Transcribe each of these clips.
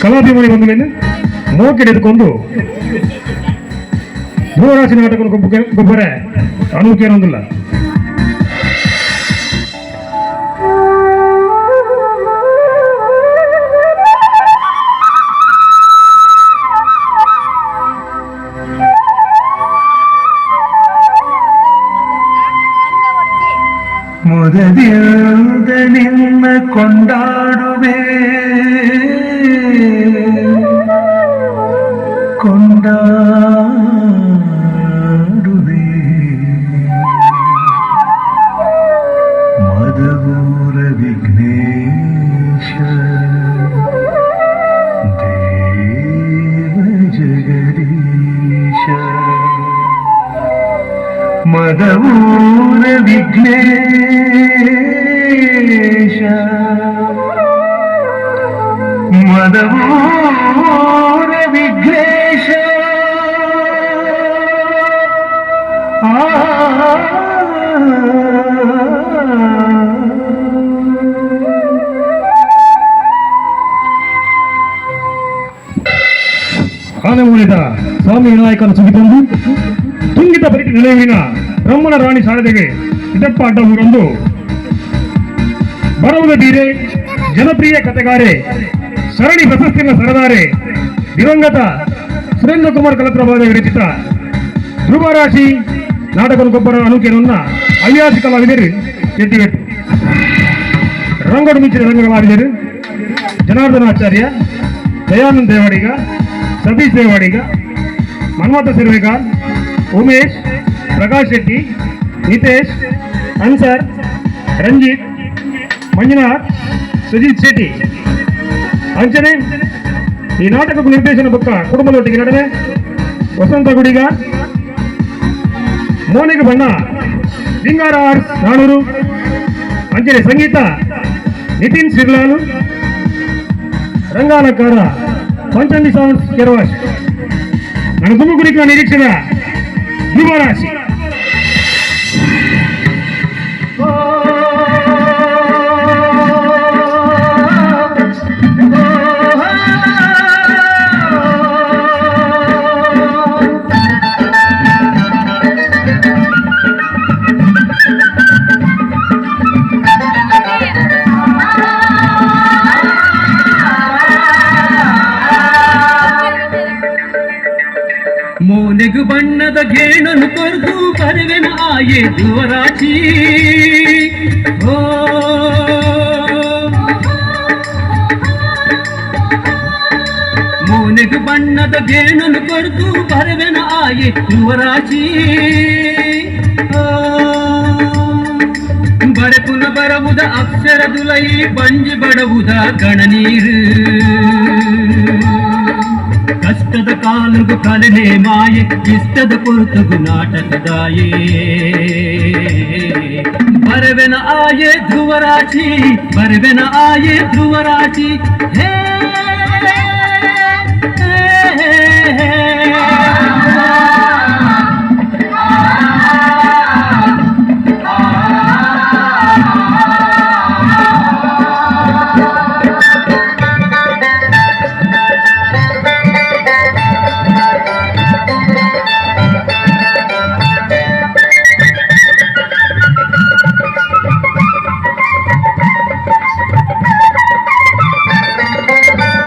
ಕಲಾಭಿಮಾನಿ ಬಂದ ಮೇಲೆ ಮೋಕೆಡೆದುಕೊಂಡು ಧ್ರುವರಾಶಿ ನಾಟಕ ಗೊಬ್ಬರ ಅನುಕೇನೊಂದಿಲ್ಲ. ಮೊದಲಿಂದ ನಿನ್ನ ಕೊಂಡಾಡುವೆ ಮದವೂರ ವಿಘ್ನೇಶ ದೇವ ಜಗದೀಶ ಮದವೂರ ವಿಘ್ನೇಶ ಮದವೂರ ವಿಘ್ನೇಶ ಆನೆಮೂಲಿದ ಸ್ವಾಮಿ ವಿನಾಯಕನ ಸುಗಿತಂದು ತುಂಗಿತ ಪರಿಟಿ ನಿಲುವಿನ ಬ್ರಹ್ಮನ ರಾಣಿ ಶಾರದೆಗೆ ಇದಪ್ಪ ಅಡ್ಡ ಊರೊಂದು ಬರವುದ ಬೀರೆ ಜನಪ್ರಿಯ ಕಥೆಗಾರೆ ಸರಣಿ ಪ್ರಶಸ್ತಿನ ಸರದಾರೆ ದಿವಂಗತ ಸುರೇಂದ್ರ ಕುಮಾರ್ ಕಲತ್ರಭಾದ ವಿರಚಿತ ಧ್ರುವರಾಶಿ ನಾಟಕ ಗೊಬ್ಬರ ಅನುಕೇನನ್ನ ಹವ್ಯಾಸಿ ಕಲಾವಿದರು ಎತ್ತಿಗೆಟ್ಟು ರಂಗೋಡು ಮಿಂಚಿನ ರಂಗ ಕಲಾವಿದರು ಜನಾರ್ದನ ಆಚಾರ್ಯ, ದಯಾನಂದ್ ದೇವಾಡಿಗ, ಸತೀಶ್ ದೇವಾಡಿಗ, ಮನ್ಮಥ ಸಿರ್ವೇಗಾರ್, ಉಮೇಶ್, ಪ್ರಕಾಶ್ ಶೆಟ್ಟಿ, ನಿತೇಶ್, ಅನ್ಸರ್, ರಂಜಿತ್, ಮಂಜುನಾಥ್, ಸುಜಿತ್ ಶೆಟ್ಟಿ ಅಂಚನೆ ಈ ನಾಟಕಕ್ಕೂ ನಿರ್ದೇಶನ ಪಕ್ಕ ಕುಟುಂಬದೊಟ್ಟಿಗೆ ನಡೆದೆ ವಸಂತ ಗುಡಿಗ, ಮೋನಿಗೆ ಬಣ್ಣ, ಸಿಂಗಾರ ಆರ್ಸ್ ನಾಣೂರು ಅಂಚನೆ ಸಂಗೀತ ನಿತಿನ್ ಸಿರ್ಲಾಲು, ರಂಗಾಲಕಾರ ಪಂಚಂದಿ ಸಾಂಗ್ಸ್ ಕೆರವಾಶ್. ನಾನು ತುಮಕೂರಿನ ನಿರೀಕ್ಷೆಯ ಧ್ರುವರಾಶಿ. ಮೋನೆಗು ಬಣ್ಣದ ಗೇಣನು ಕೊರ್ದು ಬರುವೆನ ಆಯೆ ಧ್ರುವರಾಶಿ. ಓ ಮೋನೆಗು ಬಣ್ಣದ ಗೇಣನು ಕೊರ್ದು ಬರುವೆನ ಆಯೆ ಧ್ರುವರಾಶಿ. ಬರಪುನ ಬರವುದ ಅಕ್ಷರ ದುಲೈ ಬಂಜಿ ಬಡವುದ ಗಣನೀರು. ಕಷ್ಟದ ಕಾಲುಗು ಕಲೆನೆ ಮಾಯೆ ಇಷ್ಟದ ಪುರುತಗು ನಾಟಕದಾಯೇ. ಬರವೆನ ಆಯೆ ಧ್ರುವರಾಶಿ, ಬರವೆನ ಆಯೆ ಧ್ರುವರಾಶಿ. ಹೇ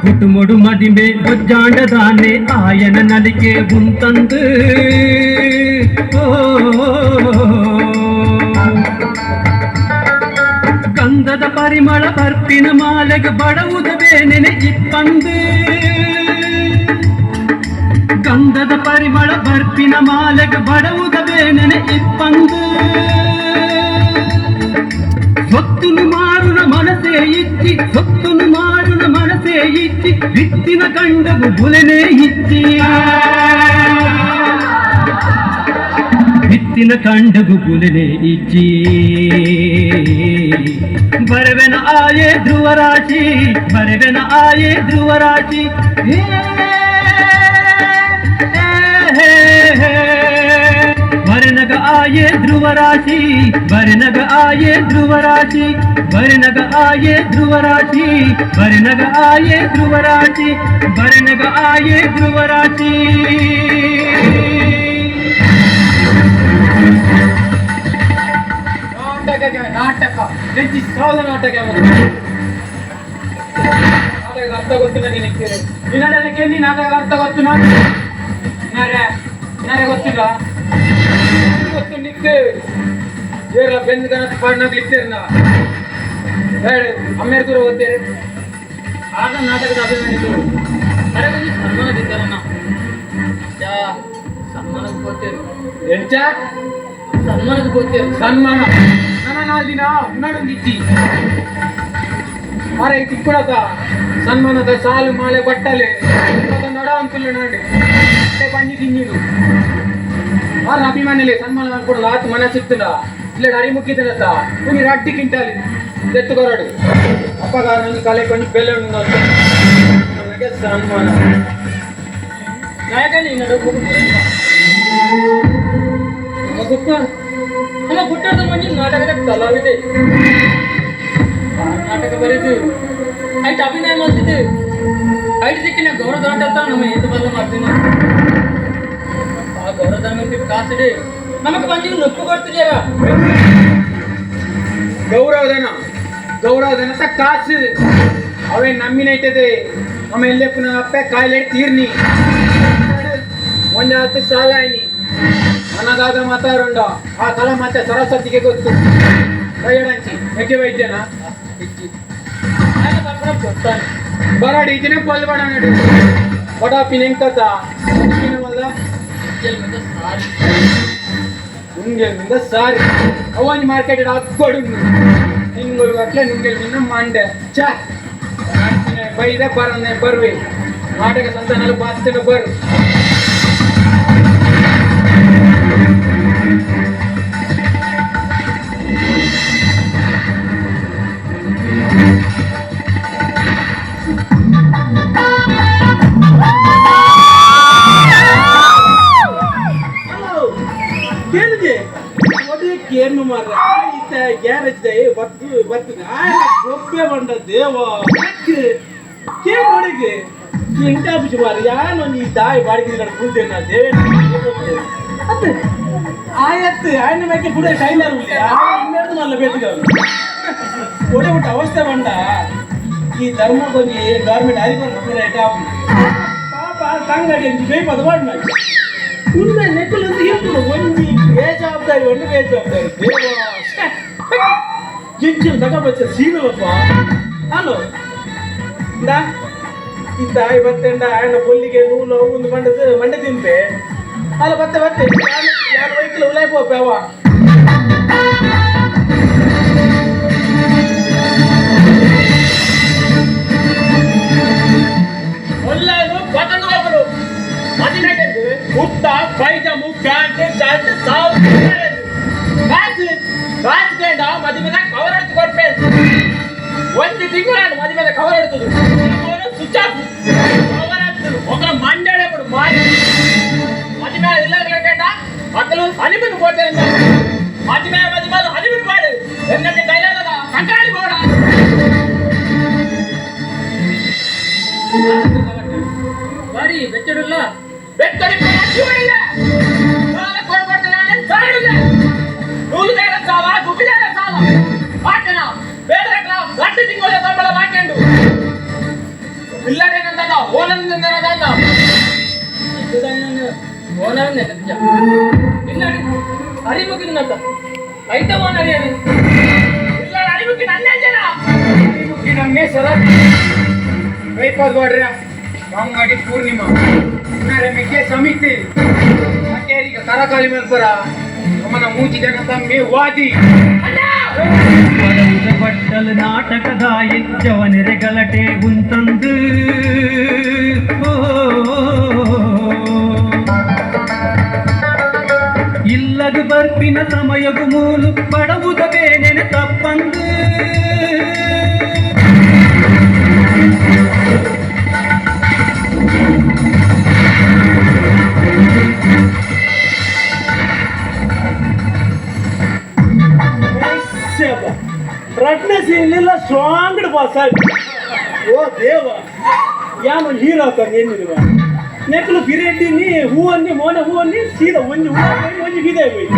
ಕುಟುಮೊಡು ಮದಿಮೆ ಬೊಜ್ಜಾಂಡದಾನೆ ಆಯನ ನಲಿಕೆ ಉಂತಂದು. ಗಂಧದ ಪರಿಮಳ ಬರ್ಪಿನ ಮಾಲೆಗೆ ಬಡವುದ ಬೇನೆನೆ ಇಪ್ಪಂದು. ಗಂಧದ ಪರಿಮಳ ಬರ್ಪಿನ ಮಾಲೆಗೆ ಬಡವುದ ಬೇನೆನೆ ಇಪ್ಪಂದು. ಸೊತ್ತುನು ಮಾರುನ ಮನಸೇ ಇಚ್ಚಿ, ಸೊತ್ತುನು ಮಾರುನ ಮನಸೇ ಇಚ್ಚಿ, ಬಿತ್ತಿನ ಕಂಡವು ಬುಲೆನೇ ಇಚ್ಚಿ. ಬಿತ್ತಿನ ಕಂಡವು ಬುಲೆನೇ ಇಚ್ಚಿ. ಬರವೆನ ಆಯೆ ಧ್ರುವರಾಶಿ, ಬರವೆನ ಆಯೆ ಧ್ರುವರಾಶಿ. ವರನ ಬರ್ನಗ ಆಯೇ ಧ್ರುವರಾಶಿ ಬರ್ನಗ ಆಯೇ ಧ್ರುವರಾಶಿ ಬರ್ನಗ ಆಯೇ ಧ್ರುವರಾಶಿ ಬರ್ನಗ ಆಯೇ ಧ್ರುವರಾಶಿ ಬರ್ನಗ ಆಯೇ ಧ್ರುವರಾಶಿ ನಾಟಕ ಹೆಚ್ಚಿ ಸಾಲ ನಾಟಕ ಅರ್ಥ ಗೊತ್ತಿಲ್ಲ ನಿನಗೆ ನಿನ್ನಕ್ಕೆ ನೀನು ನಾಟಕ ಅರ್ಥ ಗೊತ್ತು ನಾನು ಗೊತ್ತಿಲ್ಲ ಗೊತ್ತು ನಿಕ್ಕೆ ಏರ್ಲ ಬೆಂದು ಕನ ಪಾಡ್ನಾಗ್ಲಿಕ್ಕೇರ್ನ ಹೇಳ ಅಮ್ಮೇರ್ ದೂರ ಓದ್ತೇನೆ ಆಗ ನಾಟಕದ ಅಭಿಮಾನಿಗಳು ಕಡೆಗೊಂದು ಸನ್ಮಾನದಿದ್ದಾರೆ ನಾವು ಸನ್ಮಾನಕ್ಕೆ ಹೋಗ್ತೇವೆ ಎಂಚ ಸನ್ಮಾನಕ್ಕೆ ಹೋಗ್ತೇವೆ ಸನ್ಮಾನ ನನ್ನ ದಿನ ಉನ್ನಡೊಂದಿತ್ತಿ ಮಾರೆ ತಿಕ್ಕುಡಕ ಸನ್ಮಾನದ ಸಾಲು ಮಾಲೆ ಬಟ್ಟಲೆ ನಡ ಅಂತಲ್ಲ ನಾಡಿ ಬಣ್ಣಿ ತಿನ್ನಿಡು ಆರ ಅಭಿಮಾನಿಲೆ ಸನ್ಮಾನ ಮಾಡ್ಕೊಡಲ್ಲ ಆತು ಮನ ಸಿಕ್ತದ ಇಲ್ಲ ಅರಿ ಮುಕ್ಕಿದನತ್ತ ಕುನಿ ರಡ್ಡಿ ಕಿಂಟಾಲಿ ಎತ್ತುಕೊರಡು ಅಪ್ಪಗಾರ ನಂಗೆ ಕಲೆ ಕೊಂಡು ಬೆಲೆ ನನಗೆ ಸನ್ಮಾನ ನಾಯಕ ನೀನು ಗುಪ್ಪ ನಮ್ಮ ಗುಟ್ಟದ ಮಂದಿ ನಾಟಕದ ಕಲಾವಿದೆ ನಾಟಕ ಬರೆದು ಐಟ್ ಅಭಿನಯ ಮಾಡ್ತಿದ್ದೆ ಐಟ್ ಸಿಕ್ಕಿನ ಗೌರವಧನ ಅಂತ ನಮ್ಮ ಏತು ಬಲ್ಲ ಮಾಡ್ತೀನಿ ಆ ಗೌರವಧನ ಕಾಸಿದೆ ನಮಗೆ ಬಂದಿಗೆ ನೊಪ್ಪು ಕೊಡ್ತಿದ್ದೀರ ಗೌರವಧನ ಅಂತ ಕಾಸು ಅವೇ ನಮ್ಮಿನೈತದೆ ನಮ್ಮ ಎಲ್ಲೇ ಪುನಃ ಅಪ್ಪೆ ಕಾಯಿಲೆ ತೀರ್ನಿ ಒಂದಾತು ಸಾಲ ಆಯ್ನಿ ಅನ್ನದಾದ ಮಾತಾಡೋಂಡ ಆ ಕಲ ಮತ್ತೆ ಸರಸ್ವತಿಗೆ ಗೊತ್ತು ಕೈಯಡಂಚಿ ಹೆಗ್ಗೆ ವೈದ್ಯನ ಬರಾಡಿ ಇದನ್ನ ಕೊಲ್ಬೇಡ ನಡಿ ಬಡಾಪಿ ನೆಂಕತ ವಲ್ಲ ನುಂಗೆಲ್ಮಿಂದ ಸಾರಿ ಅವನ್ ಮಾರ್ಕೆಟ್ ಹಾಕೊಡು ನಿಂಗಳು ಅಟ್ಲೆ ನುಂಗೆಲ್ಮಿಂದ ಮಂಡೆ ಚಾ ಬೈದೆ ಬರನೆ ಬರ್ವಿ ನಾಟಕ ಸಂತಾನ ಬಾಸ್ತಿನ ಬರು ಏನು ಮಾರ ಗ್ಯಾರೇಜ್ ಬರ್ತದೆ ಒಬ್ಬೆ ಬಂದ ದೇವ ನೋಡಿಗೆ ಎಂಟ ಆಫೀಸ್ ಮಾರಿ ಯಾನು ನೀ ದಾಯಿ ಬಾಡಿಗೆ ಕೂತೇನ ದೇವ ಆಯತ್ತು ఆయన ಮೇಲೆ ಕೂಡ ಟೈಲರ್ ಇನ್ನೇನು ಮಲ್ಲ ಬೇಟಿಗ ಒಡೆ ಬಿಟ್ಟು ಅವಸ್ಥೆ ಬಂದ ಈ ಧರ್ಮ ಕೊಂಚಿ ಗೌರ್ಮೆಂಟ್ ಅಧಿಕಾರಿ ಪಾಪ ತಂಗಡಿ ಬೇಪದ ಮಾಡಿ ಉನ್ನ ನೆಕ್ಕಲಂತ ಹೇಳ್ತದೆ ಒಂಜಿ ಬೇಜವಾಬ್ದಾರಿ ಒಂದು ಬೇಜವಾಬ್ದಾರಿ ದೇವ ಜಿಂಚಿನ ತಗೊಬಚ್ಚ ಸೀನಲ್ಲಪ್ಪ ಹಲೋ ಇದ್ದ ಇವತ್ತೆಂಡ ఆయన ಕೊಲ್ಲಿಗೆ ನೂಲು ಒಂದು ಮಂಡೆ ತಿಂಪೆ ಅಲ್ಲ ಮತ್ತೆ ಯಾರು ವೈಕಲ್ ಉಲಾಯ್ ಪೋಪೆ ಅವ ಒಳ್ಳೆಯದು ಪತಂಗ ಹೋಗಲು ಮದಿನಾಟದ್ದು ಮುತ್ತ ಪೈಜಾಮು ಪ್ಯಾಂಟ್ ಶರ್ಟ್ ಕಾಸ್ಕೊಂಡ ಮದಿ ಮೇಲೆ ಕವರ್ ಎಡ್ತು ಕೊಡ್ಪೆ ಒಂದು ತಿಂಗಳು ಮದಿ ಮೇಲೆ ಕವರ್ ಎಡ್ತದು ಸ್ವಿಚ್ ಆಫ್ ಕವರ್ ಎಡ್ತದು ಒಬ್ಬರ ಮಂಡಳೆ ಬಿಡು ಮಾಡಿ ಮದಿ ಮೇಲೆ ಇಲ್ಲ ಮಕ್ಕಳು ಹನಿಮನ್ ಹೋಗ್ತಾರೆ ಮದಿ ಮೇಲೆ ಹನಿಮನ್ ಮಾಡು ಎನ್ನತ್ತೆ ಕೈಲಾಗದ ಕಂಕಾಳಿ ಬೋಡ ಬಾಡಿ ಬೆಚ್ಚಡಿಲ್ಲ ಬೆತ್ತಡಿ ಶಿವನಿಲ್ಲ ಸಾಲ ಕೊಡ್ಬಾರ್ದು ಸಾಲಿಲ್ಲ ನೂಲುದೇರ ಸಾಲ ಗುಬ್ಬಿದೇರ ಸಾಲ ಹಾಕಣ ಬೇರೆ ಗಂಟು ತಿಂಗಳ ಸಂಬಳ ಹಾಕೊಂಡು ಇಲ್ಲದೇನಂದ ಓನಂದ ಓನರ್ನೇ ನಿಜ ಇಲ್ಲ ಅರಿಮುಗಿನಂತ ಐತವ ನರಿಯದು ಇಲ್ಲ ಅರಿಮುಗಿನ ಅನ್ಯ ಜನ ಅರಿಮುಗಿನ ಮೇಸರ ರೈಪಾದ್ ಬಾಡ್ರ ಕಾಂಗಾಡಿ ಪೂರ್ಣಿಮಾ ಮೆಕ್ಕೆ ಸಮಿತಿ ಅಕ್ಕೇರಿಗೆ ಕರಕಾಲಿ ಮಲ್ಪರ ನಮ್ಮನ ಮೂಜಿ ಜನ ತಮ್ಮೆ ವಾದಿ ಬಟ್ಟಲು ನಾಟಕದ ಎಚ್ಚವ ನೆರೆಗಲಟೆ ಉಂತಂದು ಇಲ್ಲದು ಬರ್ಪಿನ ಸಮಯಗು ಮೂಲು ಪಡವುದ ಬೇನೆನೆ ತಪ್ಪಂದು ಸರ್ ಓ ದೇವ ಯಾಮ ಹೀರೋ ಹಾಕೊಂಡು ಏನಿರುವ ನೆಕ್ಲು ಬಿರೆಡ್ಡಿನಿ ಹೂವನ್ನಿ ಮೋನೆ ಹೂವನ್ನಿ ಸೀದಾ ಒಂಜಿ ಒಂಜಿ ಬಿದೆ ಹೋಯ್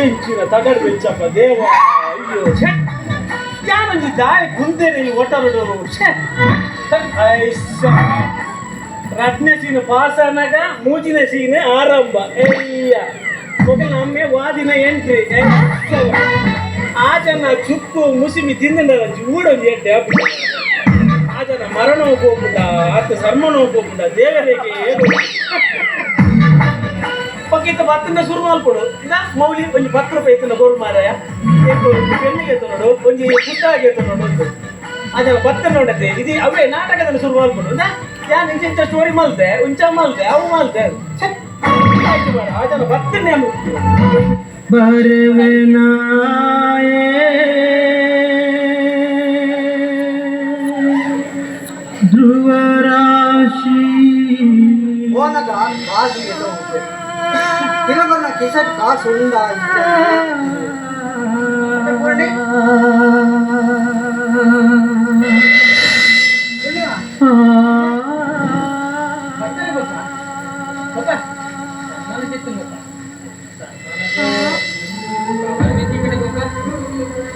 ಎಂಚಿನ ತಗಡ್ ಬೆಚ್ಚಪ್ಪ ದೇವ ಅಯ್ಯೋ ಛೆ ಯಾನೊಂಜಿ ದಾಯ ಕುಂತೇನೆ ಈ ಒಟ್ಟರಡೋರು ಛೆ ರತ್ನೆ ಸೀನು ಪಾಸ್ ಅನ್ನಗ ಮೂಚಿನ ಸೀನೆ ಆರಂಭ ಅಯ್ಯ ಮೊದಲು ನಮ್ಮೆ ವಾದಿನ ಎಂಟ್ರಿ ಆಜನ ಚುಕ್ಕು ಮುಸಿಮಿ ತಿಂದಂಡ ಊಡೊಂದು ಎಡ್ಡೆ ಆಜನ ಮರಣ ಹೋಗ್ಬೋದ ಆತ ಸರ್ಮಣ ಹೋಗ್ಬೋದ ದೇವರಿಗೆ ಪಕ್ಕಿಂತ ಭತ್ತನ ಶುರು ಮಾಡ್ಕೊಡು ಇದ ಮೌಲಿ ಒಂದು 10 ರೂಪಾಯಿ ಇತ್ತನ ಗೋರು ಮಾರಾಯ ಪೆನ್ನಿಗೆ ಎತ್ತು ನೋಡು ಒಂದು ಪುಸ್ತಕ ಎತ್ತು ನೋಡು ಅದೆಲ್ಲ ಭತ್ತ ನೋಡತ್ತೆ ಇದು ಅವೇ ನಾಟಕದಲ್ಲಿ ಶುರು ಮಾಡ್ಕೊಡು ಯಾನ್ ಇಂಚ ಸ್ಟೋರಿ ಮಲ್ತೆ ಉಂಚ ಮಲ್ತೆ ಅವು ಮಲ್ತೆ ಅದೆಲ್ಲ ಭತ್ತನೇ ಧ್ರುವರಾಶಿ ಹೋನಗ ಕಾಸಿಗೆ ಹೋಗುತ್ತೆ ತಿರುಗನ್ನ ಕಿಸಟ್ ಕಾಸು ಉಂಡಾ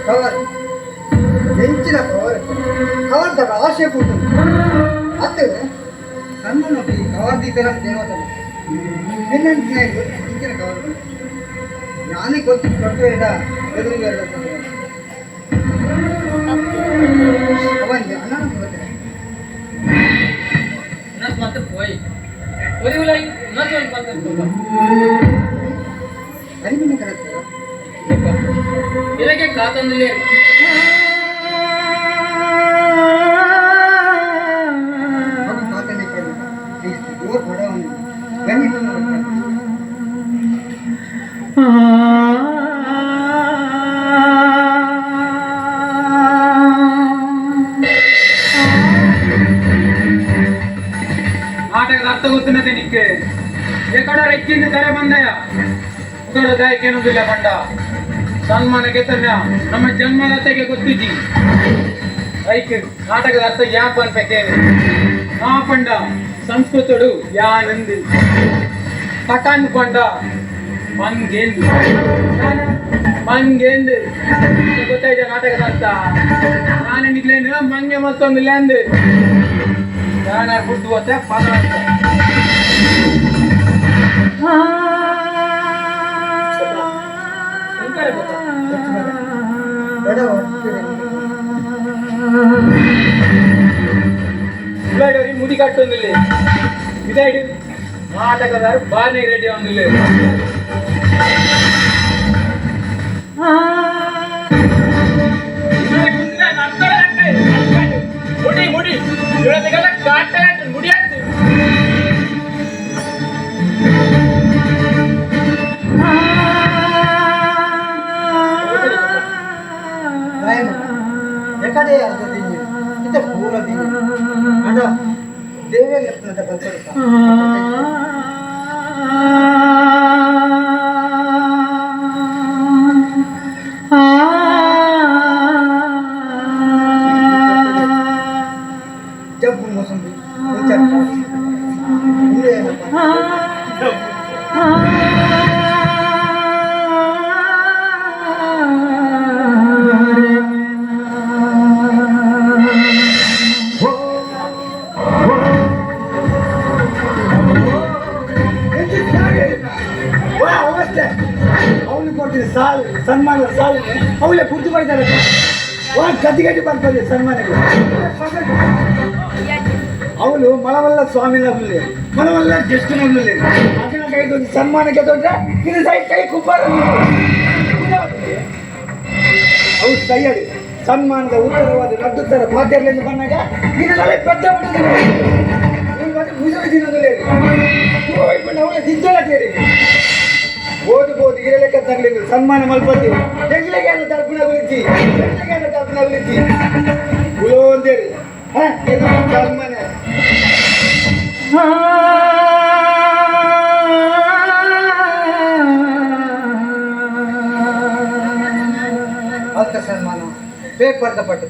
ಕವರ್ ಹೆಂಚಿನ ಕವರ್ ಕವರ್ದ ಆಸೆ ಕೂತು ಅತ್ತೆ ಸಣ್ಣನೊಬ್ಬಿ ಕವರ್ ದೀತರ ದೇವತೆ ನಿನ್ನಂಚಿನ ಇಂಚಿನ ಕವರ್ ನಾನೇ ಗೊತ್ತು ಕೊಟ್ಟು ಇಡ ಎದುರಿಗೆ ಅವನ್ ಅನ್ನ ಗೊತ್ತಿಲ್ಲ ಮತ್ತೆ ಹೋಯ್ ಒರಿವುಲೈ ಇನ್ನೊಂದು ಬಂತು ಅರಿವಿನ ಕರೆಕ್ಟ್ ಇಲ್ಲಗೆ ಕಾತಂದಿಲ್ಲ ಅವನು ಮಾತನ್ನೇ ಕೊಡು ಇವ್ರು ಕೊಡವನು ಗಂಡಿನ ಆಟದ ಅರ್ಥ ಗೊತ್ತಿನದೆ ನಿಕ್ಕೆ ಎಕಡ ರೆಕ್ಕಿಂದ ತರ ಬಂದಯ ಉದರ ದಾಯಕೇನುದಿಲ್ಲ ಬಂಡ ಸನ್ಮಾನ ಗೆತ್ತನ ನಮ್ಮ ಜನ್ಮರತೆಗೆ ಗೊತ್ತಿದ್ದಿ ಐಕೆ ನಾಟಕದ ಅರ್ಥ ಯಾಪ ಅನ್ಬೇಕೇನು ಆ ಪಂಡ ಸಂಸ್ಕೃತಡು ಯಾನಂದು ಪಟಾನ್ ಕೊಂಡ ಮಂಗೇಂದು ಮಂಗೇಂದು ಗೊತ್ತಾಯ್ತ ನಾಟಕದ ಅರ್ಥ ನಾನೇನಿದ್ಲೇನು ಮಂಗೆ ಮತ್ತೊಂದಿಲ್ಲ ಅಂದು ನಾನು ಬಿಟ್ಟು ಹೋಗ್ತೆ ಪದ ಮುಡಿ ಕಟ್ಟೊಂದಿಲ್ಲ ಇದಾಯ್ತು ನಾಟಕದಾರು ಬಾರ್ನೆ ರೆಡಿ ಆಗುದಿಲ್ಲ ಮುಡಿ ಮುಡಿ ಇವತ್ತಿಗೆಲ್ಲ ಕಾಟ ಮುಡಿ ಆಗ್ತದೆ ಎಕಡೆ ಅರ್ಧ ತಿಂಡಿ ಇತ್ತ ಪೂರ ತಿಂಡಿ ಅಣ್ಣ ದೇವೇ ಲೆಪ್ಪನದ ಕಲ್ಪರುತ್ತ ಜಬ್ಬು ಮೋಸಂಬಿ ಅವನು ಕೊಡ್ತೀನಿ ಸಾಲು ಸನ್ಮಾನ ಸಾಲು ಅವಳೇ ಕುರ್ತು ಮಾಡಿದ್ದಾರೆ ಗದ್ದಿಗಡ್ಡಿ ಬರ್ತದೆ ಸನ್ಮಾನಕ್ಕೆ ಅವಳು ಮಲವಲ್ಲ ಸ್ವಾಮಿನ ಹುಲ್ಲೆ ಮಲವಲ್ಲ ಜ್ಯೇಷ್ಠನ ಹುಲ್ಲೆ ಅದನ್ನ ಕೈ ಸನ್ಮಾನಕ್ಕೆ ದೊಡ್ಡ ಇದು ಸೈಡ್ ಕೈ ಕುಬ್ಬಾರ ಅವ್ರು ಸೈಯಡಿ ಸನ್ಮಾನದ ಉತ್ತರವಾದ ರದ್ದುತ್ತರ ಪಾತ್ರೆಗಳಿಂದ ಬಂದಾಗ ಇದನ್ನೆಲ್ಲ ಪೆದ್ದ ಮುಗಿದ ದಿನದಲ್ಲಿ ಅವಳ ದಿದ್ದಲ ಕೇಳಿ ಓದಬಹುದು ಇರಲೆಕ್ಕ ತಗಲಿಲ್ಲ ಸನ್ಮಾನ ಮಲ್ಪತಿ ತೆಗ್ಲಿಗೆ ತರ್ಪಣ ಗುರಿತಿ ತರ್ಪಣ ಗುರಿತಿ ಗುಲೋ ಅಂತೇಳಿ ಸನ್ಮಾನ ಅರ್ಥ ಸನ್ಮಾನ ಪೇಪರ್ದ ಪಟ್ಟು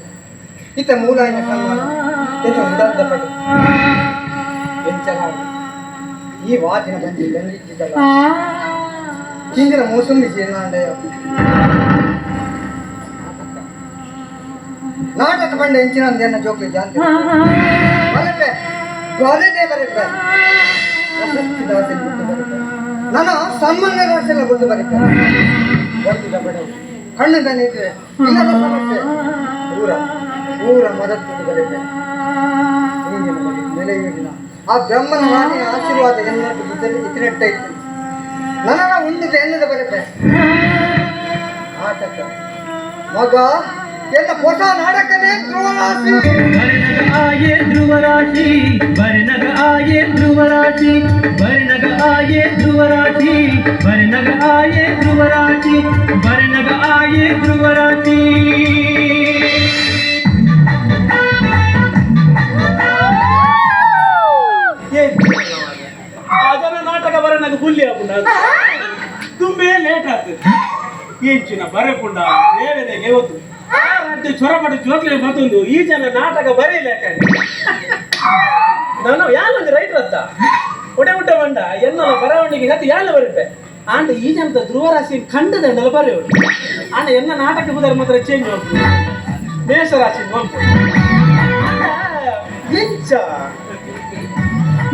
ಇತ್ತ ಮೂಲಾಯನ ಸನ್ಮಾನ ಎಂದು ಉದಾಹರಣೆ ಎಂಚಲಾಗಿ ಈ ವಾಚಿನ ಬಂದಿ ಗಂಗಿದ್ದಲ್ಲ ಹಿಂದಿನ ಮೂಸುಂಬಿಸಿ ಎನ್ನಾಂಡೆಯ ನಾಟಕ ಬಂಡ ಎಂಚಿನ ಅಂದೆನ್ನ ಜೋಕ್ಲಿ ಜಾಂತಿ ಬರಪೆ ಗೋಲೆದೇ ಬರಪೆ ಪ್ರಶಸ್ತಿ ದಾಸೆ ಬಿಟ್ಟು ಬರಪೆ ನಾನು ಸನ್ಮಾನ ರಾಶಿಯೆಲ್ಲ ಬಿಟ್ಟು ಬರಪೆ ಬರ್ತಿದ್ದ ಬಡವು ಕಣ್ಣು ದನಿದ್ರೆ ಇಲ್ಲದ ಸಮಸ್ಯೆ ಊರ ಊರ ಮದತ್ತು ಬರಪೆ ಹಿಂದಿನ ಬಳಿ ನೆಲೆ ಇಲ್ಲ ಆ ಬ್ರಹ್ಮನ ವಾಣಿಯ ಆಶೀರ್ವಾದ ಎನ್ನುವುದು ಇತನೆಟ್ಟ ಇತ್ತು ನನ್ನ ಉಂಡಿದ ಎನ್ನದ ಬರಪೆ ಆಟಕ ಮಗ ಎಲ್ಲ ಹೊಸ ನಾಟಕನೇ ಧ್ರುವರಾಶಿ आये ध्रुवराशि वर्णग आये ध्रुवराशि वर्णग आये ध्रुवराशि वर्णग आये ध्रुवराशि वर्णग आये ध्रुवराशि ಅದನ್ನ ನಾಟಕ ಬರ నాకు ಬುಲ್ಲಿ ಆಪುಂಡ ತುಂಬೆ ಲೇಟ್ ಆಗ್ತದೆ ಎಂಚಿನ ಬರಪುಂಡ ಬೇರೆನೆಗೆ ಇವತ್ತು ರಾತ್ರಿ ಚೊರಪಟ್ಟು ಜೋಕ್ಲಿ ಮತ್ತೊಂದು ಈ ಜನ ನಾಟಕ ಬರೀಲೇಕ ನಾನು ಯಾಲೊಂದು ರೈಟರ್ ಅಂತ ಒಡೆ ಬಂಡ ಎನ್ನಲ ಬರವಣಿಗೆ ಗತಿ ಯಾಲ ಬರುತ್ತೆ ಆಂಡ ಈ ಜನದ ಧ್ರುವರಾಶಿ ಖಂಡದಂಡಲ ಬರೆಯೋದು ಆಂಡ ಎನ್ನ ನಾಟಕ ಬುದರ ಮಾತ್ರ ಚೇಂಜ್ ಹೋಗ್ತದೆ ಮೇಷರಾಶಿ ಬಂತು ಎಂಚ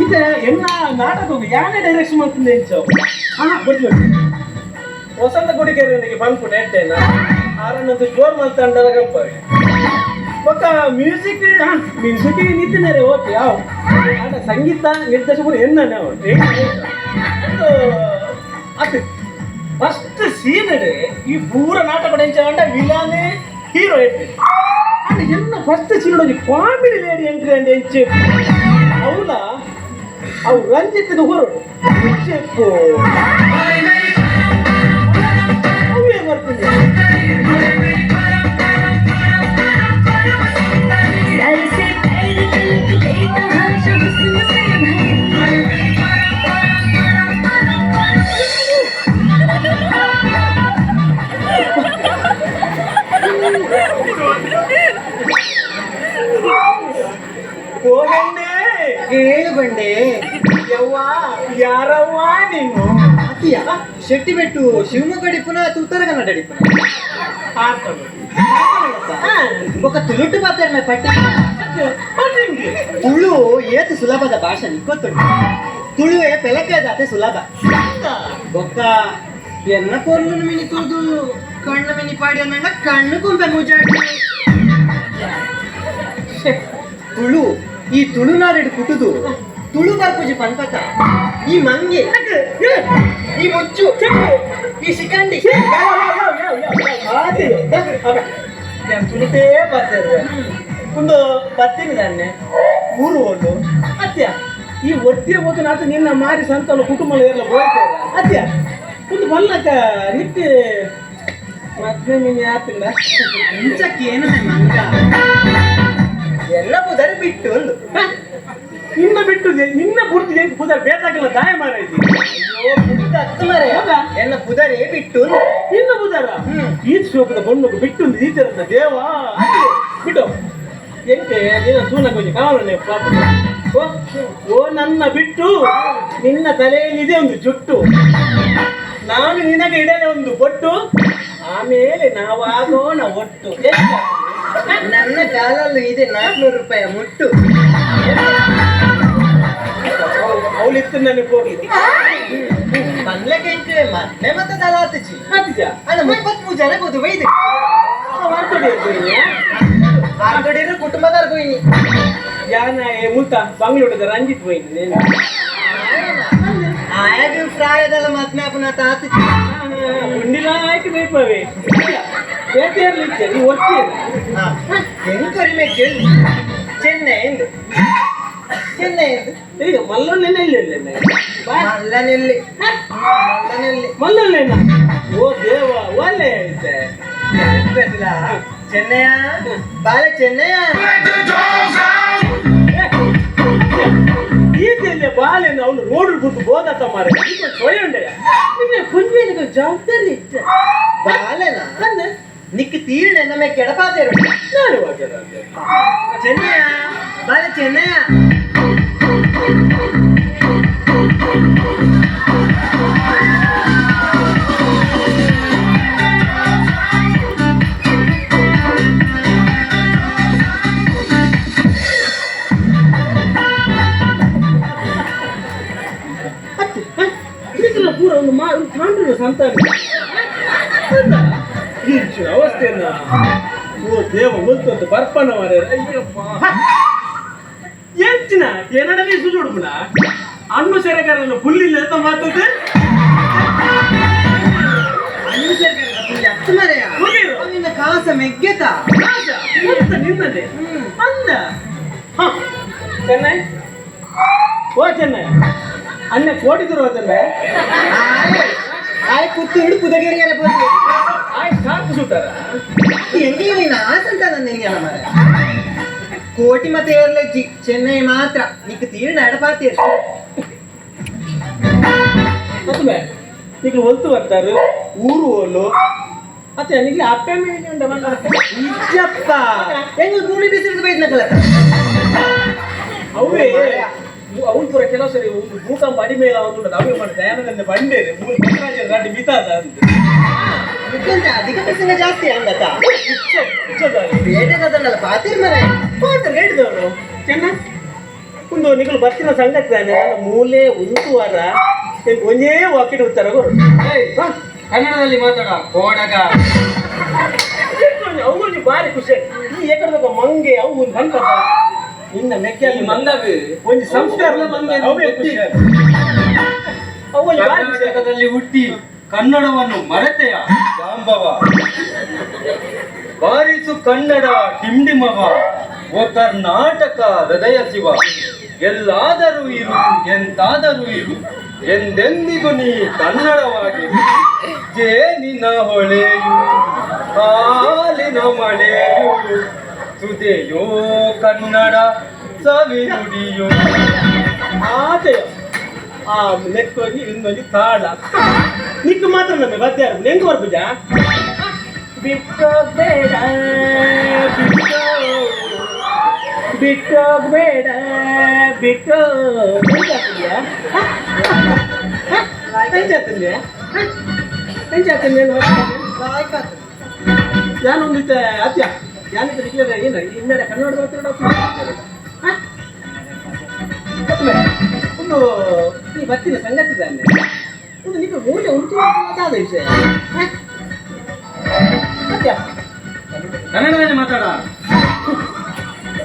ಇದೆ ಎನ್ನ ನಾಟಕ ಯಾನೇ ಡೈರೆಕ್ಷನ್ ಮಾಡ್ತಿದ್ದೆ ಎಂಚ ಗೊತ್ತಿಲ್ಲ ವಸಂತ ಗುಡಿಕೆರೆನಿಗೆ ಬಂದ್ಬಿಟ್ಟು ನೆಟ್ಟೇನ ಆರನ್ನೊಂದು ಜೋರ್ ಮಾಡ್ತಂಡಲ ಗಂಪವೆ ಪಕ್ಕ ಮ್ಯೂಸಿಕ್ ನಿಂತಿದ್ದಾರೆ ಓಕೆ ಯಾವ ಆಟ ಸಂಗೀತ ನಿರ್ದೇಶಕರು ಎನ್ನ ಅದು ಫಸ್ಟ್ ಸೀನ್ ಈ ಪೂರ ನಾಟಕ ಎಂಚ ವಿಲಾನೆ ಹೀರೋ ಎಂಟ್ರಿ ಅಂಡ್ ಎನ್ನ first scene comedy lady entry and ಎಂಚೆ ಅವಳ ಅವು ರಂಜಿತ್ ಹೊರಡು ಚೆಪ್ಪು ಅವೇ ಬರ್ತೀನಿ ಹೇಳು ಬಂಡೆ ಯವ್ವ ಯಾರವ್ವ ನೀನು ಅತಿಯ ಶೆಟ್ಟಿ ಬೆಟ್ಟು ಶಿವಮೊಗ್ಗ ಡಿಪ್ಪುನ ಉತ್ತರ ಕನ್ನಡ ಡಿಪ್ಪುನ ఒక ತುಳುಟು ಮಾತಾಡ್ನ ಪಟ್ಟಿ ತುಳು ಏತು ಸುಲಭದ ಭಾಷೆ ನಿಕ್ಕೊತ್ತುಂಟು ತುಳುವೆ ಪೆಲಕದಾತೆ ಸುಲಭ ಬೊಕ್ಕ ಎನ್ನ ಪೊರ್ಲು ಮಿನಿತುದು ಕಣ್ಣು ಮಿನಿಪಾಡಿ ಅಂದ ಕಣ್ಣು ಕೊಂಬೆ ಮುಜಾಡಿ ತುಳು ಈ ತುಳುನಾಡು ಕುಟುದು ತುಳು ಬರ್ಪುಜಿ ಪಂಪತ ಈ ಮಂಗೆ ಈ ಮುಚ್ಚು ಈ ಶಿಖಂಡಿ ತುಳಿತೇ ಬರ್ತಾರೆ ಒಂದು ಬರ್ತೀನಿ ತಾನೆ ಮೂರು ಒಂದು ಅತ್ಯ ಈ ಒಟ್ಟಿಗೆ ಹೋಗಿ ನಾತು ನಿನ್ನ ಮಾರಿ ಸಂತನ ಕುಟುಂಬ ಎಲ್ಲ ಹೋಗ್ತೇವೆ ಅತ್ಯ ಒಂದು ಮಲ್ಲಕ ನಿತ್ಯ ಮತ್ತೆ ನೀನು ಯಾತಿಲ್ಲ ಇಂಚಕ್ಕೆ ಏನು ಮಂಗ ಎಲ್ಲ ಬುಧರು ಬಿಟ್ಟು ಒಂದು ನಿನ್ನ ಬಿಟ್ಟು ನಿನ್ನ ಪೂರ್ತಿ ಪುದರ್ ಬೇಕಾಗಿಲ್ಲ ದಾಯ ಮಾರೈತಿ ಅಯ್ಯೋ ಬುದ್ಧ ಹತ್ತು ಮರೆ ಎಲ್ಲ ಬುಧರೇ ಬಿಟ್ಟು ನಿನ್ನ ಬುಧರ ಈ ಶ್ಲೋಕದ ಬಣ್ಣಕ್ಕೆ ಬಿಟ್ಟು ಈ ತರದ ದೇವ ಬಿಟ್ಟು ಎಂತೆ ನಿನ್ನ ಸೂನ ಕೊಂಚ ಕಾವಲನೆ ಪಾಪ ಓ ನನ್ನ ಬಿಟ್ಟು ನಿನ್ನ ತಲೆಯಲ್ಲಿದೆ ಒಂದು ಜುಟ್ಟು ನಾನು ನಿನಗೆ ಇಡನೆ ಒಂದು ಬೊಟ್ಟು ಆಮೇಲೆ ನಾವಾಗೋಣ ಒಟ್ಟು ನನ್ನ ಕಾಲಲ್ಲೂ ಇದೆ 400 ರೂಪಾಯಿ ಮುಟ್ಟು ಅವಳಿತ್ತು ನನಗೆ ಹೋಗಿ ಬಂದ್ಲಕ್ಕೆ ಮತ್ತೆ ಮತ್ತೆ ತಲಾತಿಚಿ ಹಾತಿಜ ಅಣ್ಣ 33 ಜನ ಕೂತು ಬೈದೆ ಆರ್ಗಡಿರು ಕುಟುಂಬದಾರ ಹೋಯ್ನಿ ಯಾನ ಮುಲ್ತ ಬಂಗ್ಳೂಟದ ರಂಜಿತ್ ಹೋಯ್ನಿ ಆಯಾಗ ಪ್ರಾಯದಲ್ಲ ಮತ್ತೆ ಅಪ್ಪನ ತಾತಿಚಿ ಉಂಡಿಲ ಆಯ್ತು ಬೇಪವೇ ಬೇತೆ ಇರ್ಲಿಕ್ಕೆ ನೀವು ಒತ್ತೀರ ಹೆಂಗ್ ಕರಿಮೆ ಕೇಳಿ ಚೆನ್ನೈಂದು ಈಗ ಮಲ್ಲೊಲ್ಲೆನೆ ಇಲ್ಲ ಮಲ್ಲನೆಲ್ಲಿ ಮಲ್ಲೊಲ್ಲೆನ ಓ ದೇವ ಒಳ್ಳೆ ಐತೆ ಚೆನ್ನಯ್ಯ ಬಾಳೆ ಚೆನ್ನಯ್ಯ ಈಗೆಲ್ಲ ಬಾಲೆನ ಅವನು ರೋಡ್ ಬಿಟ್ಟು ಬೋದಾತ ಮಾರ ಸ್ವಯಂಡೆಯ ನಿನ್ನೆ ಕುಂಜಿನ ಜವಾಬ್ದಾರಿ ಇತ್ತ ಬಾಲೆನ ಅಂದ್ರೆ ನಿಕ್ ತೀರ್ಣೆ ನಮಗೆ ಕೆಡಪಾತೇರು ಚೆನ್ನಯ್ಯ ಬಾಲ ಚೆನ್ನಯ್ಯ ಪೂರ ಒಂದು ಕಾಂಡ್ರು ಸಂತಾನ ಅವಸ್ಥೆಯನ್ನ ಓ ದೇವ ಮುಲ್ತೊಂದು ಬರ್ಪನ ಮಾರ ಎಂಚಿನ ಏನಡಲಿ ಸುಜುಡುಪುನ ಅನ್ನು ಸೆರೆಗಾರನ ಫುಲ್ಲಿಲ್ಲ ಅಂತ ಮಾತದ್ದು ನಿನ್ನ ಕಾಸ ಮೆಗ್ಗೆತ ನಿನ್ನದೆ ಅಂದ ಚೆನ್ನೈ ಓ ಚೆನ್ನೈ ಅನ್ನೆ ಕೋಟಿದ್ರು ಅದನ್ನ ಆಯ್ ಕುತ್ತು ಹಿಡು ಕುದಗಿರಿಗಾರೆ ಬಂದು ಆಯ್ ಸಾಕು ಸುಟ್ಟಾರ ಹೆಂಗೆ ನೀನು ಆ ಸಂತಾನ ನಿಂಗೆ ಅಲ್ಲ ಮಾರ ಕೋಟಿ ಮತ್ತೆ ಏರ್ಲೆಜ್ಜಿ ಚೆನ್ನೈ ಮಾತ್ರ ನಿಕ್ ತೀರ್ಣ ಎಡಪಾತೀರಿ ಮತ್ತೆ ಈಗ ಒಲ್ತು ಬರ್ತಾರು ಊರು ಓಲು ಮತ್ತೆ ನಿಗ್ಲಿ ಅಪ್ಪೆ ಮೇಲೆ ಉಂಟ ನಿಜಪ್ಪ ಹೆಂಗ್ ಭೂಮಿ ಬಿಸಿಲು ಬೈದ್ನಕಲ್ಲ ಅವೇ ಅವ್ನು ಪೂರ ಕೆಲವು ಸರಿ ಒಂದು ಭೂಕಂಪ ಅಡಿಮೇಲೆ ಅವನು ಅವೇ ಮಾಡಿ ದಯಾನಂದ ಬಂಡೇರಿ ಮೂರು ಪಂಚರಾಜರ ರಾಡಿ ಮಿತಾದ ಅಂತ ಇದಕ್ಕಿಂತ ಅಧಿಕ ಬಿಸಿಲು ಜಾಸ್ತಿ ಅಂದತ ಹುಚ್ಚದಾಗಿ ಬೇಟೆಗದಲ್ಲ ಪಾತೀರ್ ಮರ ಪಾತ್ರ ಹೇಳಿದವನು ಚೆನ್ನ ಒಂದು ನಿಗಳು ಬರ್ತಿನ ಸಂಗತಿ ತಾನೆ ನನ್ನ ಮೂಲೆ ಒಂದು ವಾರ ಒಂದೇ ವಾಕಿಟ್ ಉತ್ತರ ಕೊಡು ಕನ್ನಡದಲ್ಲಿ ಮಾತಾಡ ಕೋಡಗ ಅವ್ರಿಗೆ ಭಾರಿ ಖುಷಿ ಈ ಏಕಡದಾಗ ಮಂಗೆ ಅವು ಒಂದು ಬಂದ ಇನ್ನ ಮೆಕ್ಕೆ ಮಂದಾಗ ಒಂದು ಸಂಸ್ಕಾರ ಅವೇ ಖುಷಿ ಅವು ಭಾರಿ ಖುಷಿ ಕರ್ನಾಟಕದಲ್ಲಿ ಹುಟ್ಟಿ ಕನ್ನಡವನ್ನು ಮರೆತೆಯ ಜಾಂಬವ ಬಾರಿಸು ಕನ್ನಡ ಡಿಂಡಿಮವ ಓ ಕರ್ನಾಟಕ ಹೃದಯ ಶಿವ ಎಲ್ಲಾದರೂ ಇರು ಎಂತಾದರೂ ಇರು ಎಂದೆಂದಿಗೂ ನೀ ಕನ್ನಡವಾಗಿರು ಜೇನಿನ ಹೊಳೆಯು ಹಾಲಿನ ಮಳೆಯು ಸುದೆಯೋ ಕನ್ನಡ ಸವಿ ನುಡಿಯೋ ಆತೆ ಆ ನೆಕ್ಕೋಗಿ ಇನ್ನೊಂದು ತಾಳ ನಿಕ್ಕು ಮಾತ್ರ ನಮಗೆ ಬದ್ಯಾರು ನೆಂಗು ಬರ್ಬುಜ ಬಿಟ್ಟೋಗ್ಬೇಡ ಬಿಟ್ಟೋಗ್ಬೇಡ ಬಿಟ್ಟು ಯಾನೊಂದಿತ್ತ ಅತ್ಯ ಯಾನಿತ್ತ ನಿಕ್ಲಿಲ್ಲ ಏನು ಇನ್ನಡೆ ಕನ್ನಡ ಒಂದು ಈ ಬತ್ತಿನ ಸಂಗತಿ ತಾನೆ ಒಂದು ನಿಮಗೆ ಮೂಲೆ ಉಂಟು ಅದಾದ ವಿಷಯ ಅತ್ಯ ಕನ್ನಡದಲ್ಲಿ ಮಾತಾಡ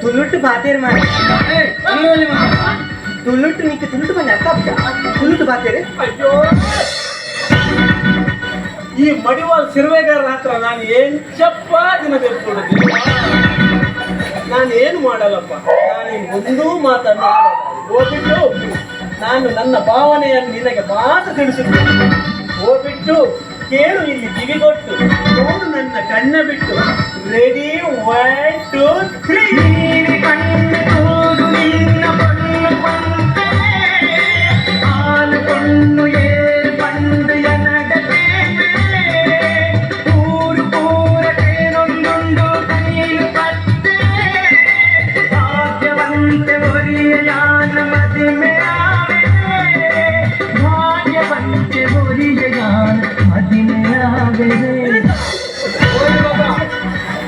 ತುಳುಟ್ಟು ಪಾತೇರ್ ಮಾಡಿ ಕನ್ನಡದಲ್ಲಿ ಮಾತಾಡ ತುಳುಟ್ಟು ನಿಕ್ಕೆ ತುಳುಟ್ಟು ಬಂದ ಅರ್ಥ ತುಳುಟ್ಟು ಪಾತೇರಿ ಅಯ್ಯೋ ಈ ಮಡಿವಾಲ್ ಸಿರ್ವೆಗಾರರ ಹತ್ರ ನಾನು ಏನ್ ಚಪ್ಪ ದಿನ ತೆಗೆದುಕೊಂಡಿದ್ದೀನಿ ನಾನು ಏನು ಮಾಡಲ್ಲಪ್ಪ ನಾನು ಒಂದೂ ಮಾತನ್ನು ಹೋಗ್ಬಿಟ್ಟು ನಾನು ನನ್ನ ಭಾವನೆಯನ್ನು ನಿನಗೆ ಮಾತು ತಿಳಿಸುತ್ತೇನೆ ಹೋಗ್ಬಿಟ್ಟು ಕೇಳು ಇಲ್ಲಿ ಕಿವಿಗೊಟ್ಟು ನೋಡು ನನ್ನ ಕಣ್ಣ ಬಿಟ್ಟು ರೆಡಿ 1 2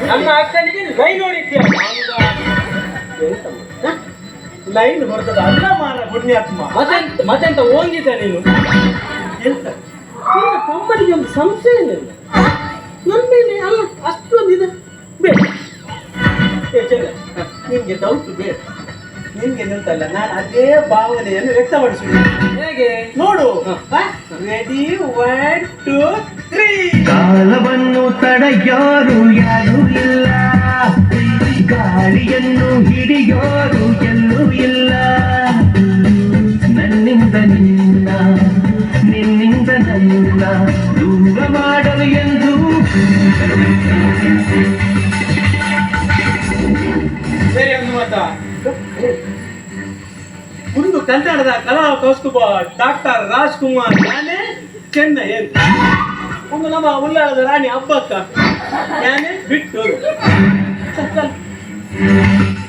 ನನ್ನ ಅಕ್ಕನಿಗೆ ಲೈನ್ ನೋಡಿದ್ದೆ ಲೈನ್ ಬರ್ತದ ಅಲ್ಲ ಮಾರ ಪುಣ್ಯಾತ್ಮ ಮತ್ತೆಂತ ಹೋಗಿದ್ದ ನೀನು ಎಂತ ನಿನ್ನ ತಮ್ಮನಿಗೆ ಒಂದು ಸಂಶಯ ಇಲ್ಲ ನನ್ನ ಮೇಲೆ ಅಲ್ಲ ಅಷ್ಟೊಂದು ಇದೆ ಬೇಡ ನಿನ್ಗೆ ಡೌಟ್ ಬೇಡ ನಿನ್ಗೆ ನಿಂತಲ್ಲ ನಾನು ಅದೇ ಭಾವನೆಯನ್ನು ವ್ಯಕ್ತಪಡಿಸಿದ್ದೀನಿ ಹೇಗೆ ನೋಡು ರೆಡಿ 1 2 3 ಕಾಲವನ್ನು ತಡೆಯೋರು ಯಾರೂ ಇಲ್ಲ, ಗಾಳಿಯನ್ನು ಹಿಡಿಯೋರು ಎಲ್ಲೂ ಇಲ್ಲ. ನನ್ನಿಂದ ನಿನ್ನ, ನಿನ್ನಿಂದ ನನ್ನ ದೂರ ಮಾಡಲು ಎಂದು ಸರಿ ಒಂದು ಮಾತ ಒಂದು ಕನ್ನಡದ ಕಲಾ ಕೌಸ್ತುಭ ಡಾಕ್ಟರ್ ರಾಜ್ಕುಮಾರ್ ನಾನೇ ಚೆನ್ನೈ ಒಂದು ನಮ್ಮ ಉಲ್ಲಾಳದ ರಾಣಿ ಹಬ್ಬಕ್ಕ ಯಾನೆ ಬಿಟ್ಟು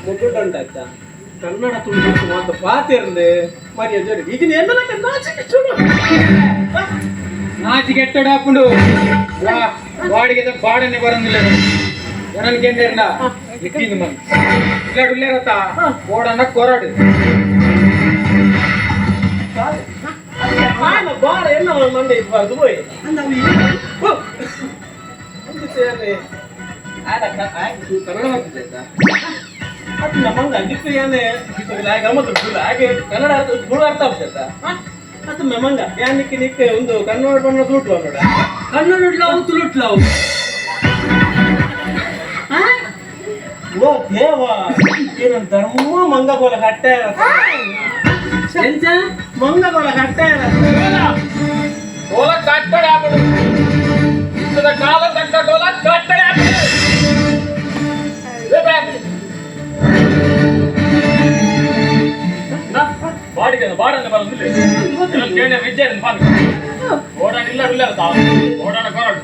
ಮುಗ್ಗುಂಟಾಯ್ತಾ ಕನ್ನಡ ತುಳು ಮಾತ್ರ ಪಾತಿರ್ಲೆ ಮರಿಯ ಜೋಡಿ ಇದನ್ನ ಎಲ್ಲ ನಾಚಿಕೆ ಚೂಡು ನಾಚಿಗೆಟ್ಟಡಾಪುಂಡು ವಾಡಿಗೆ ಬಾಡನೆ ಬರಂದಿಲ್ಲ ಜನನ್ಗೆ ಇಟ್ಟಿಂದು ಮನೆ ಇಲ್ಲಾಡುಲ್ಲೇರತ್ತ ಓಡನ್ನ ಕೊರಡು ಬಾರ ಎಲ್ಲ ಮಂಡೆ ಇದ್ಬಾರ್ದು ಬೋಯ್ ಕನ್ನಡ ಮಾಡ್ತಿದ್ದ ಅದು ನಮ್ಮಂಗ ಅದಕ್ಕೆ ಏನೇ ಗಮ್ಮತ್ತು ಹಾಗೆ ಕನ್ನಡ ಗುಳು ಅರ್ಥ ಆಗ್ತೈತ ಅದು ನಮ್ಮಂಗ ಯಾನಿಕ್ಕೆ ನಿಕ್ಕೆ ಒಂದು ಕನ್ನಡ ಬಣ್ಣ ತುಳುಟ್ಲ ನೋಡ ಕಣ್ಣು ನುಡ್ಲಾವು ತುಳುಟ್ಲಾವು ಓ ದೇವ ಏನ ಧರ್ಮ ಮಂಗಗೋಲ ಕಟ್ಟೆ ಎಂಚ ಮಂಗಗೋಲ ಕಟ್ಟೆ ಗೋಲ ಕಟ್ಟಡೆ ಆಗ್ಬಿಡು ಇಂಥದ ಕಾಲ ತಕ್ಕ ಗೋಲ ಕಟ್ಟಡೆ ಆಗ್ಬಿಡು ಬಾಡಿಗೆ ಬಾಡನೆ ಬರೋದಿಲ್ಲ ವಿದ್ಯೆ ಓಡಾಡ ಇಲ್ಲ ಇಲ್ಲ ಓಡಾಡ ಕೊರಡು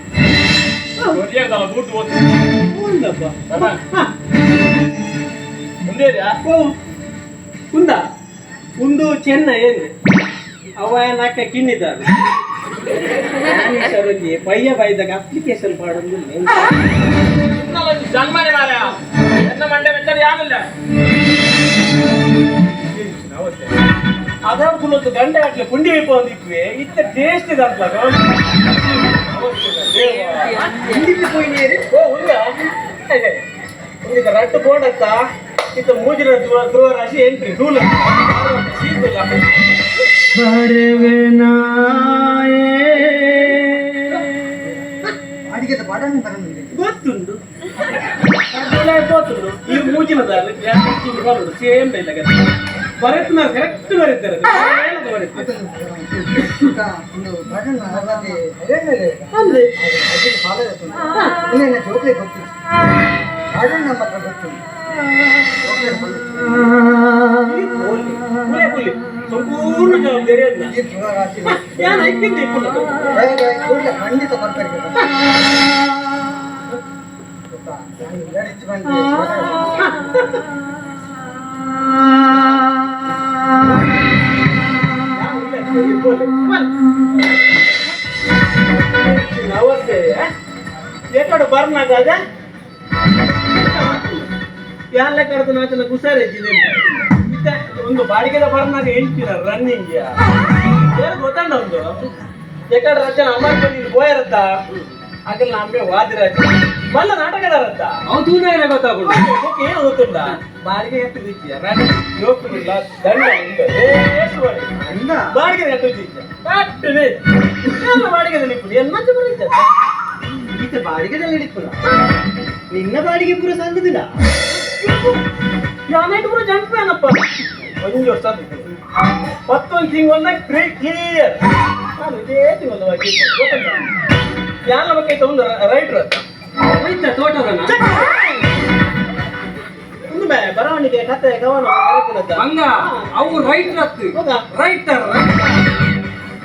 ಗೊತ್ತಿಯಾಗಲ್ಲ ಬೂಟು ಓದ್ತು ಮುಂದೇರಿಯಾ ಕುಂದ ಒಂದು ಚೆನ್ನ ಏನು ಅವ ನಾಕ ಕಿನ್ನಿದ್ದಾರೆ ಪಯ್ಯ ಬೈದಾಗ ಅಪ್ಲಿಕೇಶನ್ ಮಾಡೋದು ಜನ್ಮನೆ ಮಾರ ಎನ್ನ ಮಂಡೆ ಮೆಚ್ಚರಿ ಯಾವಿಲ್ಲ ಅದಾವ ಕುಲತ್ತು ಗಂಡ ಹಾಕ್ಲಿ ಪುಂಡಿ ಇಪ್ಪಂದಿಕ್ವಿ ಇತ್ತ ಟೇಸ್ಟ್ ಇದೆ ಅಂತ ರಟ್ಟು ಬೋಡತ್ತ ಇತ್ತ ಮೂಜಿನ ಧ್ರುವ ರಾಶಿ ಎಂಟ್ರಿ ಧೂಲ ಅಡಿಗೆ ಬಾಡನ್ನು ಬರಲಿಲ್ಲ ಗೊತ್ತುಂಟು ಗೊತ್ತುಂಟು ಈ ಮೂಜಿನದ ಬರೋದು ಸೇಮ್ ಇಲ್ಲ ಬರತ್ನ ಕರೆಕ್ಟ್ ಬರೀತಾರೆ ಒಂದು ಬಾಡನ್ನು ಹಾಗಾಗಿ ಅದೇನಲ್ಲ ಅಂದ್ರೆ ಅದಕ್ಕೆ ಸಾಲ ಇನ್ನೇನು ಜೋಕ್ಲಿ ಗೊತ್ತಿಲ್ಲ ಬಾಡನ್ನು ನಮ್ಮ ಹತ್ರ ಗೊತ್ತಿಲ್ಲ ಸಂಪೂರ್ಣ ಜವಾಬ್ದಾರಿ ಅದನ್ನ ಈ ಧ್ರುವ ರಾಶಿ ಏನು ಐಕ್ಯತೆ ಕೂಡಲೇ ಖಂಡಿತ ಬರ್ತಾರೆ ನಮಸ್ತೆ ಎಕಡೆ ಬರ್ನಾಗ ಅದ ಯಾನ್ ಲೆಕ್ಕ ನಾಚನ ಹುಷಾರಿದ್ದೀನಿ ಒಂದು ಬಾಡಿಗೆದ ಬರ್ನಾಗ ಹೇಳ್ತೀರ ರನ್ನಿಂಗ್ ಏನು ಗೊತ್ತಂಡ ಒಂದು ಎಕಡೆ ರಚನೆ ಅಮ್ಮ ಹೋಯರತ್ತ ಆಗಲ್ಲ ನಮ್ಮೆ ವಾದಿರಾಜ ಮಲ್ಲ ನಾಟಕದಾರತ್ತ ಅವು ತೂನ ಇಲ್ಲ ಗೊತ್ತಾಗ್ಬಿಡು ಏನು ಗೊತ್ತುಂಟ ಬಾಡಿಗೆ ಎಷ್ಟು ರೀತಿಯ ಯೋಕಿಲ್ಲ ದಂಡ ಅಂದ ಬಾಡಿಗೆ ಎಷ್ಟು ರೀತಿಯ ಕಟ್ಟನೆ ಬಾಡಿಗೆ ನಿಪ್ಪು ಏನು ಮತ್ತೆ ಬರುತ್ತೆ ಈತ ಬಾಡಿಗೆದಲ್ಲಿ ಹಿಡಿಪುರ ನಿನ್ನ ಬಾಡಿಗೆ ಪೂರ ಸಂದದಿಲ್ಲ ಯಾನೈಟ್ ಪೂರ ಜಂಪ್ಯಾನಪ್ಪ ಒಂದು ವರ್ಷ ಮತ್ತೊಂದು ತಿಂಗಳನ್ನ ಕ್ಲಿಯರ್ ನಾನು ಇದೇ ತಿಂಗಳವಾಗಿ ಗೊತ್ತಂತ ಯಾನ ಬಗ್ಗೆ ಒಂದು ರೈಟ್ರ್ ಅಂತ ಹೋಯ್ತಾ ತೋಟದನ್ನ ಒಂದು ಬರವಣಿಗೆ ಕತೆ ಕವನ ಹಂಗ ಅವು ರೈಟರ್ ಹತ್ತು ಹೌದಾ ರೈಟರ್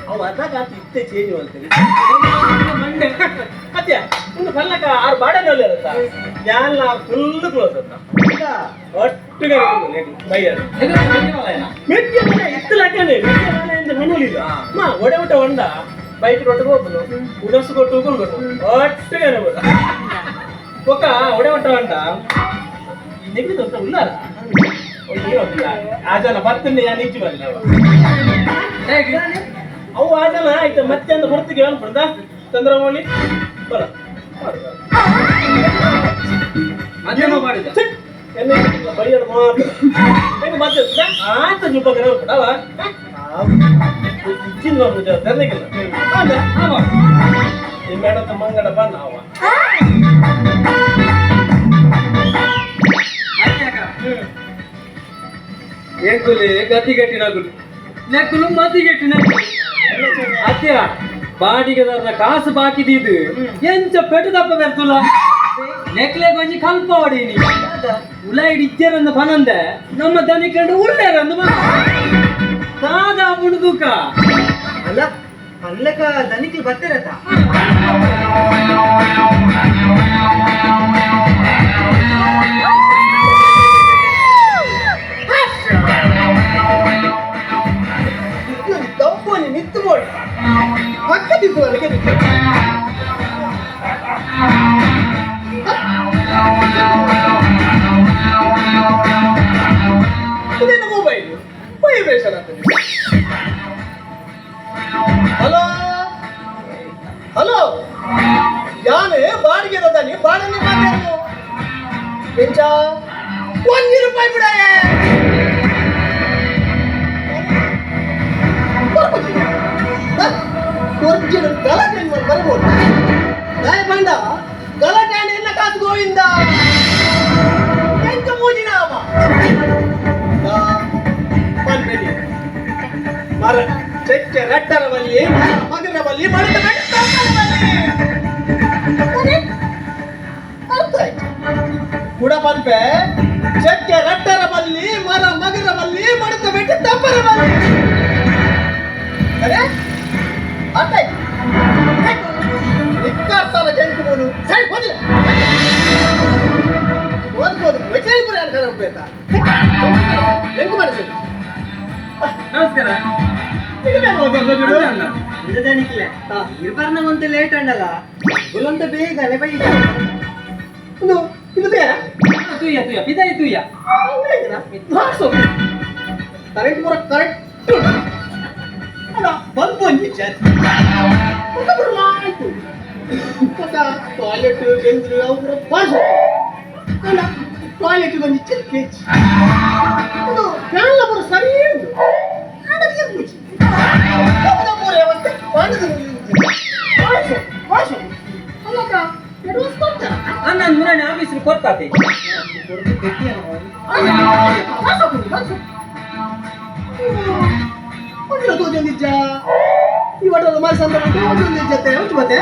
ಅವು ಅದಾಗ ಇತ್ತೆ ಚೇಂಜ್ ಮಾಡ್ತೀವಿ ಮಂಡೆ ಮತ್ತೆ ಒಂದು ಕಲ್ಲಕ 6 ಬಾಡಲ್ಲಿ ಇರುತ್ತ ಯಾನ ಫುಲ್ ಕ್ಲೋಸ್ ಅಂತ ಒಟ್ಟಿಗೆ ಬೈಯರ್ ಮೆಕ್ಕೆ ಮನೆ ಇತ್ತು ಲೆಕ್ಕನೆ ಮೆಕ್ಕೆ ಮನೆಯಿಂದ ಮನೇಲಿಲ್ಲ ಒಡೆ ಊಟ ಹೊಂಡ ಬೈಕ್ ರೊಟ್ಟಿಗೆ ಹೋಗ್ಬೋದು ಉಡಸು ಕೊಟ್ಟು ಹೋಗ್ಬೋದು ಒಟ್ಟಿಗೆ ಒಕ್ಕ ಒಡೆ ಊಟ ಹೊಂಡ ನೆಗ್ದು ಅಂತ ಉಳ್ಳಾರ ಆ ಜನ ಬರ್ತೀನಿ ಯಾರು ಈಚು ಬರಲಿ ಅವು ಆ ಜನ ಆಯ್ತು ಮತ್ತೆ ಒಂದು ಹೊರತಿಗೆ ಹೇಳ್ಬಿಡ್ದ ಚಂದ್ರಮೌಳಿ ಬರ ಅದೇನೋ ಮಾಡಿದ ಬೈಯರ್ ಮಾತ್ರ ಮತ್ತೆ ಆತ ಜುಬ್ಬಗರ ಹೋಗ್ಬಿಡವ ಚಿನ್ನ ತೆರಗಿಲ್ಲ ಈ ಮೇಡದ ಮಂಗಡ ಬಣ್ಣ ಅವ ಏಕುಲಿ ಗತಿಗೆಟ್ಟಿನಗುಲಿ ನೆಕ್ಕುಲು ಮತಿಗೆಟ್ಟಿನ ಅತ್ಯ ಬಾಡಿಗೆದಾರನ ಕಾಸು ಬಾಕಿದಿದ್ದು ಎಂಚ ಪೆಟ್ಟು ದಪ್ಪ ಬೆರ್ತುಲ ನೆಕ್ಲೆ ಕೊಂಚ ಕಲ್ಪ ಹೊಡೀನಿ ಉಲಾಯಿಡ್ ಇಚ್ಚೇರನ್ನು ಬನಂದೆ ನಮ್ಮ ದನಿ ಕಂಡು ಉಳ್ಳೇರನ್ನು ಸಾದಾ ಮುಡುದುಕ ಅಲ್ಲ ಅಲ್ಲಕ ದನಿಕ್ಲು ಬರ್ತಾರತ ತಂಪು ನಿತ್ತು ನೋಡಿ ಪಕ್ಕದಿದ್ದು ನನಗೆ ಇದೇನು ಮೊಬೈಲ್ ವೈಬ್ರೇಷನ್ ಆಗ್ತದೆ. ಹಲೋ ಹಲೋ ಯಾನೇ ಬಾಡಿಗೆ ಇರೋದಾನಿ ಬಾಡಿಗೆ ಮಾತಾಡೋದು ಬೆಂಚ ₹1 ಬಿಡ ಒರಿಜಿನಲ್ ಗಲಾಟೆ ಬರಬಹುದು ನಾಯ ಬಂಡ ಗಲಾಟೆ ಎಲ್ಲ ಕಾಸು ಗೋವಿಂದ ಎಂತ ಮೂಜಿನ ಅವ ಬಂದ್ಬೇಡಿ ಮರ ಚೆಕ್ಕೆ ರಟ್ಟರ ಬಲ್ಲಿ ಮಗನ ಬಲ್ಲಿ ಮರದ ಅರ್ಥ ಆಯ್ತು ಕೂಡ ಬಂದ್ಬೆ ಚೆಕ್ಕೆ ರಟ್ಟರ ಬಲ್ಲಿ ಮರ ಮಗನ ಬಲ್ಲಿ ಮಡತ ಬೆಟ್ಟ ತಪ್ಪರ ಬಲ್ಲಿ ಅರೆ ಅರ್ಥ ಆಯ್ತು ನಿಕ್ಕಾರ್ತಾನ ಜಂಕುಬೋದು ಸರಿ ಹೋದಿಲ್ಲ ಓದ್ಬೋದು ವೆಟೈಪುರ ಅಂತ ಹೋಗ್ಬೇಕಾ ಹೆಂಗ್ ಮಾಡಿಸಿದ್ರು ನಮಸ್ಕಾರ ದನಿಕ್ಲೆ ಇರ್ಬಾರ್ನ ಒಂದು ಲೇಟ್ ಅಂಡಲ್ಲ ಗುಲಂತ ಬೇಗನೆ ಬೈದ ಇದು ಇದು ಬೇರೆ ತುಯ್ಯ ತುಯ್ಯ ಪಿದಾಯಿ ತುಯ್ಯ ಕರೆಕ್ಟ್ ಬರ ಕರೆಕ್ಟ್ ಅಲ್ಲ ಬಂದು ಬಂದಿದ್ದೆ ಟಾಯ್ಲೆಟ್ ಗೆಂದ್ರು ಅವ್ರ ಬಾಸು ಅಲ್ಲ ಟಾಯ್ಲೆಟ್ ಬಂದಿತ್ತು ಕೇಚ್ ಅದು ಎಲ್ಲ ಬರೋ ಸರಿ ಉಂಟು ಅದಕ್ಕೆ ಮುಚ್ಚಿ ಮೂರೇ ಮತ್ತೆ ಬಾಂಧದ ಬಾಸು ಬಾಸು ಅಲ್ಲಕ್ಕ ಎಡ್ವಸ್ ಕೊಡ್ತಾರ ಅನ್ನ ಮುರಾಣಿ ಆಫೀಸ್ರು ಕೊಡ್ತಾತೆ ಒಂದಿನ ತೋಜೊಂದಿಜ್ಜ ಇವತ್ತು ಮಾರಿ ಸಂದರ್ಭ ಒಂದೊಂದಿಜ್ಜತೆ ಉಂಟು ಮತ್ತೆ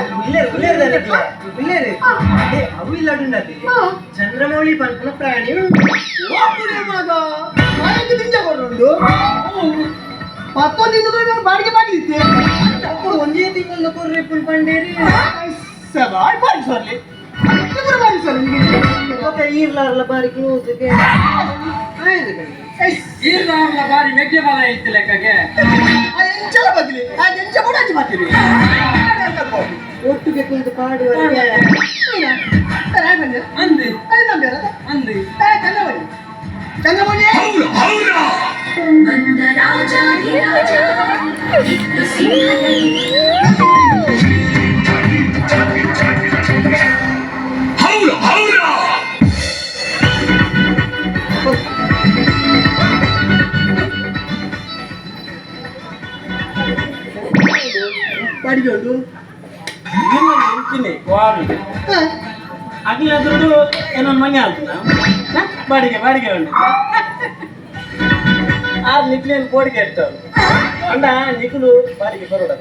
ಅವು ಇಲ್ಲಡುಂಡತಿ ಚಂದ್ರಮೌಳಿ ಪಂಪನ ಪ್ರಾಣಿ ಉಂಟು ಹೋಗ್ಬಿಡಿ ಮಗ ನಾಯಕ ತಿಂಜ ಕೊಡುಂಡು ಮತ್ತೊಂದು ಬಾಡಿಗೆ ಬಾಗಿಲಿತ್ತೆ ಒಂದೇ ತಿಂಗಳು ಕೊರ್ರಿ ಪುಲ್ ಪಂಡೇರಿ ಸವಾಯ್ ಬಾರಿ ಸರ್ಲಿ ಬಾರಿ ಸರ್ ಈರ್ಲಾರ್ಲ ಬಾರಿ ಕ್ಲೋಸ್ಗೆ ಈರ್ಲಾರ್ಲ ಬಾರಿ ಮೆಗ್ಗೆ ಬಲ ಐತಿ ಲೆಕ್ಕಗೆ ಎಂಚಲ ಬದಲಿ ಎಂಚ ಬುಡಾಜಿ ಮಾಡ್ತೀರಿ ಒಟ್ಟಿಗೆ ಕುಂತು ಪಾಡುವವರಿಗೆ ಅಂದಿ ಅಂದಿ ಚಂದ್ರಮೌಳಿ ಬಂದ ರಾಜಾಧಿರಾಜ ಇತ್ತು ಸಿಂಹದಲ್ಲಿ ಬಾಡಿಗೆ ಉಂಟು ಅಗ್ಲಾದ್ರೂ ಏನೋ ಮಂಗೆ ಆಗ್ತದ ಬಾಡಿಗೆ ಬಾಡಿಗೆ ಉಂಟು ಆ ನಿಕ್ಲೇನು ಕೋಡಿಗೆ ಇರ್ತಾವ ಅಂಡ ನಿಕ್ಲು ಬಾಡಿಗೆ ಬರೋಡ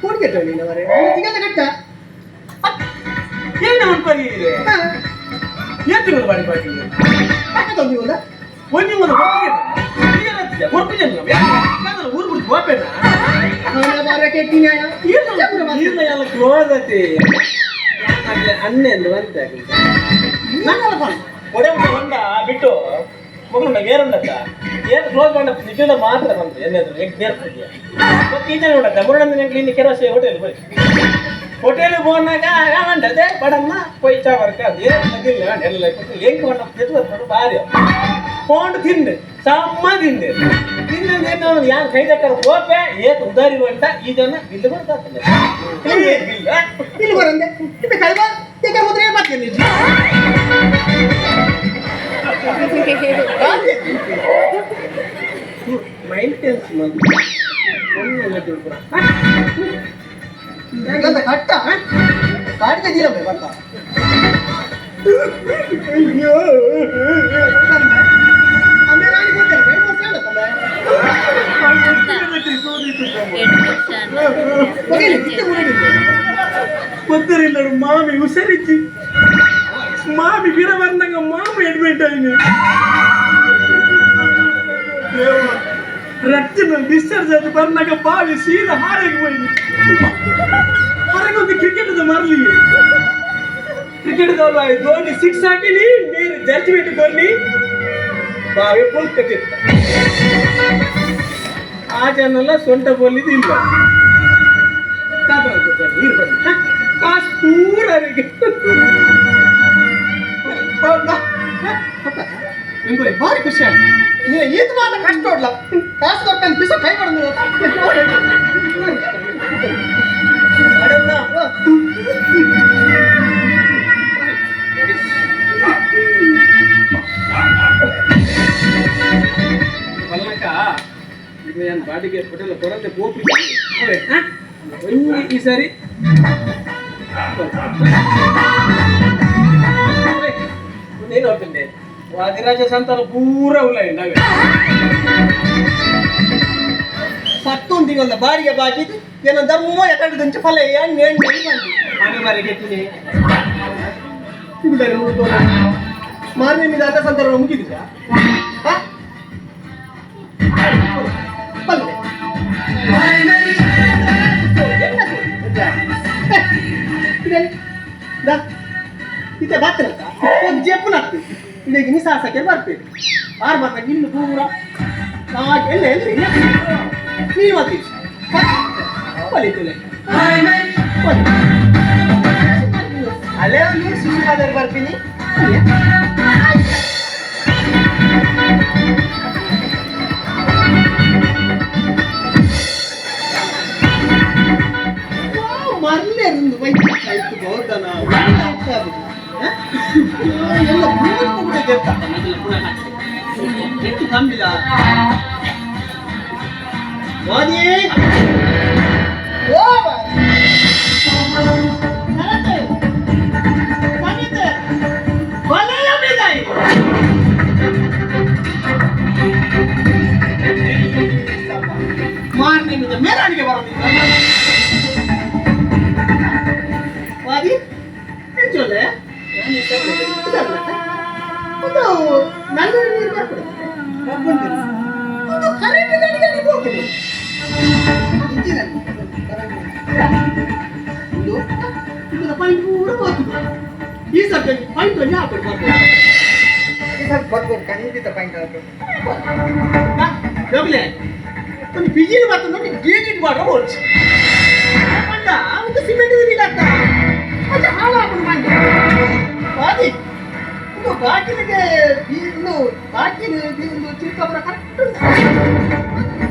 ಕೂಡ್ಗೆಟ್ಟ ನೀನು ಅವರೇ ತಿಂಗಳ ಕಟ್ಟ ಏನು ಅನ್ಕೊಂಡಿದೆ ಎಷ್ಟು ಬಾಡಿ ಬಾಡಿಗೆ ತಂದಿವಲ್ಲ ಒಂದು ಊರು ಬಿಟ್ಟು ಹೋಗ್ಬೇಡ ಬಾರ ಕೆಟ್ಟಿನ ಎಲ್ಲ ಕ್ಲೋಸ್ ಐತಿ ಹನ್ನೆಂದು ಅಂತ ಒಡೆ ಹೊಂಡ ಬಿಟ್ಟು ಮಗಳುಂಡ ಬೇರುಂಡತ್ತ ಏನು ಕ್ಲೋಸ್ ಮಾಡ ನಿಜ ಮಾತ್ರ ಬಂತು ಏನಾದ್ರು ಹೆಂಗೆ ಸೇರ್ತಿದ್ಯಾ ಮತ್ತೆ ಈಜನೆ ಉಂಡತ್ತ ಮುರುಡಂದು ನಂಗೆ ಇಲ್ಲಿ ಕೆರಸೆ ಹೋಟೆಲ್ ಹೋಯ್ ಹೋಟೆಲ್ ಹೋನಾಗ ಮಂಡದೆ ಬಡಮ್ಮ ಕೊಯ್ಚಾ ವರ್ಕ ಅದೇನಿಲ್ಲ ಎಲ್ಲ ಹೆಂಗೆ ಹೊಂಡ ತಿರ್ಬೋದು ಭಾರಿ ಕೊಂಡು ತಿಂದು ಸಮ್ಮ ತಿಂದೆ ತಿಂದೇನು ಯಾರು ಕೈ ತಕ್ಕಾರ ಹೋಪೆ ಏತ್ ಉದಾರಿ ಅಂತ ಈ ಜನ ಬಿಲ್ಲು ಬರ್ತಾರೆ ಇಲ್ಲಿ ಬರಂದೆ ನಿಮಗೆ ಕೈಬಾ ಈಗ ಮುದ್ರೆ ಮಾಡ್ತೀನಿ ಮೈಂಟೆನ್ಸ್ ಕಟ್ಟ ಕಾಡಿಗೆ ದೀರ ಬರ್ತಾ ಗೊತ್ತಿಲ್ಲ ಮಾಮಿ ಹುಷಾರಿಚ್ಚಿ ಮಾಮಿ ಗಿಡ ಬಂದಂಗ ಮಾಮಿ ಅಡ್ಮಿಟ್ ಆಯ್ನಿ ಅರ್ಜುನ ಡಿಸ್ಚಾರ್ಜ್ ಆಗಿ ಬರ್ನಾಗ ಬಾವಿ ಸೀದಾ ಹಾರಾಗಿ ಹೋಯ್ತು. ಹೊರಗೆ ಒಂದು ಕ್ರಿಕೆಟ್ ಮರಲಿ ಕ್ರಿಕೆಟ್ ಧೋನಿ 6 ಹಾಕಿನಿ ನೀರು ಜಡ್ಜ್ಮೆಂಟ್ ಕೊರ್ಲಿ ಬಾವಿ ಫುಲ್ ಕಟ್ಟಿರ್ತ ಆ ಜನಲ್ಲ ಸೊಂಟ ಬೋಲಿದ್ದು ಇಲ್ಲ ನೀರು ಬಂದು ಕಾಸು ಪೂರವರಿಗೆ ನಿಮ್ಗೆ ಭಾರಿ ಖುಷಿ ಆಯ್ತು. ನೀವು ಈದ್ ಮಾತ್ರ ಕಷ್ಟ ನೋಡ್ಲ ಕಾಸು ಕೊಡ್ತಾನೆ ಪಿಸ ಕೈ ಮಾಡಿದ್ರು ಮಲ್ಲಕ್ಕ ಇದು ಏನು ಬಾಡಿಗೆ ಹೋಟೆಲ್ ಕೊಡಂತೆ ಗೋಪಿ ಈ ಸರಿ ಏನು ಹೋಗ್ತಂಡೆ ವಾದಿರಾಜ ಸಂತಾನ ಪೂರ ಉಲ್ಲ ನಾವೇ ಸತ್ತೊಂದಿಗೊಂದು ಬಾಡಿಗೆ ಬಾಕಿದ್ದು ಏನೋ ಧರ್ಮ ಯಾಕಂದ್ರೆ ದಂಚ ಫಲ ಏನು ಮನೆ ಬಾರಿಗೆ ಮಾರ್ನೆ మీద ಅದ ಸಂತಾನ ಮುಗಿದಿಲ್ಲ ಇತ್ತೆ ಬಾತ್ರಲ್ಲ ಒಂದು ಜೆಪ್ಪು ನಾಗ್ತದೆ ಇದಕ್ಕೆ ನಿಸಾಸಕ್ಕೆ ಬರ್ತೇವೆ ಆರು ಬರ್ತಾರೆ ಇನ್ನು ಪೂರ ನಾಲ್ಕು ಎಲ್ಲ ಎಲ್ಲಿ ನೀವು ಅದು ಅಲ್ಲೇ ಒಂದು ಸುಮ್ಮನೆ ಬರ್ತೀನಿ ಮರಲೇ ಒಂದು ವೈದ್ಯ ಆಯ್ತು ಬಹುದನ ಎಲ್ಲ ಎಷ್ಟು ಕಂಬಿಲ್ಲ ಮೋದಿ ಮಾರ್ನಿಂದ ಮೇಲಾಣಿಗೆ ಬರೋದಿಲ್ಲ ವಾದಿ ಹೆಚ್ಚೋದೆ ಒಂದು ನನ್ನ ನೀರು ಬರ್ಕೊಡಿ ಒಂದು ಕರೆಂಟ್ ಗಾಡಿಗೆ ನೀವು ಹೋಗ್ತೀನಿ ಇದು ಪಾಯಿಂಟ್ ಪೂರ ಹೋಗ್ತದೆ ಈ ಸಬ್ಜೆಕ್ಟ್ ಪಾಯಿಂಟ್ ಒಂದು ಹಾಕ್ಬಿಟ್ಟು ಬರ್ಬೋದು ಖಂಡಿತ ಪಾಯಿಂಟ್ ಆಗ್ತದೆ ಹೋಗ್ಲೆ ಒಂದು ಬಿಜಿನ ಮಾತು ನೋಡಿ ಗೇಟ್ ಮಾಡೋ ಹೋಲ್ಸ್ ಮಂಡ ಒಂದು ಸಿಮೆಂಟ್ ನೀರು ಆಗ್ತಾ ಅದು ಹಾಳು ಹಾಕೊಂಡು ಮಂಡ ಬಾದಿ ಒಂದು ಬಾಕಿಲಿಗೆ ಒಂದು ಬಾಕಿನ ಒಂದು ಚಿಕ್ಕಬ್ಬರ ಕರೆಕ್ಟ್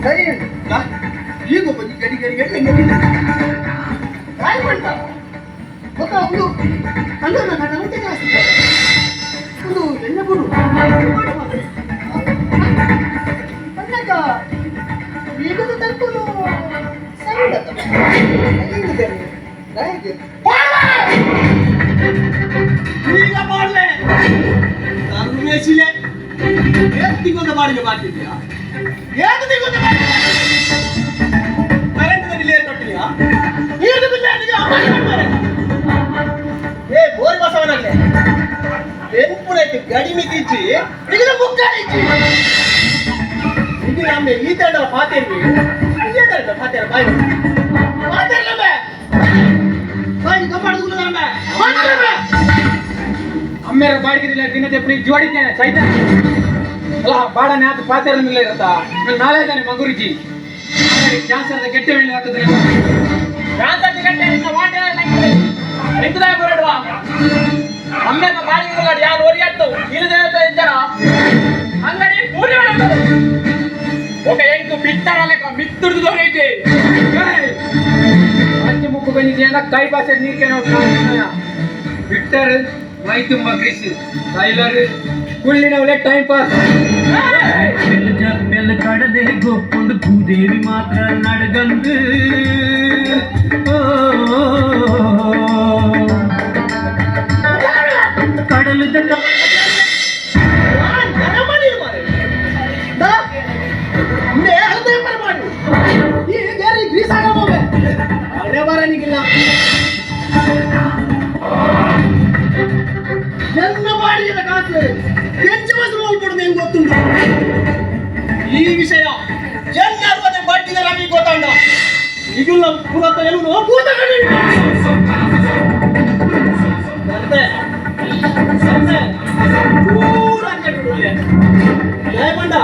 ಸರಿ ಈಗ ಬಂದು ಗಡಿ ಗಡಿ ಗಡಿ ಗಾಯ ಮಾಡ್ತಾ ಗೊತ್ತಾ ಒಂದು ಕಲ್ಲೂರಿನ ಕಟ್ಟ ಮುಂಚೆ ಜಾಸ್ತಿ ಒಂದು ಎಣ್ಣೆ ಬಿಡು ಅಂದಾಗ ಈಗದು ತರ್ಕೊಂಡು ಈಗ ಮಾಡಲೆ ಧರ್ಮೇಶಿಲೆ ಏನ್ ತಿಂಗೊಂದು ಬಾಡಿಗೆ ಮಾಡ್ತಿದ್ಯಾ ಏನು ತಿಂಗೊಂದು ಕರೆಂಟ್ ಬಿಲ್ ಏನ್ ಕೊಟ್ಟಿದ್ಯಾ ನೀರು ಬಿಲ್ ಏ ಬೋರ್ ಬಸವನಲ್ಲೇ ಬೆಂಪುಳಕ್ಕೆ ಗಡಿಮೆ ತಿಚ್ಚಿ ಈಗ ಮುಕ್ಕಾಡಿಚ್ಚಿ ಇದು ನಮ್ಮ ಈ ತಂಡ ಪಾತೇರಿ ಇದೇನಲ್ಲ ಪಾತೇರ ಬಾಯಿ ಪಾತೇರಲ್ಲ ಬಾಯಿ ಕಪಾಡುದು ನಮ್ಮ ಪಾತೇರ ಅಮ್ಮೇರ ಬಾಡಿಗೆ ದಿನದ ಪ್ರೀತಿ ಜೋಡಿದ್ದೇನೆ ಸೈತ ಅಲ್ಲ ಬಾಡ ನ್ಯಾತ ಪಾತೆರ ಮೇಲೆ ಇರುತ್ತಾ ನಾನು ನಾಳೆ ತಾನೆ ಮಗುರುಜಿ ಕ್ಯಾನ್ಸರ್ ಗೆಟ್ಟೆ ಮೇಲೆ ಹಾಕಿದ್ರೆ ಕ್ಯಾನ್ಸರ್ ಗೆಟ್ಟೆ ವಾಟೆ ಎಂತದ ಬರಡ್ವಾ ಅಮ್ಮೇರ ಬಾಡಿಗೆ ಯಾರು ಓರಿಯಾತ್ತು ಇಲ್ಲದೆ ಇದ್ದಾರ ಅಂಗಡಿ ಪೂರಿ ఒక ఎంకు బిట్టారలేక మిత్రుడు దొరైతే మంచి ముక్కు పెంచి కై బాసే నీకేనా బిట్టర్ మై ತುಂಬ ಕೃಷಿ ಟೈಲರ್ ಕುಳ್ಳಿನವಳೆ ಟೈಮ್ ಪಾಸ್ ಬೆಲ್ಲ ಕಡದೆ ಗೊಪ್ಪೊಂದು ಭೂದೇವಿ ಮಾತ್ರ ನಡಗಂದು ಕಡಲು ಈ ವಿಷಯ ಜನ ಈಗಿಲ್ಲ ಪುರಾತ ಏನು ಭೂತ ಜಯಮಂಡ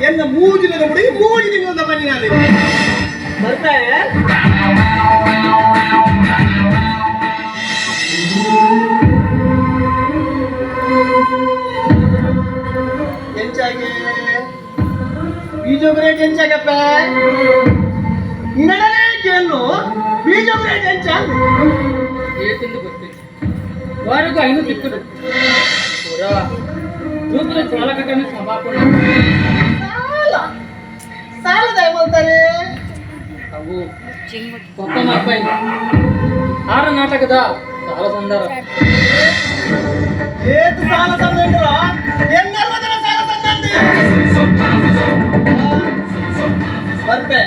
ಎನ್ನ ಮೂಜಿನ ಮುಡಿ ಮೂಜಿನ ಒಂದು ಮಣ್ಣಿನಲ್ಲಿ ಬರ್ತೆ ಎಂಚಾಗೆ ಬೀಜೋಗ್ರೇಟ್ ಎಂಚಾಗಪ್ಪ ನಡಲೇಕೆಯನ್ನು ಬೀಜೋಗ್ರೇಟ್ ಎಂಚ ಏತಿಂದು ಗೊತ್ತಿಲ್ಲ ವಾರಿಗೂ 5 ತಿಕ್ಕುದು ಪೂರ ರೂಪದ ಚಾಲಕನ ಸಭಾಪಡ ಸಾಲದ ಹೇಳ್ತಾರೆ ಅವು ಕೊಪ್ಪ ಮಾಪಾಯಿ ಆರ ನಾಟಕದ ಸಾಲ ಸಂದಾರ ಏತು ಸಾಲ ತಂದ್ರ ಎನ್ನರ್ವದನ ಸಾಲ ತಂದಂತೆ ಬರ್ಪೆ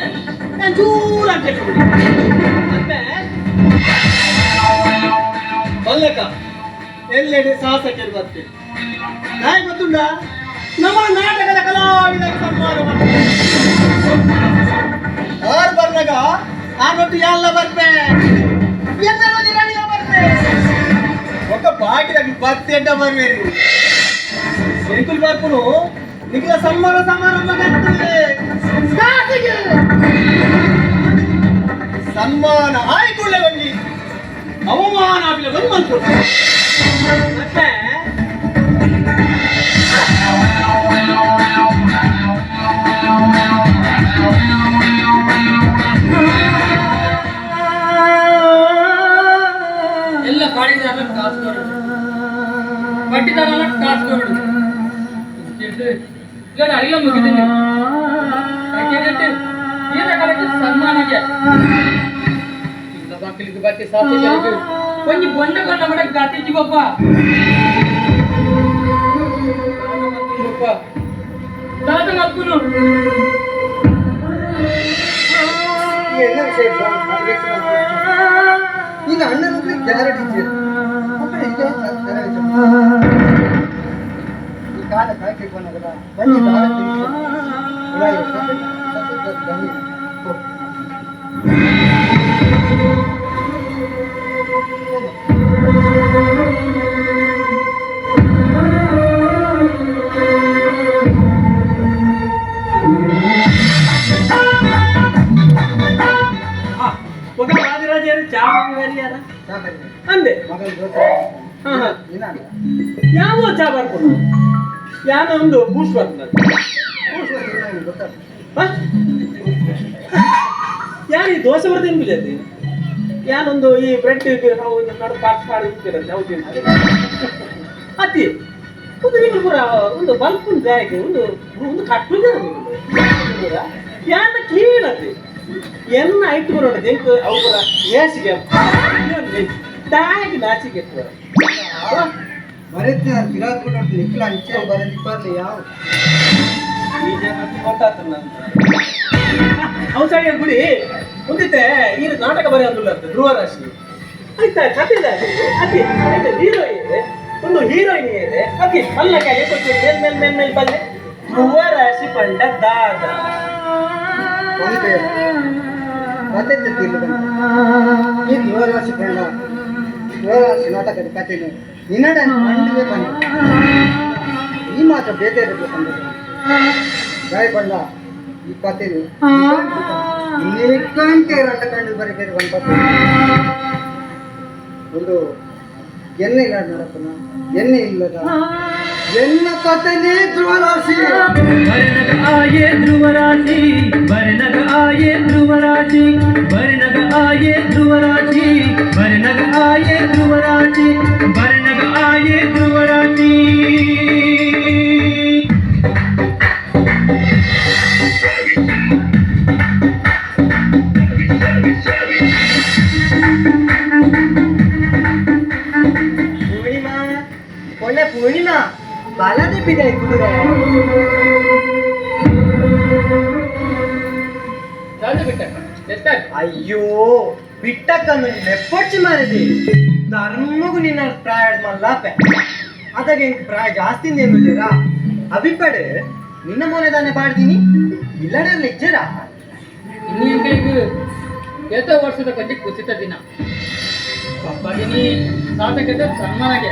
ನಾನು ಚೂರ ಅಂತ ಬರ್ಪೆ ಬಲ್ಲಕ ಎಲ್ಲೆಡೆ ಸಾಹಸಕ್ಕೆ ಬರ್ತೆ ನಾಯಿ ಗೊತ್ತುಂಡ ನಮ್ಮ ನಾಟಕದ ಕಲಾವಿದ ಸನ್ಮಾನ ಆರು ಬರ್ನಾಗ ಆನೊಟ್ಟು ಎಲ್ಲ ಬರ್ಪೆ ಎನ್ನರ್ವದಿ ರವಿಯ ಬರ್ಪೆ ఒక బాకిలకి బత్తి ఎంట మరివేరు ఎంకులు బార్పును నిఖిల సమ్మాన సమారంభం సన్మాన ఆయుకుళ్ళ వండి అవమానాపిల వండి అనుకుంటారు ಎಲ್ಲ ಪಾಡಿದಾರ ಕಾಸ್ಕೋರು ಬಟ್ಟಿದಾರ ಕಾಸ್ಕೋರು ಇಲ್ಲ ಅಲ್ಲ ಮುಗಿದಿಲ್ಲ ಏನ ಕಾಲಕ್ಕೆ ಸನ್ಮಾನಿಗೆ ಇಲ್ಲ ಬಾಕಿಲಿಗೆ ಬಾಕಿ ಸಾಥಿ ಕೊಂಚ ಬಂಡ ಬಂಡ ಬಡ ಗಾತಿ ಜೀವಪ್ಪ ದಾದ ಮಕ್ಕಳು என்ன விஷயம் இந்த அண்ணனுக்கு கேரட் ಈ ಕಾಲ ಕಾಯ್ಕೆ ಬಂದಾಗ ಬನ್ನಿ ఒక రాజరాజు ಅಂದೆ ಯಾವ ಚಾ ಬರ್ಕೊಂಡು ಯಾನ ಒಂದು ಬೂಸ್ಟ್ ಬರ್ತದೆ ಯಾರು ಈ ದೋಸೆ ಬರ್ತೇನೆ ಬಿಜಾತಿ ಯಾನೊಂದು ಈ ಬ್ರೆಡ್ ನಾವು ನಡು ಪಾಸ್ ಮಾಡಿ ಇರ್ತೀರಂತೆ ಹೌದು ಅತಿ ಒಂದು ನೀವು ಪೂರ ಒಂದು ಬಲ್ಪ್ ಜಾಯಕ್ಕೆ ಒಂದು ಕಟ್ಟುದೇ ಯಾನ ಕೀಳತಿ ಎನ್ನ ಐಟು ಬರೋಣ ದೇಕು ಅವು ಪೂರ ಏಸಿಗೆ ತಾಯಿಗೆ ನಾಚಿಗೆ ಬರೀತಿ ನಾನು ಗಿರಾಕ್ಬಿಟ್ಟು ನಿಖಿಲ ಅಂಚೆ ಬರೋದಿಕ್ಕೆ ಬರಲಿ ಯಾವ ಈ ಜನಕ್ಕೆ ಗೊತ್ತಾಗ್ತದೆ ನಾನು ಔಷಧಿ ಬಿಡಿ ಮುಂದಿತ್ತೆ ಈ ನಾಟಕ ಬರೆಯ ಧ್ರುವ ರಾಶಿ ಆಯ್ತಾ ಕಥೆ ಅತಿ ಆಯ್ತಾ ಹೀರೋ ಇದೆ ಒಂದು ಹೀರೋಯಿನ್ ಇದೆ ಅತಿ ಅಲ್ಲ ಕಾಯಿ ಕೊಟ್ಟು ಮೇಲ್ ಬಂದೆ ಧ್ರುವ ರಾಶಿ ಪಂಡ ದಾದ ಒಂದು ಕತೆ ತಿಳ್ಕೊಂಡು ಈ ಯುವರಾಶಿ ಕಂಡ ಯುವರಾಶಿ ನಾಟಕದ ಕಥೆ ನಿನ್ನಡ ಕಂಡಿವೆ ಬಂದ ಈ ಮಾತ್ರ ಬೇತೆ ಇರಬೇಕಂದ್ರೆ ಗಾಯಕೊಂಡ ಈ ಕಥೆ ನಿಕ್ಕಂತೆ ರಂಡ ಕಂಡು ಬರೀ ಒಂದು ಎಣ್ಣೆ ಇಲ್ಲ ನೋಡಪ್ಪನ ಎಣ್ಣೆ ಇಲ್ಲದ ಎನ್ನ ಕಥೆನೇ ಧ್ರುವರಾಶಿ ಬರ್ನಗ ಆಯೇ ಧ್ರುವರಾಶಿ ಬರ್ನಗ ಆಯೇ ಧ್ರುವರಾಶಿ ಬರ್ನಗ ಆಯೇ ಧ್ರುವರಾಶಿ ಬರ್ನಗ ಆಯೇ ಧ್ರುವರಾಶಿ ಬರ್ನಗ ಆಯೇ ಧ್ರುವರಾಶಿ ಪೂರ್ಣಿಮಾ ಒಳ್ಳೆ ಪೂರ್ಣಿಮಾ ಬಲ ದಿಪ್ಪಿದೆ ಕುದುರೆ ಅಯ್ಯೋ ಬಿಟ್ಟಕ್ಕನ್ನು ಲೆಪ್ಪೊಚ್ಚಿ ಮಾರಿದಿ ಧರ್ಮಗು ನಿನ್ನ ಪ್ರಾಯ ಮಲ್ಲಾಪೆ ಅದಾಗ ಎಂಕ್ ಪ್ರಾಯ ಜಾಸ್ತಿ ನೇಮಿದ್ದೀರಾ ಅಭಿಪಡೆ ನಿನ್ನ ಮೊನೆ ತಾನೆ ಪಾಡ್ತೀನಿ ಇಲ್ಲಡೆ ಇಜ್ಜರ ಇನ್ನೇನ್ ಕೈಗೆ ಏತ ವರ್ಷದ ಕೊಂಚ ಕುಸಿತ ದಿನ ಪಪ್ಪಗಿನಿ ಶಾಸಕದ ಸನ್ಮಾನಗೆ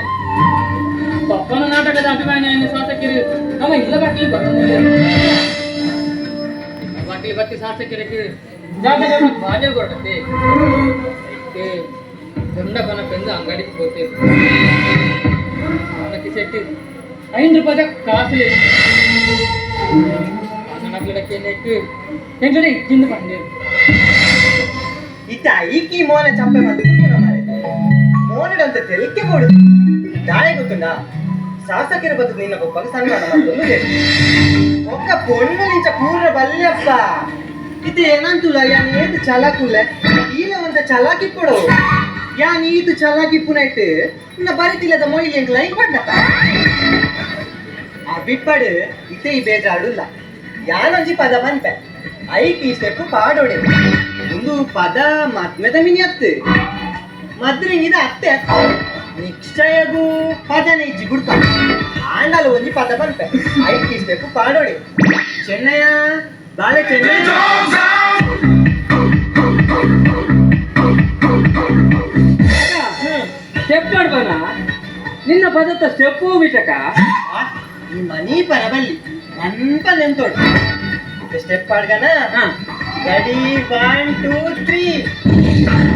ಪಪ್ಪನ ನಾಟಕದ ಅಭಿಮಾನಿಯನ್ನು ಶಾಸಕರು ನಮ್ಮ ಇಲ್ಲ ಬಾಟ್ಲಿ ಬರೋದಿಲ್ಲ ಬಾಟ್ಲಿ ಬತ್ತಿ ಶಾಸಕರಿಗೆ ಜಾಗದ ಬಾಜೆ ಕೊಡುತ್ತೆ ದೊಡ್ಡ ಕನಪೆಂದು ಅಂಗಡಿಗೆ ಹೋಗ್ತೇವೆ ಅದಕ್ಕೆ ಸೆಟ್ಟು ₹5 ಕಾಸು ನಗಲಕ್ಕೆ ನೆಟ್ಟು ಹೆಂಗಡೆ ತಿಂದು ಬಂದೆ ಇತ್ತ ಈಕಿ ಮೋನ ಚಪ್ಪೆ ಮತ್ತೆ ಮೋನಡಂತ ತೆಲಿಕೆ ಬೋಡು ದಾಳೆ ಗೊತ್ತುಂಡ ಶಾಸಕರ ಬದುಕು ನಿನ್ನ ಒಬ್ಬಗೆ ಸನ್ಮಾನ ಮಾಡ್ಕೊಂಡು ಒಕ್ಕ ಪೊಣ್ಣು ನಿಂಚ ಪೂರ್ಣ ಬಲ್ಯಪ್ಪ ಇದು ಏನಂತುಲ ಯಾನ್ ಏತು ಚಲಾಕುಲೆ ಈಲ ಒಂದ ಚಲಾಕಿ ಕೊಡು ಯಾನ್ ಈತು ಚಲಾಕಿ ಪುನೈಟ್ ಇನ್ನ ಬರಿತಿಲ್ಲದ ಮೊಯ್ಲಿ ಎಂಕ್ ಲೈಕ್ ಮಾಡ್ಲಕ್ಕ ಆ ಬಿಪ್ಪಡು ಇತ್ತೆ ಈ ಬೇಜಾಡುಲ್ಲ ಯಾನೊಂಜಿ ಪದ ಬಂಪೆ ಐಕ್ ಈ ಸ್ಟೆಪ್ ಪಾಡೋಡೆ ಒಂದು ಪದ ಮದ್ಮೆದ ಮಿನಿಯತ್ತು ಮದ್ರಿಂಗಿದ ಅತ್ತೆ ನಿಶ್ಚಯಗೂ ಪದನೇ ಇಜ್ಜಿ ಬಿಡ್ತ ಆಂಡಲ ಒಂಜಿ ಪದ ಬಂಪೆ ಐಕ್ ಈ ಸ್ಟೆಪ್ ಪಾಡೋಡೆ ಚೆನ್ನಯ್ಯ ಬಾಲೆ ಚೆನ್ನಯ್ಯ ಸ್ಟೆಪ್ ಮಾಡ್ಬನ ನಿನ್ನ ಪದತ್ತ ಸ್ಟೆಪ್ಪು ಬಿಟ್ಟಕ ಈ ಮನಿ ಪರಬಲ್ಲಿ ಅನ್ಪ ನೆಂತೋಡು ಸ್ಟೆಪ್ ಆಡ್ಗನ ರೆಡಿ 1 2 3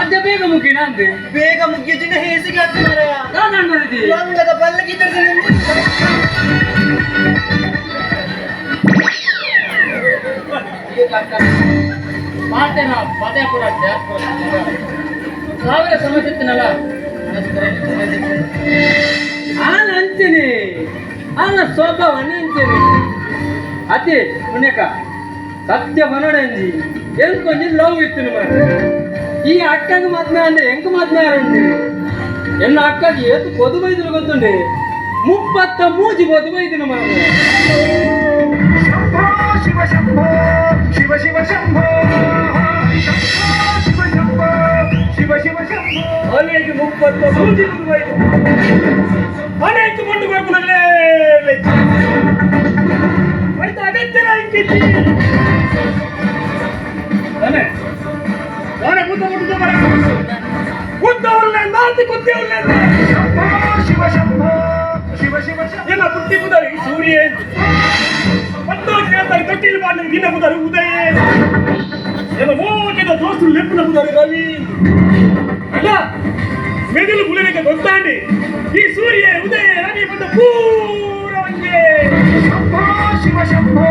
ಅದ ಬೇಗ ಮುಗಿನ ಅಂದೆ ಬೇಗ ಮುಗಿಜಿನ ಹೇಸಿಗೆ ಆಗ್ತದೆ ಮಾರಾಯ ನಾನು ನೋಡಿದಿ ಲಂಗದ ಬಲ್ಲಗಿದ್ದರೆ ಮಾಡ್ತೇನ ಪದೇಪುರ ಸಾವಿರ ಸಮಸ್ಯೆನಲ್ಲ ನಾನು ಅಂತೀನಿ ಅವನ ಸ್ವಭಾವನೇ ಅಂತೀನಿ ಅತಿ ಪುಣ್ಯಕ ಸತ್ಯ ಮನೋಡಂಜಿ ಎಂಕೊಂಜಿ ಲವ್ ಇತ್ತು ಮಾಡಿ ಈ ಅಕ್ಕಗ ಮದ್ಮೆ ಅಂದ್ರೆ ಎಂಕ ಮದ್ಮೆ ಯಾರಂడి ಎನ್ನ ಅಕ್ಕಗೆ ಏತು పొదు వైద్యులు ಗೊತ್ತುಂಡೆ 33 పొదు వైద్యులు మనం ಶಿವ ಶಂಭೋ ಶಿವ ಶಿವ ಶಂಭೋ ಶಿವ ಶಂಭೋ ಶಿವ ಶಿವ ಶಂಭೋ ಅನೇಕ 33 పొదు వైద్యులు ಅನೇಕ ಮಂಡು ಕೊಡುನಲೇ ವೈದ್ಯ ಅಗತ್ಯನ ಇಂಕಿತಿ ಅನೆ ನಾನೇ ಮುದ್ದು ಮರ ಉದ್ದವಲ್ಲ ನಾತಿ ಕುತ್ತಿವಲ್ಲ ಶಿವ ಶಂಭೋ ಶಿವ ಶಿವ ಶಂಭೋ ಎಲ್ಲ ಬುದ್ಧಿ ಕುದರಿ ಸೂರ್ಯ ಒಂದು ಕೇಳ್ತಾರೆ ತೊಟ್ಟಿಲು ಮಾಡಿ ದಿನ ಕುದರಿ ಉದಯ ಎಲ್ಲ ಮೋಕೆದ ದೋಸ್ತ ಮಾಸು ಲೆಪ್ಪನ ಬುದಾರಿ ರವಿ ಅಲ್ಲ ಮೆದುಳು ಬುಲೆನಿಗೆ ಗೊತ್ತಾಂಡಿ ಈ ಸೂರ್ಯ ಉದಯ ರವಿ ಬಂದ ಪೂರ ಹಂಗೆ ಶಿವ ಶಂಭೋ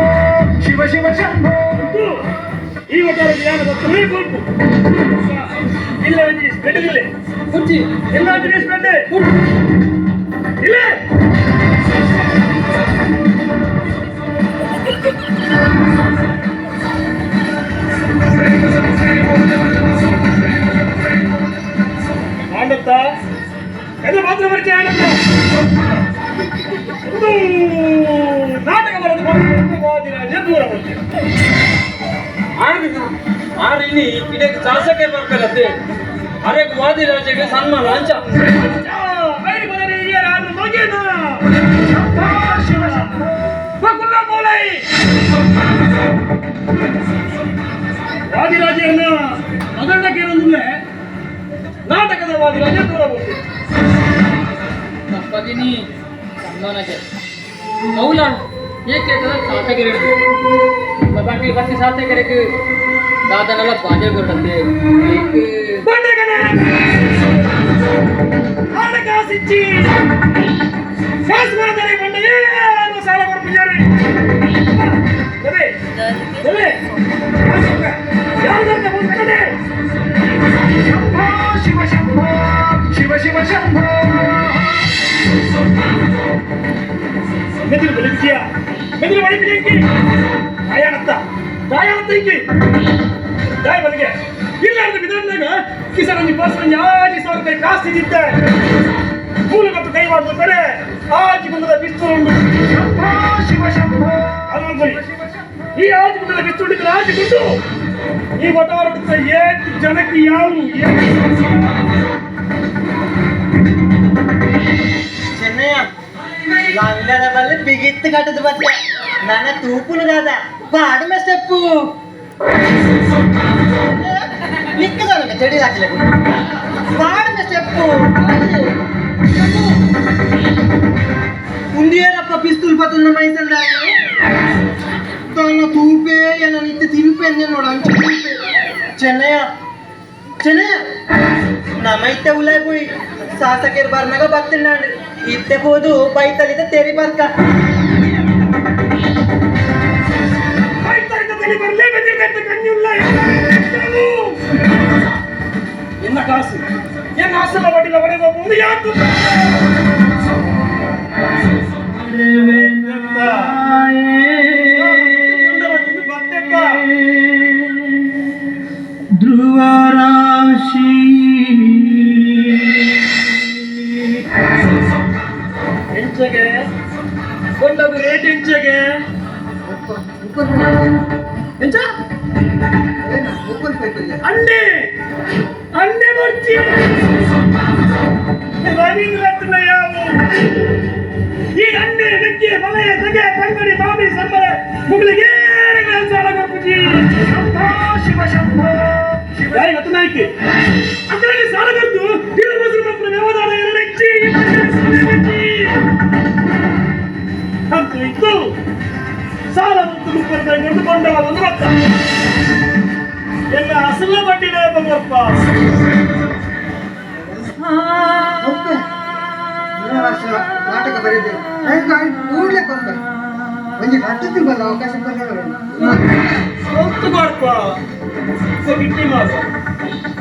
ಶಿವ ಶಿವ ಶಂಭೋ ಈ ಒಟ್ಟಾರೆ ಜ್ಞಾನ ಗೊತ್ತಲೇ ಬೇಕು ಇಲ್ಲ ಬೆಟ್ಟದಿಲ್ಲ ಕುರ್ಚಿ ಎಲ್ಲ ಬೆಟ್ಟೆ ಇಲ್ಲ ಆನಂದ ಇದು ಮಾತ್ರ ಪರಿಚಯ ಆನಂದ ಇದು ನಾಟಕ ಬರೋದು ದೂರ ಬರ್ತೀವಿ ಆರಿನಿ ಇದಕ್ಕೆ ಶಾಸಕ ಬರ್ಬೇಕಂತೆ ಅರೆಗೆ ವಾದಿರಾಜಗೆ ಸನ್ಮಾನ ಅಂಚ ವಾದಿರಾಜೆಯನ್ನ ಅದಕ್ಕೆ ಏನಂದ್ರೆ ನಾಟಕದ ವಾದಿರಾಜ ದೂರ ಬರ್ತೀವಿ ಪದಿನಿ ಸನ್ಮಾನಕ್ಕೆ ಮೌಲ ಏಕೆ ಶಾಸಕರು ಬಾಕಿ ಬಸ್ ಶಾಸಕರಿಗೆ ದಾದನೆಲ್ಲ ಬಾಜೆ ಕೊಡಂತೆ ಹಣಕಾಸಿಚ್ಚಿ ಶಾಸಕರ ಬಂಡ ಏನು ಸಾಲ ಬರ್ಪಿದ್ದಾರೆ ಶಿವ ಶಂಭೋ ಶಿವ ಶಿವ ಶಂಭೋ ಮೆದುಳು ಬಲಿಪಿಯ ಮೆದುಳು ಬಲಿಪಿಯಂಕಿ ದಾಯಾನತ್ತ ಹಿಂಗಿ ದಾಯ ಬಲಿಗೆ ಇಲ್ಲ ಅಂದ್ರೆ ವಿಧಾನದಾಗ ಕಿಸರಂಜಿ ಪರ್ಸರಂಜಿ 5,000 ರೂಪಾಯಿ ಕಾಸ್ತಿದ್ದೆ ಮೂಲಗತ್ತು ಕೈ ಮಾಡ್ತಾರೆ ಆಜಿ ಬಂದದ ಬಿಸ್ತುಂಡು ಶಿವ ಶಂಭೋ ಅದು ಈ ಆಜಿ ಬಂದದ ಬಿಸ್ತುಂಡಿದ್ರೆ ಆಜಿಕೊಂಡು ಈ ಒಟ್ಟಾರ ಏಟ್ ಜನಕ್ಕೆ ಯಾವ ಚೆನ್ನಯ್ಯ ಲಂಗದ ಬಲ್ಲಿ ಬಿಗಿತ್ತು ಕಟ್ಟದ ಬತ್ತೆ ನನ್ನ ತೂಪುಲು ದಾದ ಬಾಡಿಮೆ ಸ್ಟೆಪ್ಪು ನಿಕ್ಕದ ಚಡಿ ಹಾಕಲ ಬಾಡಿಮೆ ಸ್ಟೆಪ್ಪು ಉಂದಿಯರಪ್ಪ ಪಿಸ್ತೂಲ್ ಪತ್ತನ್ನ ಮೈಸಲ್ ತನ್ನ ತೂಪೆ ಏನ ನಿತ್ಯ ತಿರುಪೆ ನೋಡ ಅಂಚೆ ಚೆನ್ನಯ್ಯ ಚೆನ್ನಯ್ಯ ನಮೈತೆ ಉಲಾಯ್ ಪೋಯಿ ಶಾಸಕರು ಬರ್ನಾಗ ಬರ್ತೀನಿ ಇತ್ತೆ ಹೋದು ಬೈತಲಿದ ತೆರಿ ಬರ್ಕ என்ன காசு என் ஆசல வட்டில வடை போகுது யாருக்கு ಧ್ರುವ ರಾಶಿ ಎಂಚಗೆ ಕೊಂಡದು ರೇಟ್ ಎಂಚಗೆ ಎಂಚ ಅಂಡೆ ಅಂಡೆ ಬರ್ತಿ ರವೀಂದ್ರ ಯಾವು ಈ ಅಂಡೆ ಮೆಕ್ಕೆ ಮಲೆಯ ತೆಗೆ ತಂಗಡಿ ಬಾಬಿ ಸಂಬರ ಮುಗಿಲಿಗೆ ಸಾಲ ಕೊಡ್ಬಿಟ್ಟಿ ಶಿವ ಶಂಭೋ ಯಾರಿಗೆ ಗೊತ್ತ ನಾಯ್ಕೆ ಅದರಲ್ಲಿ ಸಾಲ ಕೊಟ್ಟು ಇದು ಮೊಸರು ಮಕ್ಕಳ ವ್ಯವಹಾರ ಎರಡೆಚ್ಚಿ ಅಂತೂ ಇತ್ತು ಸಾಲ ಮತ್ತು ಮುಪ್ಪತ್ತು ಕೊಂಡವ ಒಂದು ರೊಕ್ಕ ಎಲ್ಲ ಅಸಲ ಬಡ್ಡಿನೇ ಬಂದಪ್ಪ ನಾಟಕ ಬರೆದಿದ್ದೇವೆ ಕೂಡಲೇ ಬಂದ ಒಂದು ಹತ್ತು ಬಲ್ಲ ಅವಕಾಶ ಹೊತ್ತು ಮಾಡ್ಪ ಕಿಟ್ಟಿ ಮಾರು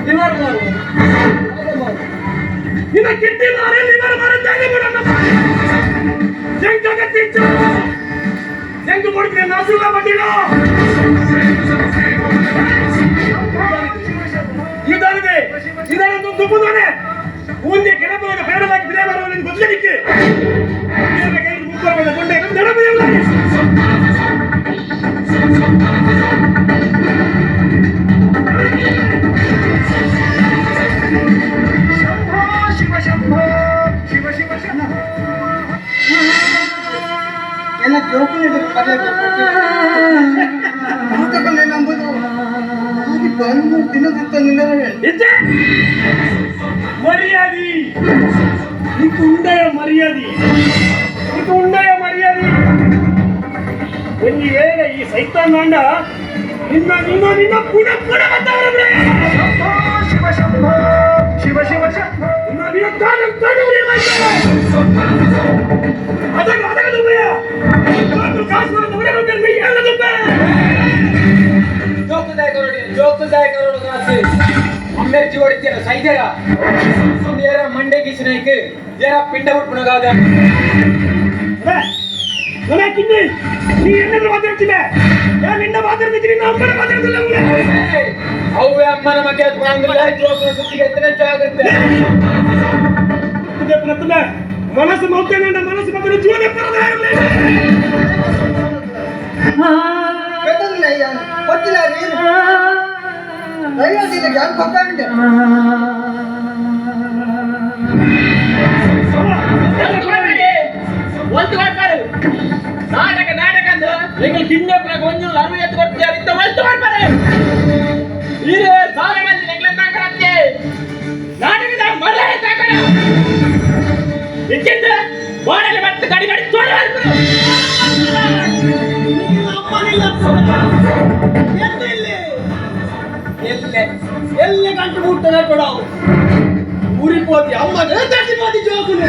ಲಿವರ್ ಮಾರು ನಿನ್ನ ಕಿಟ್ಟಿ ಮಾರು ಲಿವರ್ ಮಾರು ಜಾಗ ಬಿಡೋಣ ಜಂಗಕ್ಕೆ ತಿಂಚು ಜಂಗ ಕೊಡ್ತೀವಿ ನಾಸುಲ್ಲ ಬಡ್ಡಿನೋ ಇದಾನಿದೆ ಇದನ್ನು ದುಬ್ಬುದಾನೆ ಮುಂದೆ ಕೆಳಗೆ ಬೇಡವಾಗಿ ಬಿಡ ಬರುವಲ್ಲಿ ಬದಲಿಕ್ಕೆ ಮುಖ ಕೊಂಡೆ ನಡಬಲ್ಲ ಶಿವ ಶಂಭೋ ಶಿವ ಶಿವ ಶಂಭೋ ಎಲ್ಲ ಜೋಕಿನ ನಾಟಕಲ್ಲೇ ನಂಬುದು ಹಾಗೆ ಬಂದು ದಿನದಿತ್ತ ಎಂತೆ ಮರ್ಯಾದಿ నీకు ఉండే మర్యాద నీకు ఉండే మర్యాద కొన్ని వేళ ఈ సైతాన్ నాండ ನಿನ್ನ ನಿನ್ನ ನಿನ್ನ ಪುನಃ ಬಂದವರ ಶಿವ ಶಿವ ಶಿವ ನಿನ್ನ ವಿರುದ್ಧ ಜೋಕುದಾಯಕರೋಡು ಕಾಸು ಅಮ್ಮೆರ್ಜಿ ಹೊಡಿತೀರ ಸೈಜರ ನೇರ ಮಂಡೆ ಕಿಸಿನೈಕ್ ಜರ ಪಿಂಡ ಉಟ್ಪುಣಗಾದ ಕಿನ್ನಿ ನೀ ಏನಾದ್ರು ಮಾತಾಡ್ತಿದ್ದೆ ನಾನು ನಿನ್ನ ಮಾತಾಡ್ತಿದ್ದೀನಿ ನಿನ್ನ ಅಮ್ಮನ ಮಾತಾಡ್ತಿಲ್ಲ ಅವ್ವೆ ಅಮ್ಮನ ಮಗ ಬಂದ್ರೆ ಜೋಕುನ ಸುತ್ತಿಗೆ ಎತ್ತನೆ ಜಾಗ್ರತೆ ಮನಸ್ಸು ಮೌಲ್ಯ ಮನಸ್ಸು ಮಕ್ಕಳು ಜೀವನ ಗೊತ್ತಿಲ್ಲ ನೀನು ದಯವಿಟ್ಟು ಯಾಕೆ ಪಕ್ಕಂಡೆ ಒಂದು ಮಾಡ್ತಾರೆ ನಾಟಕ ನಾಟಕ ಅಂದ നിങ്ങൾ ಕಿಡ್ನಾಪ್ ಒಂದು ಅರು ಎತ್ತು ಕೊಡ್ತಾರೆ ಇಂತ ಒಂದು ಮಾಡ್ತಾರೆ ಇರೇ ಸಾರೆ ಮಂದಿ ನೆಗ್ಲ ತಾಕರತ್ತೆ ನಾಟಕದ ಮರಳೆ ತಾಕರ ಇಚ್ಚಿಂದ ಬಾಡಲೆ ಮತ್ತೆ ಗಡಿ ಗಡಿ ತೋಡಿ ಮಾಡ್ತಾರೆ ಎಲ್ಲಿ ಗಂಟು ಮುಟ್ಟದ ಕೊಡವು ಊರಿపోతి అమ్మ తడిపోతి జోకులు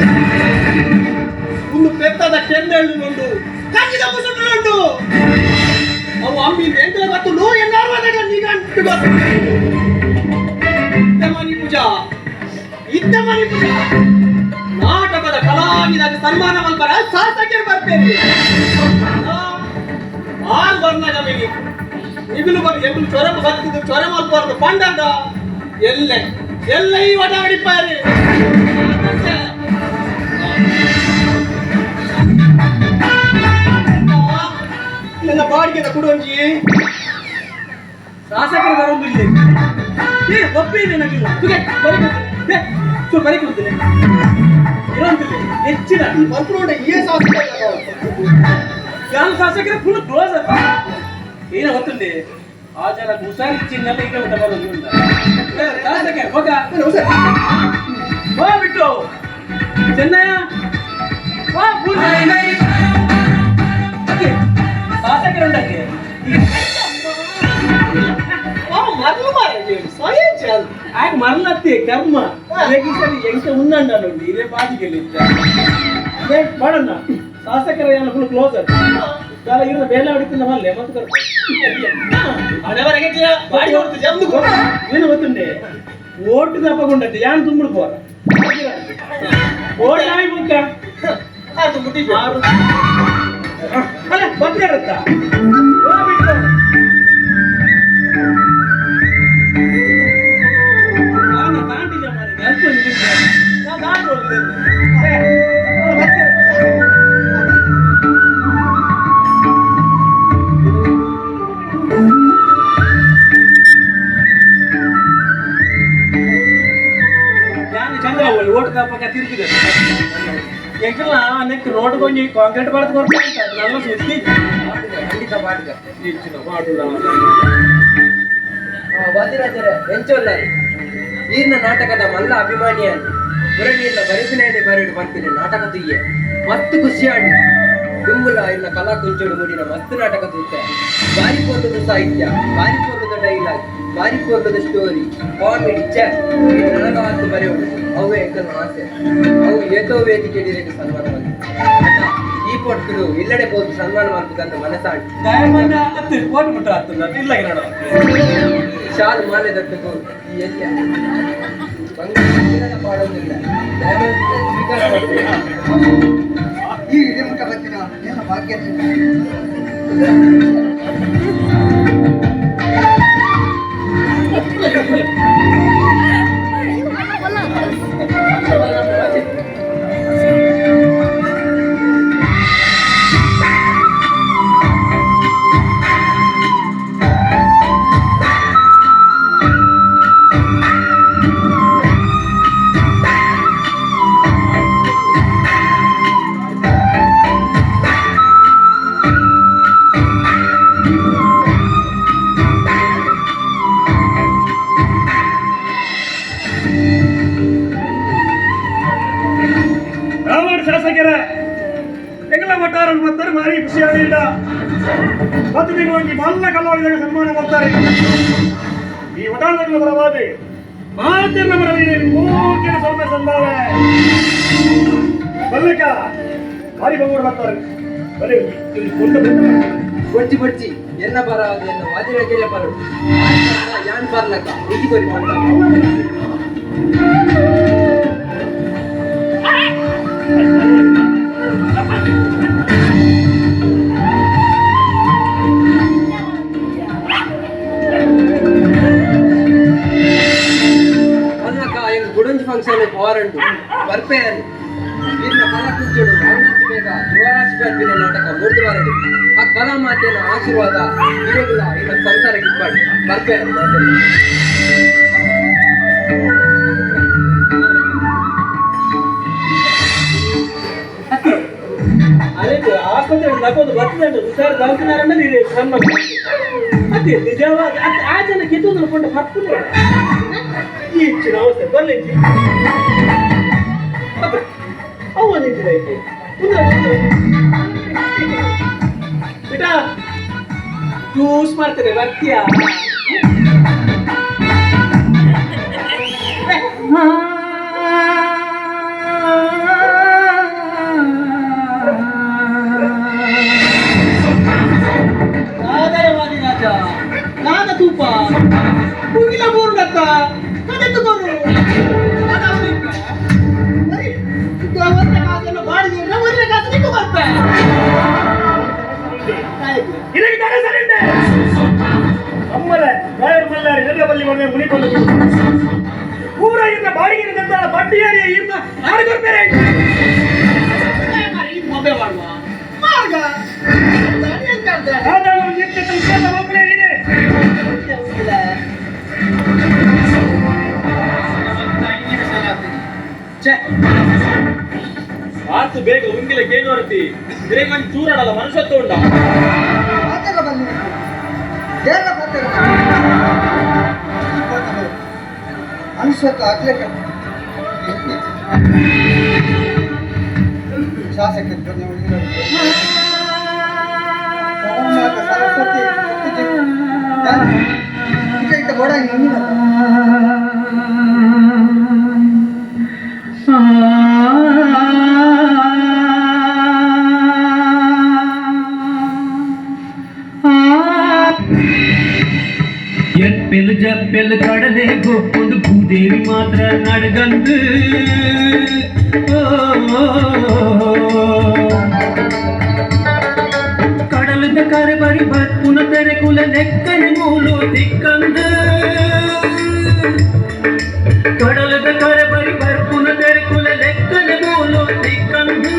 ముందు పెద్దద ಕೆನ್ನೆಳ್ಳು నుండు ಕಚ್ಚಿದ ಮುಸುಟುಂಡು ಅವು ಅಮ್ಮಿ ಎಂಟು ಗೊತ್ತು ಎಲ್ಲಾರು ಅದಕ್ಕೆ ನಿಗಂಟು ಗೊತ್ತು ಇದ್ದಮನಿ ಪೂಜಾ ನಾಟಕದ ಕಲಾವಿದರ ಸನ್ಮಾನ ಮಲ್ಪರ ಶಾಸಕರು ಬರ್ಬೇಕು ಆಲ್ ಬರ್ನಾಗ ಮೇಲೆ ಇಗಲು ಬರ್ ಎಗಳು ಚೊರ ಬತ್ತಿದ್ದು ಚೊರ ಮಲ್ಪರ್ದು ಪಂಡದ ಎಲ್ಲೆ ಎಲ್ಲ ಈ ಒಡ ಹೊಡಿಪಾರೆ ನನ್ನ ಬಾಡಿಗೆ ಕೊಡೊಂಜಿ ಶಾಸಕರು ಬರೋದಿಲ್ಲ ಏ ಒಪ್ಪಿ ನನಗಿಲ್ಲ ಬರೀಕೊಡ್ತೇನೆ ಇರೋದಿಲ್ಲ ಹೆಚ್ಚಿನ ಮಲ್ಪುರೋಡ ಏ ಶಾಸಕ ನಾನು ಶಾಸಕರ ಫುಲ್ ಕ್ಲೋಸ್ ಅಂತ ಏನ ಗೊತ್ತುಂಡೆ ಆಚಾರ ಹುಷಾರಿಚ್ಚಿನೆಲ್ಲ ಈಗ ಊಟ ಬರೋದು ಅಂತ ಶಾಸಕ ಬಿಟ್ಟು ಚೆನ್ನಯ್ಯ ಶಾಸಕರುಂಡಕ್ಕೆ ಮರಲತ್ತಿ ಕರ್ಮ ಎಂಕ ಉನ್ನಂಡ ನೋಡಿ ಇದೇ ಬಾಜಿಗೆ ಮಾಡೋಣ ಶಾಸಕರ ಏನೋ ಫುಲ್ ಕ್ಲೋಸ್ ಕಾಲ ಇರೋ ಬೇಲೆ ಹೊಡಿತಿಲ್ಲ ಮಲ್ಲೆ ಮತ್ತೆ ಏನು ಗೊತ್ತುಂಡೆ ಓಟು ತಪ್ಪಗೊಂಡತ್ತೆ ಯಾನ್ ತುಂಬಿಡ್ ಪೋರ ಓಟ್ ಆಗಿ ಮುಕ್ಕ ಅಲ್ಲ ಬರ್ತಾರತ್ತ ನಾನು ಕಾಂಟಿಜ ಮಾಡಿದೆ ಅಂತ ನಾನು ಹೋಗಿದ್ದೆ ಓಟ್ ತಪ್ಪಕ ತಿರುಗಿದೆ ಎಂಕಲ್ಲ ನೆಕ್ ರೋಡ್ ಕೊಂಚ ಕಾಂಕ್ರೀಟ್ ಬಾಳ್ ಕೊಡ್ತಾ ನನ್ನ ಸುದ್ದಿ ಖಂಡಿತ ಬಾಡ್ಗ ಹೆಚ್ಚಿನ ಮಾಡುಲ್ಲ ವಾದಿರಾಜರ ಎಂಚೋಲ್ಲ ಈರ್ನ ನಾಟಕದ ಮಲ್ಲ ಅಭಿಮಾನಿಯಾಗಿ ಪುರಣಿಯಿಂದ ಬರಿಪಿನೇನೆ ಬರೆದು ಬರ್ತೀನಿ ನಾಟಕ ತುಯ್ಯ ಮಸ್ತ್ ಖುಷಿಯಾಡಿ ದುಂಬುಲ ಇನ್ನ ಕಲಾ ಕುಂಚೋಡು ಮುಡಿನ ಮಸ್ತ್ ನಾಟಕ ತುಯ್ಯ ಬಾರಿ ಪೋರ್ಲದ ಸಾಹಿತ್ಯ ಬಾರಿ ಪೋರ್ಲದ ಡೈಲಾಗ್ ಬಾರಿ ಪೋರ್ಲದ ಸ್ಟೋರಿ ಕಾಮಿಡಿ ಚಾಟ್ ನನಗಾತು ಬರೆಯೋದು ಅವೇ ಎಂಕನ ಆಸೆ ಅವು ಏತೋ ವೇದಿಕೆ ಡಿರೇಟ್ ಸನ್ಮಾನ ಮಾಡಿ ಈ ಪೊಟ್ಟರು ಇಲ್ಲಡೆ ಹೋಗಿ ಸನ್ಮಾನ ಮಾಡ್ಬೇಕಂತ ಮನಸ್ಸಾಡಿ ಓಟ್ ಬಿಟ್ಟು ಆಗ್ತದ ಇಲ್ಲ ನೋಡ ಶಾಲು ಮಾಲೆ ದಟ್ಟದು ಈ ಎಲ್ಲ ಬಂಗಾರದ ಪಾಡೋದಿಲ್ಲ ಸ್ವೀಕಾರ ಮಾಡ್ತೀವಿ ಈ ಹಿರಿಮುಖ ಬಂದಿನ ಎಲ್ಲ ಭಾಗ್ಯ ಪ್ರತಿದಿನವಾಗಿ ಮಲ್ಲ ಕಲಾವಿದರ ಸನ್ಮಾನ ಮಾಡ್ತಾರೆ. ಈ ಉದಾಹರಣೆಗಳ ಪರವಾಗಿ ಮಾತಿನ ಮರವಿದೆ ಮೂಗಿನ ಸೌಮ್ಯ ಸಂದಾವೆ ಬಲ್ಲಕ ಭಾರಿ ಬಂಗೋಡು ಬರ್ತಾರೆ. ಬರೀ ಇಲ್ಲಿ ಕೊಂಡು ಬಂದು ಬೊಚ್ಚಿ ಬೊಚ್ಚಿ ಎನ್ನ ಬರಾದು ಎನ್ನ ವಾದಿನ ಗೆರೆ ಬರು ಯಾನ್ ಬರ್ಲಕ ಇತಿ ಕೊರಿ ಗುಡಂಜಿ ಫಂಕ್ಷನ್ ಹೋರಂಟು ಬರ್ಪೇರು ಇನ್ನ ಕಲ ಕುಂಚುಡು ಅವನಂತ ಬೇಗ ಧ್ರುವರಾಶಿ ಬರ್ಪಿನ ನಾಟಕ ಮೂರ್ತಿ ಬಾರಡು ಆ ಕಲಾ ಮಾತೆಯ ಆಶೀರ್ವಾದ ಇರೋದಿಲ್ಲ ಇನ್ನ ಸಂಸಾರಕ್ಕೆ ಇಟ್ಬಾರ್ದು ಬರ್ಪೇರು ಅದೇ ಆಸ್ಪತ್ರೆ ನಗೋದು ಬರ್ತದೆ ಹುಷಾರು ದವಾಖಾನೆ ನೀರು ಸಣ್ಣ ಅದೇ ನಿಜವಾದ ಆ ಜನ ಕಿತ್ತು ನೋಡ್ಕೊಂಡು ಹತ್ತು ಈ ಹೆಚ್ಚಿನ ಅವಸ್ಥೆ ಬರ್ಲಿ ಅವ ನಿಂತಿದೆ ಬಿಟ ಜ್ಯೂಸ್ ಮಾಡ್ತಾರೆ ಬರ್ತೀಯಾ ನಾದ ತೂಪ ಮುಗಿಲ ಬೋರ್ಗತ್ತ ಕದೆತ್ತುಕೋರು ಬಾಡಿಗೆ ಒಳ್ಳೆ ಕಾಸು ನಿಂತು ಬರ್ತೆ ಅಮ್ಮಲೆ ರಾಯರ ಮಲ್ಲಾರಿ ಎಲ್ಲ ಬಲ್ಲಿ ಮನೆ ಮುನಿಕೊಂಡು ಪೂರ ಇನ್ನ ಬಾಡಿಗೆ ಗಂತ ಬಡ್ಡಿಯಾರಿ ಇನ್ನ ಯಾರಿಗೂ ಬೇರೆ ಮೊಬೆ ಮಾಡುವ ಮಾರ್ಗ ಆತು ಬೇಗ ಉಂಗಿಲ ಕೇನೋರತಿ ಬೇಗ ಚೂರಾಡಲ್ಲ ಮನುಷ್ಯತ್ವ ಉಂಟ ಮಾತೆಲ್ಲ ಬನ್ನಿ ಏನ ಮಾತೆಲ್ಲ ಮನುಷ್ಯತ್ವ ಆಗ್ಲಿಕ್ಕೆ ಶಾಸಕ ಸರಸ್ವತಿ ಈಗ ಗೋಡ ನಂದಿನ ಎಪ್ಪೆಲು ಜಪ್ಪೆಲು ಕಡಲೆ ಗೊಪ್ಪುಂಡು ಭೂದೇವಿ ಮಾತ್ರ ನಡಗಂದು ಕಡಲದ ಕರೆ ಬರಿ ಬರ್ಪುನ ತೆರೆ ಕುಲ ನೆಕ್ಕನೆ ಮೂಲು ದಿಕ್ಕಂದು ಕಡಲದ ಕರೆ ಬರಿ ಬರ್ಪುನ ತೆರೆ ಕುಲ ನೆಕ್ಕನೆ ಮೂಲು ದಿಕ್ಕಂದು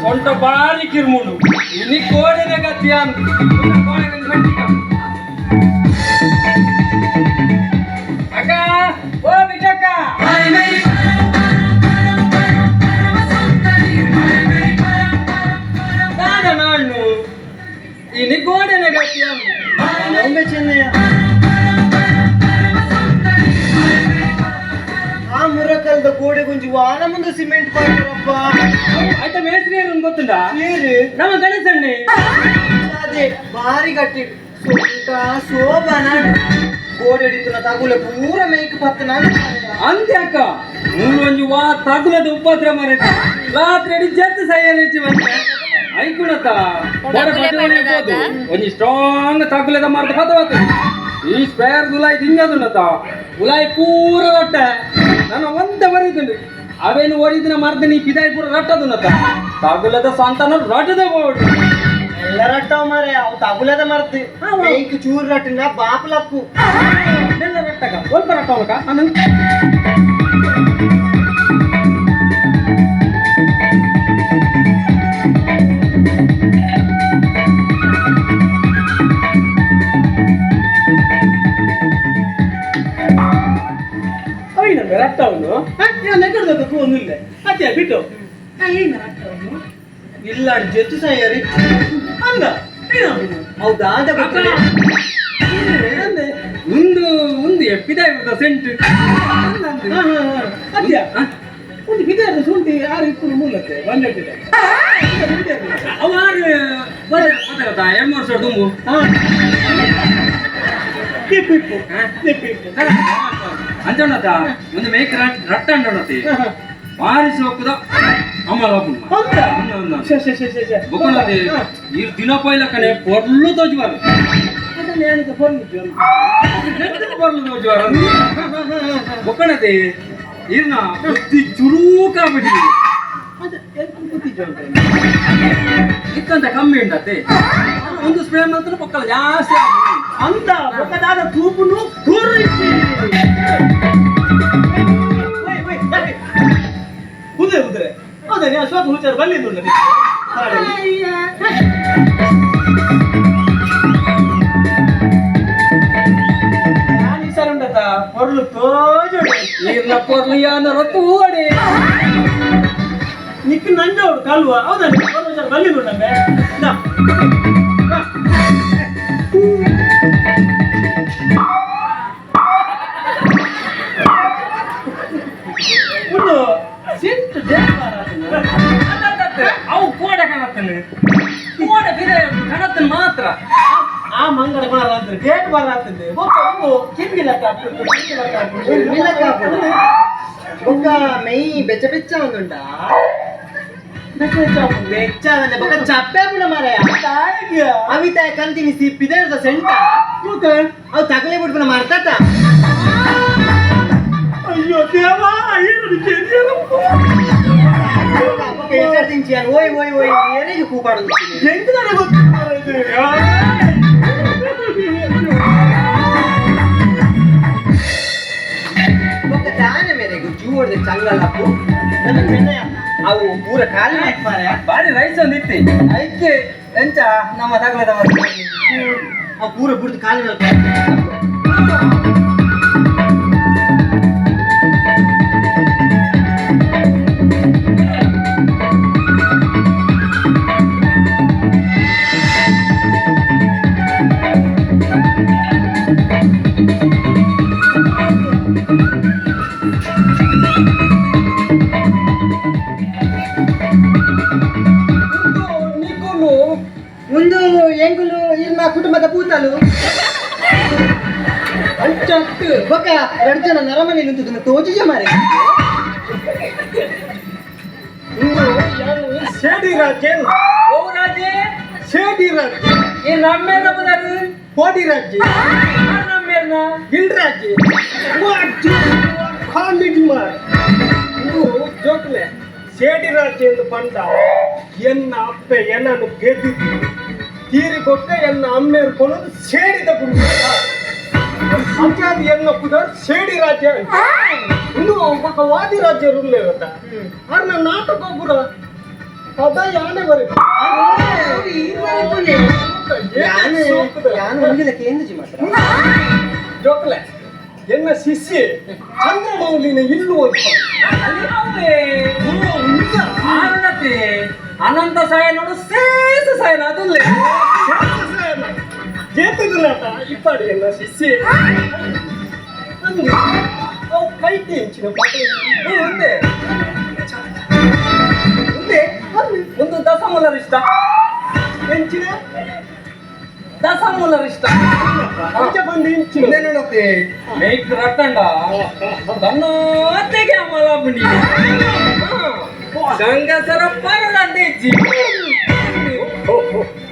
ಸೊಂಟ ಬಾರಿ ಕಿರ್ಮುಂಡು ಇಲ್ಲಿ ಕೋಡೆನ ಗತಿಯ ಅಕ್ಕ ಓ ಬಿಟ್ಟಕ್ಕ ನಾನು ಇಲ್ಲಿ ಗೋಡೆನ ಗತಿಯ ಚೆನ್ನಯ್ಯ ಆ ಮುರಕಲ್ದ ಗೋಡೆ ಗುಂಜಿ ವಾನ ಮುಂದೆ ಸಿಮೆಂಟ್ ಮಾಡ್ತಾರಪ್ಪ ಆಯ್ತಾ ಮೇಸ್ತ್ರಿ ಗೊತ್ತುಂಟಾ ಏರಿ ನಮ್ಮ ಗಣೇಶಣ್ಣೆ ಅದೇ ಭಾರಿ ಗಟ್ಟಿ ಸೊಂಟ ಶೋಭನ ಗೋಡೆ ಹಿಡಿತು ತಗುಲೆ ಪೂರ ಮೇಕ್ ಪತ್ತ ನಾನು ಅಂತೆ ಅಕ್ಕ ಮೂರೊಂದು ವಾ ತಗುಲದ ಉಪದ್ರ ಮರೈತಿ ರಾತ್ರಿ ಅಡಿ ಜತ್ತು ಸೈಯಲಿಚ್ಚಿ ಬಂತೆ ಐಕುಣತ್ತ ಒಂಜಿ ಸ್ಟ್ರಾಂಗ್ ತಗುಲದ ಮರದ ಪದವತ್ತು ಈ ಸ್ಪೇರ್ ಗುಲಾಯಿ ತಿಂಗದುಂಡತ ಗುಲಾಯಿ ಪೂರ ರೊಟ್ಟೆ ನಾನು ಒಂದೇ ಬರೀತುಂಡು ಅವೇನು ಓಡಿದಿನ ಮರ್ದ ನೀ ಪಿದಾಯಿ ಪೂರ ರಟ್ಟದುಂಡತ ತಗುಲದ ಸಂತಾನ ರಟ್ಟದೆ ಬೋಡು ಎಲ್ಲ ರಟ್ಟವ ಮಾರೆ ಅವು ತಗುಲದ ಮರ್ತಿ ಮೇಕ್ ಚೂರ್ ರಟ್ಟಿನ ಬಾಪಲಪ್ಪು ಎಲ್ಲ ರಟ್ಟಕ ಸ್ವಲ್ಪ ರಟ್ಟವಲಕ ನಾನು ರಟ್ಟವನ್ನು ನೆಗಡ್ದಕ್ಕೂ ಒಂದಿಲ್ಲ ಅತ್ತೆ ಬಿಟ್ಟು ಇಲ್ಲ ಜೆತ್ತು ಸೈಯರಿ ಅಂದ ಹೌದಾ ಅಂತ ಗೊತ್ತಿಲ್ಲ. ಒಂದು ಒಂದು ಎಪ್ಪಿದೆ ಸೆಂಟ್ ಅದ್ಯ ಒಂದು ಬಿದ್ದಾರ ಶುಂಠಿ ಯಾರು ಇಪ್ಪು ಮೂಲಕ್ಕೆ ಬಂದಿಟ್ಟಿದೆ ಅವಾರು ಗೊತ್ತಾ 2-3 ಸಾವಿರ ತುಂಬು ಅಂಚೋಣತ ಒಂದು ಮೇಕ್ ರಟ್ಟ ಅಂಡೋಣತಿ ಬಾರಿಸಿ ಹೋಗ್ತದ ಅಮಲ ಬೊಕ್ಕಣತಿ ಈ ದಿನ ಪೈಲಕ್ಕನೆ ಪೊರ್ಲು ತೋಜುವಾರು ಪೊರ್ಲು ತೋಜುವಾರು ಬೊಕ್ಕಣತಿ ಇರ್ನ ಬುದ್ಧಿ ಚುರುಕ ಬಿಡಿ ಇಕ್ಕಂತ ಕಮ್ಮಿ ಉಂಟತ್ತೆ ಒಂದು ಸ್ಪ್ರೇ ಮಾತ್ರ ಪಕ್ಕದ ಜಾಸ್ತಿ ಅಂತ ಬೊಕ್ಕದಾದ ತೂಪುನು ಕೂರಿಸಿ ಕುದುರೆ ಹೌದಾ ನೀವು ಸ್ವಲ್ಪ ಹುಚ್ಚಾರ ಬಂದಿದ್ದು ಸರ್ ಉಂಟದ ಹೊರಲು ತೋಜೋಡಿ ನೀರ್ನ ಪೊರ್ಲು ಯಾನರ ತೂವಡೆ ನಿಕ್ಕ ನಂಜೋಡು ಕಲ್ವ ಹೌದಾ ಹುಚ್ಚಾರ ಬಂದಿದ್ದು ನಮ್ಗೆ ಒಂದು ಸಿಟ್ಟು ಅವು ಕೋಡ ಕಾಣತ್ತನೆ ಕೋಡ ಬೇರೆ ಕಾಣತ್ತನೆ ಮಾತ್ರ ಆ ಮಂಗಳ ಬರಾತ್ರಿ ಡೇಟ್ ಬರಾತ್ರಿ ಒಂದು ಕಿಂಗಿಲ್ಲ ಬೊಕ್ಕ ಮೈ ಬೆಚ್ಚ ಬೆಚ್ಚ ಒಂದುಂಟಾ ಬೆಚ್ಚ ಅಂದ್ರೆ ಬೊಕ್ಕ ಚಪ್ಪೆ ಪುಣ ಮಾರಾಯ ಅವಿತಾಯ ಕಂತಿನಿ ಸಿಪ್ಪಿದೆ ಸೆಂಟ ಅವು ತಗಲೇ ಬಿಡ್ಪುಣ ಮಾರ್ತಾತ ಅಯ್ಯೋ ದೇವಾ ಓಯ್ ಓಯ್ ಓಯ್ ಏನಿಗೆ ಕೂಪಾಡುದು ಹೆಂಗ್ ನನಗೆ ಗೊತ್ತಿಲ್ಲ ಬೊಕ್ಕ ದಾನೆ ಮೇರೆಗೆ ಜೂ ಹೊಡೆದ ಚಂಗಲಪ್ಪು ನನ್ನ ಮೆನ್ನೆಯ ಅವು ಪೂರ ಖಾಲಿ ಮಾರಾಯ ಬಾರಿ ರೈಸ್ ಒಂದು ಇತ್ತಿ ಐತೆ ಎಂಚ ನಮ್ಮ ತಗಲದ ಅವು ಪೂರ ಬಿಡ್ತು ಖಾಲಿ ಮೇಲೆ ಒಂದು ಎಂಗುಲು ಇರ್ನ ಕುಟುಂಬದ ಪೂತಲು ಅಂಚತ್ತು ಬೊಕ್ಕ 2 ಜನ ನರಮನೆ ನಿಂತು ತೋಜಿಜ ಮಾರೆ ಸೇಡಿ ರಾಜ್ಯ ಓ ರಾಜೇ ಸೇಡಿ ರಾಜ್ಯ ಈ ನಮ್ಮೇನ ಬದಲು ಕೋಡಿ ರಾಜ್ಯ ನಮ್ಮೇನ ಹಿಲ್ ರಾಜ್ಯ ಕಾಮಿಡಿ ಮಾರ್ ಜೋಕ್ಲೆ ಸೇಡಿ ರಾಜ್ಯ ಎಂದು ಬಂದ ಎನ್ನ ಅಪ್ಪೆ ಎನ್ನನ್ನು ಗೆದ್ದಿದ್ದು ತೀರಿ ಕೊಟ್ಟ ಎನ್ನ ಅಮ್ಮೆಯರು ಕೊಡೋದು ಸೇಡಿದ ಗುಂಡು ಅಂಚಾದ ಎನ್ನ ಕುದರ್ ಸೇಡಿ ರಾಜ್ಯ ಇನ್ನು ಒಬ್ಬ ವಾದಿ ರಾಜ್ಯ ರೂಲ್ ಇರುತ್ತ ಅರ್ನ ನಾಟಕ ಒಬ್ಬರ ಅದ ಯಾನೆ ಬರೀ ಯಾನು ಮುಂಗಿನ ಕೇಂದ್ರಜಿ ಮಾತ್ರ ಜೋಕ್ಲೆ ಎನ್ನ ಶಿಷ್ಯ ಚಂದ್ರಮೌಲಿನ ಇಲ್ಲು ಆರಣತೆ ಅನಂತ ಸಾಯ ನೋಡು ಶೇಷ ಸಾಯನ ಅದಲ್ಲೇ ಜೇತದನಾಟ ಇಪ್ಪಾಡಿ ಎನ್ನ ಶಿಷ್ಯ ಅವು ಕೈ ತೆಂಚಿನ ಒಂದೇ ಒಂದು ದಸಮೂಲರಿಷ್ಟ ಹೆಂಚಿನ ದಸಮೂಲರಿಷ್ಟ ಅಂಚ ಬಂದು ಹೆಂಚಿನ ನೆನಪೆ ಮೇಕ್ ರಟ್ಟಂಡ ತನ್ನ ಅತ್ತೆಗೆ ಅಮಲ ಬುಂಡಿ ಗಂಗಸರ ಪರದಂಡೆ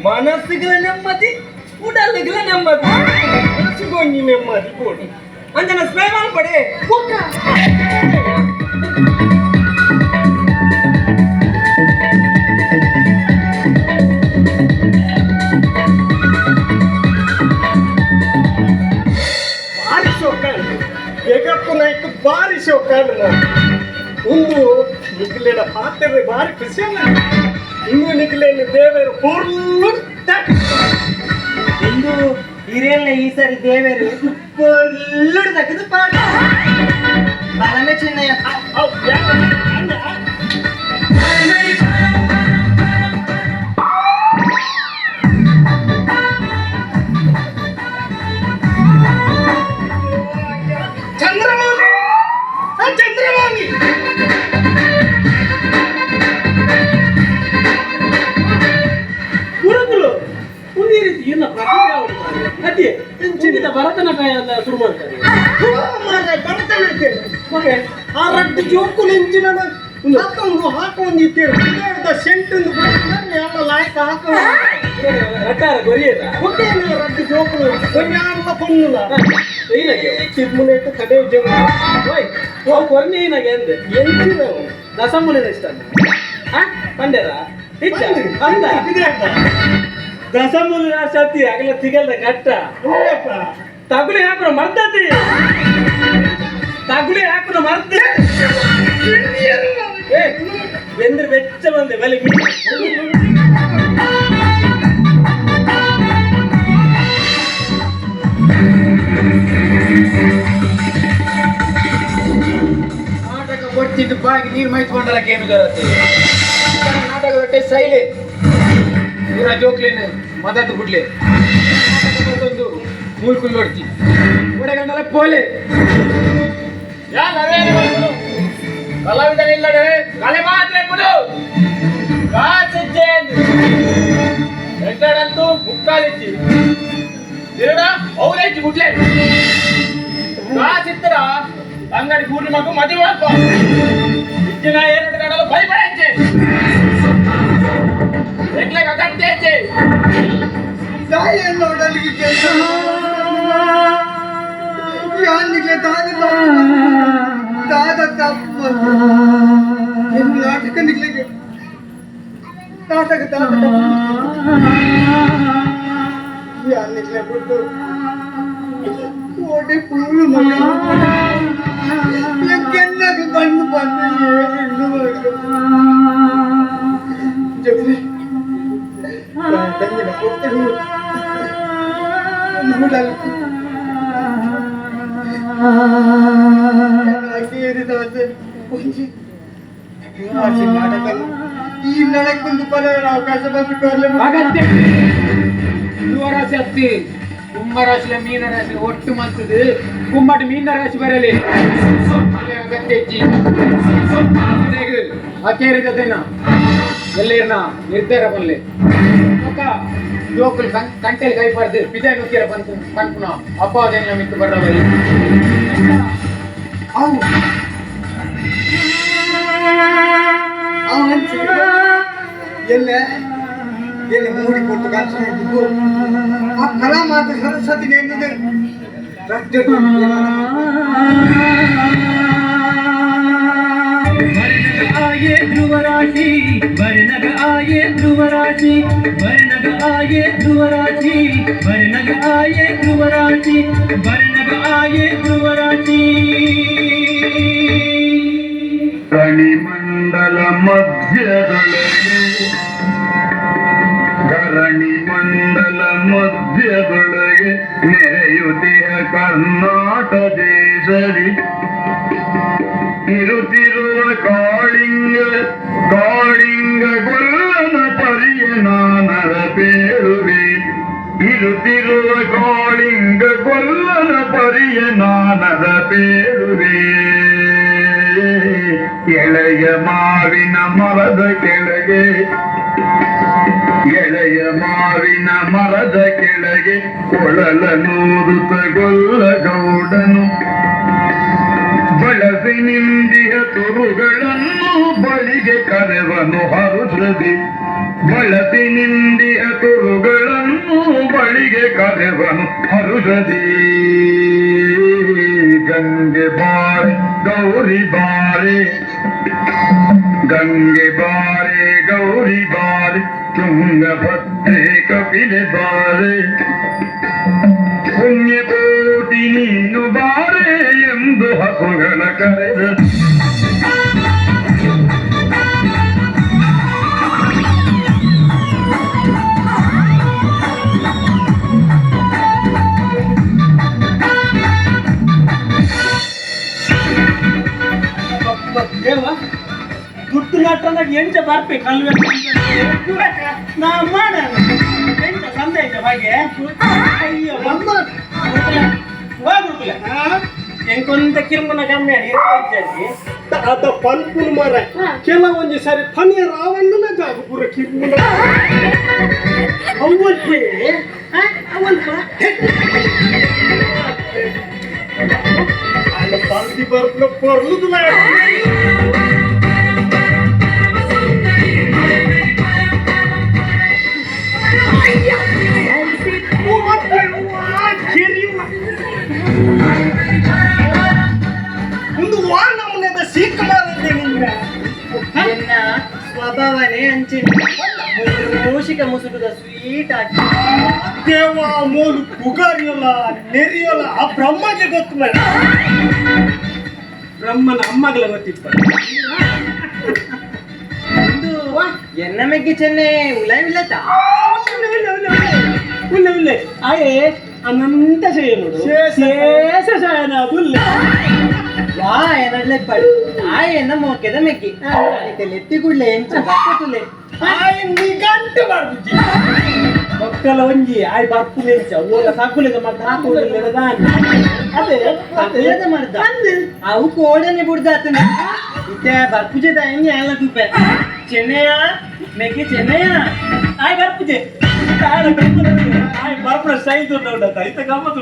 ಮನಸ್ಸಿಗಳ ನೆಮ್ಮದಿ ಉಡಲಿಗಳ ನೆಮ್ಮದಿ ಮನಸ್ಸಿಗೊಂದು ನೆಮ್ಮದಿ ಕೊಡಿ ಅಂಜನ ಸ್ಪ್ರೇ ಮಾಡ್ಪಡೆ ಭಾರಿ ಶೋಕಾಣ ಬೇಗಪ್ಪು ನಾಯ್ಕ ಭಾರಿ ಶೋಕಾಣ ಒಂದು ನಿಖಿಲೇನ ಪಾತ್ರೆ ಭಾರಿ ಖುಷಿ ಅಲ್ಲ ಇನ್ನು ನಿಖಿಲೇನ ದೇವರು ಪೂರ್ಣ ಇಂದು ಹಿರಿಯಲ್ಲ ಈ ಸರಿ ದೇವರು ಪೊಲ್ಲುಡು ತಕ್ಕದು ಪಾಠ ಬಲಮೆ ಚಿನ್ನಯ್ಯ ಭರತನಾಟ್ಯ ಎಲ್ಲ ಶುರು ಮಾಡ್ತಾರೆ ಭರತನಾಟ್ಯ ಓಕೆ ಆ ರಡ್ಡು ಜೋಕುಲು ಇಂಚಿನ ಹಾಕೊಂಡಿದ್ದೇವೆ ಸೆಂಟೊಂದು ಎಲ್ಲ ಲಾಯಕ ರಟ್ಟಾರ ಗೊರಿಯದ ರಡ್ಡು ಜೋಕುಲು ಕೊಂಜಾಡ್ಲ ಪೊನ್ನುಲ ಏನಕ್ಕೆ ಚಿರ್ಮುನೇಟು ಕಡೆ ಉದ್ಯೋಗ ಓಯ್ ಓ ಕೊರ್ನಿ ಏನಾಗೆ ಅಂದೆ ಎಂಚಿನವು ದಸಮುಲಿನ ಇಷ್ಟ ಪಂಡ್ಯರ ಇಚ್ಚ ಅಂದ ದಸಮುಲಿನ ಸತಿ ಆಗಲ ತಿಗಲ್ದ ಕಟ್ಟ ತಗುಲಿ ಹಾಕೋಣ ಮರ್ದತಿ ತಗುಲಿ ಹಾಕೋಣ ಮರ್ದ ಏ ಬೆಂದ್ರೆ ಬೆಚ್ಚ ಬಂದೆ ಬೆಲೆ ನಾಟಕ ಕೊಡ್ತಿದ್ದು ಬಾಗಿ ನೀರು ಮೈತ್ಕೊಂಡಲ್ಲ ಏನು ಬರುತ್ತೆ ನಾಟಕ ಹೊಟ್ಟೆ ಸೈಲೆ ಇವರ ಜೋಕ್ಲೇನು ಮದದ್ದು ಬಿಡ್ಲೆ ಮತ್ತೊಂದು ಮೂಲ್ಕುಲ್ ನೋಡ್ತಿ ಒಡೆಗಂಡಲ ಪೋಲೆ ಕಲಾವಿದನ ಇಲ್ಲಡೆ ಕಲೆ ಮಾತ್ರ ಬಿಡು ಎಂಟಂತೂ ಮುಕ್ಕಾಲಿಚ್ಚಿ ತಿರುಡ ಅವಲೈಚಿ ಬಿಡ್ಲೆ ಕಾಸಿತ್ತರ ಅಂಗಡಿ ಕೂಡಿ ಮಗು ಮದುವೆ ಮಾಡ್ಕೊ ಇಚ್ಚಿನ ಏನು ಕಾಣಲು ಭಯಪಡ ಹೆಚ್ಚೆ ಎಗ್ಲೆ ಕಟ್ಟೆ ಹೆಚ್ಚೆ ನೋಡಲಿಕ್ಕೆ ಕೆಲಸ ಯಾನಿಗೆ ದಾದ ತಪ್ಪು ನಾಟಕ ನಿಗ್ಲಿಕ್ಕೆ ನಾಟಕ ದಾದ ಯಾನಿಗೆ ಬಿಟ್ಟು ಓಡಿ ಪೂರ್ಣ ಮಗ ಕೆನ್ನಾಗ ಬಂದು ಜೊತೆ ತಂಗಿನ ಕೊಡ್ತೇನೆ ನೋಡಲ್ಲ ನಾಟಕ ಈ ನಡಕ್ಕೊಂದು ಪದಗಳ ಅವಕಾಶ ಬಂದು ಅಗತ್ಯ ಯುವರಾಶಿ ಹತ್ತಿ ಕುಂಭರಾಶಿಯ ಮೀನರಾಶಿ ಒಟ್ಟು ಮತ್ತದು ಕುಂಬಟ ಮೀನರಾಶಿ ಬರಲಿ ಅಗತ್ಯ ಹೆಚ್ಚಿ ಅಕ್ಕೇರಿ ಜೊತೆನ ಎಲ್ಲೇರ್ನ ನಿರ್ಧಾರ ಬರಲಿ ಜೋಕುಲ್ ಕಂಟೆಲ್ ಕೈ ಪಡೆದು ಪಿಜಾ ನುಕ್ಕಿರ ಪಂಪುನ ಅಪ್ಪ ಅದೇನ ಮಿತ್ತು ಬರಬರಿ ಎಲ್ಲ ಎಲ್ಲ ಮೂಡಿ ಕೊಟ್ಟು ಕಾಣಿಸ್ಕೊಂಡು ಆ ಕಲಾ ಮಾತ್ರ ಸರಸ್ವತಿ ಎನ್ನುವುದು आये ध्रुवराशि वर्णग आये ध्रुवराशि वर्णग आये ध्रुवराशि वर्णग आये ध्रुवराशि वर्णग आये ध्रुवराशि रणिमंडल मध्यदೊಳಗೆ ಧರಣಿಮಂಡಲ ಮಧ್ಯದೊಳಗೆ ನೆರೆಯುತ್ತಿಹ ಕರ್ನಾಟ ದೇಶದಿ ಇರುತ್ತಿರುವ ಕಾಳಿಂಗ ಗೊಲ್ಲನ ಪರಿಯ ನಾನರ ಬೇರುವೆ ಇರುತ್ತಿರುವ ಕಾಳಿಂಗ ಗೊಲ್ಲನ ಪರಿಯ ನಾನರ ಬೇರುವೆ ಎಳೆಯ ಮಾವಿನ ಮರದ ಕೆಳಗೆ ಎಳೆಯ ಮಾವಿನ ಮರದ ಕೆಳಗೆ ಕೊಳಲ ನೂರುತ ಗೊಲ್ಲ ಗೌಡನು ಬಳಸಿ ನಿಂದಿಯ ತುರುಗಳನ್ನು ಬಳಿಗೆ ಕರೆವನು ಹರುಷದಿ ಬಳಸಿ ನಿಂದಿಯ ತುರುಗಳನ್ನು ಬಳಿಗೆ ಕರೆವನು ಹರುಷದಿ ಗಂಗೆ ಬಾರೆ ಗೌರಿ ಬಾರೆ ಗಂಗೆ ಬಾರೆ ಗೌರಿ ಬಾರೆ ತುಂಗಭದ್ರೆ ಕಪಿಲೆ ಬಾರೆ ಪುಣ್ಯಕೋಟಿ ನೀನು ಬಾರೆ ಎಂದು ಹಸುಗಳ ಕರೆದ ದುಡ್ಡು ನಾಟನಾಗ ಎಂಚ ಬರ್ಬೇಕು ಅಲ್ವೇ ನಾ ಮಾಡ ಎಂಚ ಸಂದೇಶ ಹಾಗೆ ಅಯ್ಯೋ ಹೋಗ್ಬಿಡ್ತಿಲ್ಲ ಎಂಕೊಂತ ಕಿರುಮನ ಕಮ್ಮಿ ಅದ ಪನ್ಪುಲ್ ಮರ ಕೆಲವೊಂದು ಸರಿ ಪನಿಯ ರಾವಣ್ಣನ ಜಾಗ ಪೂರ ಕಿರ್ಮುನ ಅವಲ್ಪೆ ಅವಲ್ಪ ಬಾಲ್ದಿ ಬರ್ಲು ಬರ್ಲುದಿಲ್ಲ ಒಂದು ವಾರ ನಮ್ಮನೆದ ಸೀಕಮಾರದೆ ನಿಂಗೆ ಎನ್ನ ಸ್ವಭಾವನೆ ಅಂಚಿನ ಮೂಷಿಕ ಮುಸುಕುದ ಸ್ವೀಟ್ ಆಗಿ ದೇವ ಮೂಲು ಪುಗಾರಿಯೋಲ್ಲ ನೆರಿಯೋಲ್ಲ ಆ ಬ್ರಹ್ಮಗೆ ಗೊತ್ತು ಮೇಡ ಬ್ರಹ್ಮನ ಅಮ್ಮಗಳ ಗೊತ್ತಿಪ್ಪ ಎನ್ನ ಮೆಗ್ಗಿ ಚೆನ್ನೆ ಉಲವಿಲ್ಲತ ಉಳ್ಳೆ ಆಯೇ ಅನಂತ ಶಯನುಡು ಶೇಷ ಶಯನ ಬುಲ್ಲ ವಾ ಎನ್ನಡ್ಲೆ ಪಡಿ ಆ ಎನ್ನ ಮೋಕೆದ ಮೆಗ್ಗಿ ಎತ್ತಿ ಕುಡ್ಲೆ ಎಂಚ ಬರ್ತುಲೆ ಗಂಟೆ ಮಾಡ್ಬಿಟ್ಟಿ ಮಕ್ಕಳ ಒಂಜಿ ಆಯ್ ಬರ್ಪುಲೆ ಓಲ ಸಾಕುಲೆದ ಮತ್ತೆ ಹಾಕುವುದಿಲ್ಲ ಅದೇ ಅದೇ ಮಾಡ್ದ ಅವು ಕೋಡನೆ ಬಿಡ್ದಾತನ ಇತ್ತೆ ಬರ್ಪುಜೆ ದಾಯಂಗಿ ಎಲ್ಲ ತುಪ್ಪೆ ಚೆನ್ನಯ್ಯ ಮೆಗ್ಗಿ ಚೆನ್ನಯ್ಯ ಆಯ್ ಬರ್ಪುಜೆ ಆಯ್ ಬರ್ಪುರ ಸ್ಟೈಲ್ ತೊಂಡ ಇತ್ತ ಗಮ್ಮತ್ತು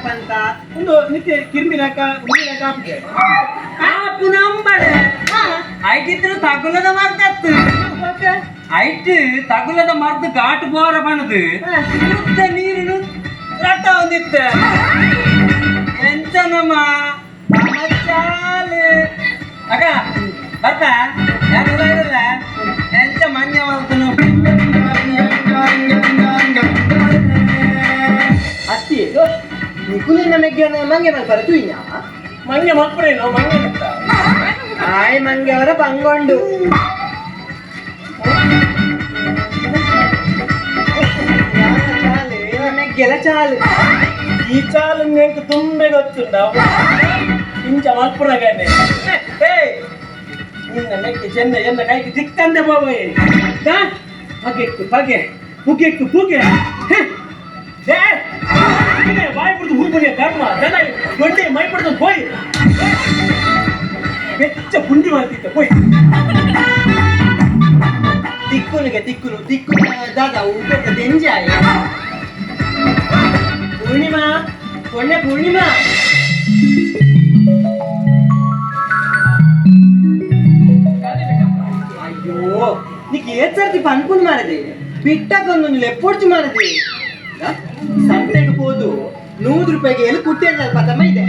ಪಂತ ಒಂದು ನಿತ್ಯ ಕಿರ್ಮಿನಾಕ ಮುಗಿನಾಕ ಹಾಪಿಗೆ ಆಪು ನಂಬಡೆ ಐಟಿತ್ರ ತಗುಲದ ಮರ್ದತ್ತು ಐಟ್ ತಗುಲದ ಮರ್ದ ಘಾಟ್ ಬೋರ ಬಣದು ಉದ್ದ ನೀರು ರಟ್ಟ ಒಂದಿತ್ತ ಎಂತ ನಮ್ಮ ಚಾಲೆ ಅಕ್ಕ ಬರ್ತ ಯಾರು ಇರಲ್ಲ ಎಂತ ಮನ್ಯ ಮಾಡ್ತಾನು ಅತ್ತಿ ನಿಕುಲಿನ ಮೆಗ್ಗೆ ಮಂಗೆ ಮೇಲೆ ಬರತು ಇನ್ನ ಮಂಗೆ ಮಕ್ಕಳೇನು ಮಂಗೆ ಅಂತ ಆಯ್ ಮಂಗೆ ಅವರ ಪಂಗೊಂಡು ಮೆಗ್ಗೆಲ ಚಾಲು ಈ ಚಾಲು ನಿಂಗೆ ತುಂಬೆ ಗೊತ್ತುಂಟ ಇಂಚ ಮಕ್ಕಳಗಾನೆ ನಿನ್ನ ಮೆಕ್ಕೆ ಚೆನ್ನ ಎನ್ನ ಕೈಗೆ ದಿಕ್ಕಂದೆ ಬಾಬೇ ಬಗೆಕ್ಕು ಬಗೆ ಪುಗೆಕ್ಕು ಪುಗೆ ಬಾಯಿ ಬಿಡ್ದು ಹೂ ಬಗೆ ಕರ್ಮ ಜನ ದೊಡ್ಡ ಮೈ ಬಿಡ್ದು ಹೋಯ್ ಹೆಚ್ಚ ಪುಂಡಿ ಮಾಡ್ತಿದ್ದ ಹೋಯ್ ತಿಕ್ಕುನಿಗೆ ತಿಕ್ಕುನು ತಿಕ್ಕು ದಾದ ಉಪ್ಪೆಟ್ಟ ತೆಂಜಾಯ ಪೂರ್ಣಿಮಾ ಕೊನೆ ಪೂರ್ಣಿಮಾ ಅಯ್ಯೋ ನೀಕ್ ಏತ್ ಸರ್ತಿ ಪನ್ಪುನ್ ಮಾಡಿದೆ ಬಿಟ್ಟಕ್ಕೊಂದು ಲೆಪ್ಪೊಡ್ಚು ಮಾಡಿದೆ ಸಂತೆಗೆ ಹೋದು 100 ರೂಪಾಯಿಗೆ ಎಲ್ಲಿ ಕುಟ್ಟಿ ಪತಮ ಇದೆ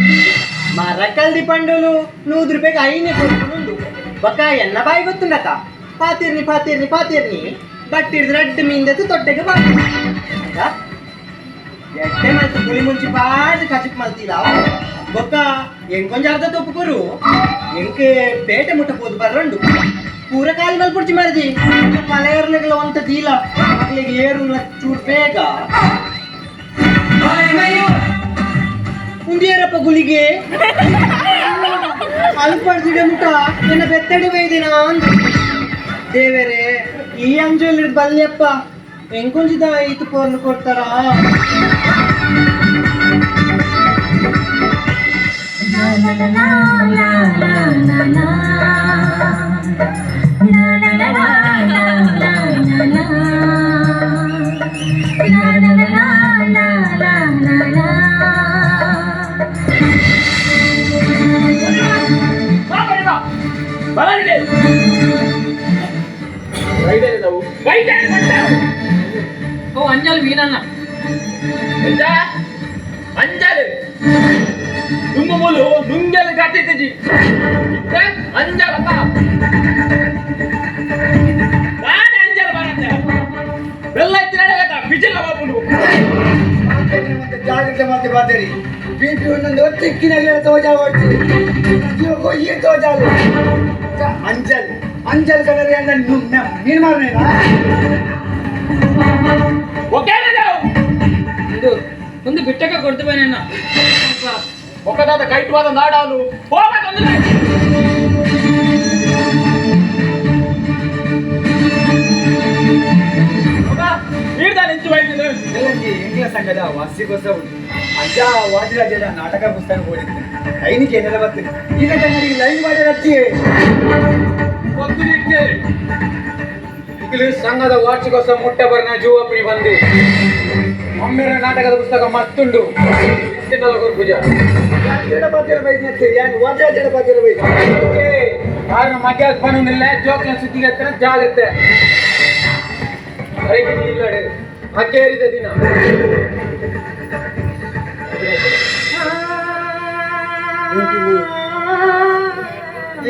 ಮರಕಲ್ದಿ ಪಂಡೋಲು 100 ರೂಪಾಯಿಗೆ ಐನೇ ಕೊಡ್ಕೊಂಡು ಬಕ್ಕ ಎನ್ನ ಬಾಯಿ ಗೊತ್ತುಂಡತ ಪಾತಿರ್ನಿ ಪಾತಿರ್ನಿ ಪಾತಿರ್ನಿ ಬಟ್ಟಿಡ್ದು ರಡ್ಡು ಮೀಂದತ್ತು ತೊಟ್ಟೆಗೆ ಬಾ ಎಟ್ಟೆ ಮಲ್ತು ಪುಳಿ ಮುಂಚಿ ಪಾದ ಕಚಕ್ ಮಲ್ತಿಲ್ಲ ಬೊಕ್ಕ ಎಂಕೊಂಜ ಅರ್ಧ ತೊಪ್ಪುಕೊರು ಎಂಕೆ ಪೇಟೆ ಮುಟ್ಟಬಹುದು ಬರ್ರಂಡು ಪೂರ ಕಾಲಿ ಮಲ್ಪುಡ್ಚಿ ಮಾಡಿದಿ ಮಲೆಯರ್ಲೆಗಳ ಒಂತ ದೀಲ ಮಕ್ಳಿಗೆ ಏರು ಚೂರ್ ಬೇಗ ಉಂದಿಯರಪ್ಪ ಗುಳಿಗೆ ಅಲ್ಪಡ್ದಿಡೆ ಮುಟ ನಿನ್ನ ಬೆತ್ತಡಿ ಬೈದಿನ ಅಂತ ದೇವರೇ ಈ ಅಂಜಲಿ ಬಲ್ಯಪ್ಪ ಎಂಕೊಂಜಿದ ಈತು ಪೋರ್ಲು ಕೊಡ್ತಾರ ಅಂಜಲ್ ಮೀನನ್ನ ಅಂಜಲ್ ತುಂಬ ಮೂಲು ನುಂಗಲ್ ಕಟ್ಟಿದ್ದಿ ಅಂಜಲಪ್ಪ ನಾನೇ ಅಂಜಲ್ ಬರತ್ತೆ ಬೆಲ್ಲ ಎತ್ತಿನ ಬಿಜಿಲ್ಲ ಬಾಬುನು ಜಾಗ್ರತೆ ಮತ್ತೆ ಬಾದೇರಿ ಬಿಪಿ ಒಂದೊಂದು ಹೊತ್ತಿಕ್ಕಿನಲ್ಲಿ ತೋಜಾ ಹೊಡ್ಸಿ ಈ ತೋಜಾಲು ಅಂಜಲ್ ಅಂಜಲ್ ಕಲರಿ ಅನ್ನ ನೀನು ಮಾರನೇನಾ ಒಂದು ಬಿಟ್ಟಕ್ಕೆ ಕೊಡ್ತೇವೆ ನನ್ನ ಒಕ್ಕದಾದ ಕೈಟ್ವಾದ ನಾಡಾಲು ಹೋಗಬೇಕಂದ್ರೆ ನೀಡ್ದ ನಿಂತು ಬೈತೀನಿ ಎಂಗ್ಲ ಸಂಘದ ವಾಸಿಗೋಸ ಉಂಟು ಅಜ್ಜ ವಾದಿರಾಜನ ನಾಟಕ ಪುಸ್ತಕ ಓದಿದ್ದೆ ಐನಿಗೆ ಏನೆಲ್ಲ ಬರ್ತೀನಿ ಈಗ ಜನರಿಗೆ ಲೈವ್ ಮಾಡಿರತ್ತಿ ಗೊತ್ತಿಲಿಕ್ಕೆ ಇಂಗ್ಲಿಷ್ ಸಂಘದ ವಾರ್ಷಿಕೋತ್ಸವ ಮುಟ್ಟ ಬರ್ನ ಜೀವಪ್ರಿ ಬಂದು ಒಮ್ಮೆರ ನಾಟಕದ ಪುಸ್ತಕ ಮತ್ತುಂಡು ಪೂಜ ಜಡಪಾತಿರ ಬೈದ್ನತ್ತೆ ಯಾನು ವಾದಿರಾಜನ ಪಾತಿರ ಬೈದ ಕಾರಣ ಮಧ್ಯಾಹ್ನ ಬಂದಿಲ್ಲ ಜೋಕ್ಲ ಸುದ್ದಿಗೆ ಹತ್ರ ಜಾಗತ್ತೆ ಇಲ್ಲಡೆ ಅಕ್ಕೇರಿದ ದಿನ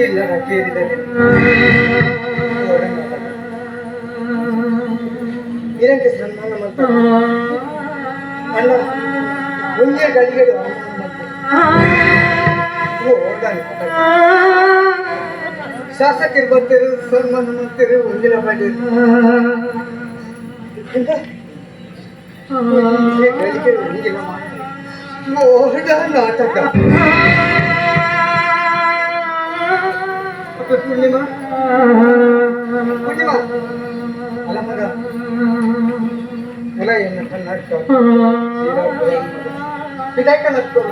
ಇಲ್ಲ ಕೇಳಿದರೆ ಇದಕ್ಕೆ ಸನ್ಮಾನ ಮಾಡ್ತ ಅಲ್ಲ ಮುಂದೆ ಗಡಿಗಳು ಶಾಸಕರು ಬರ್ತೀರು ಸನ್ಮಾನ ಮಾಡ್ತೀರು ಮುಂದಿನ ಬಡ್ಡಿ ಓಡ ನಾಟಕ ಪೂರ್ಣಿಮಾ ಪೂರ್ಣಿಮಾ ಅಲ್ಲ ಮಗ ಅಲ್ಲ ಏನು ಕನ್ನಡ ಇದಕ್ಕೆ ನಡ್ಕೋ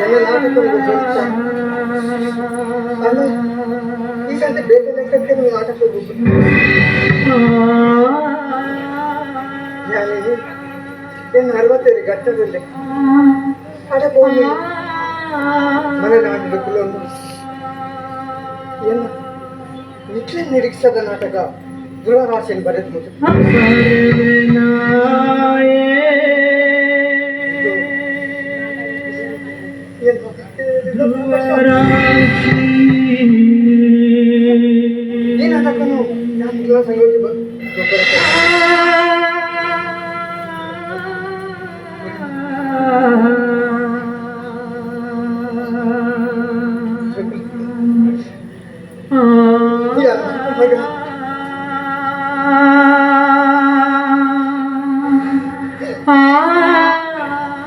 ಎಲ್ಲ ನಾಟಕ ಈಗಂತ ಬೇರೆ ಲೆಕ್ಕಕ್ಕೆ ನೀವು ನಾಟಕ ಏನು 65 ಘಟ್ಟದಲ್ಲಿ ಅಡಕ ಮನೆ ನಾಟಕ ಕುಲೊಂದು ಏನು ಇಟ್ಲೆ ನಿರೀಕ್ಷದ ನಾಟಕ ಧ್ರುವರಾಶಿಯನ್ನು ಬರೆದು ಮುಗಿದು ಈ ನಾಟಕನು ನಾನು ಸಂಘಕ್ಕೆ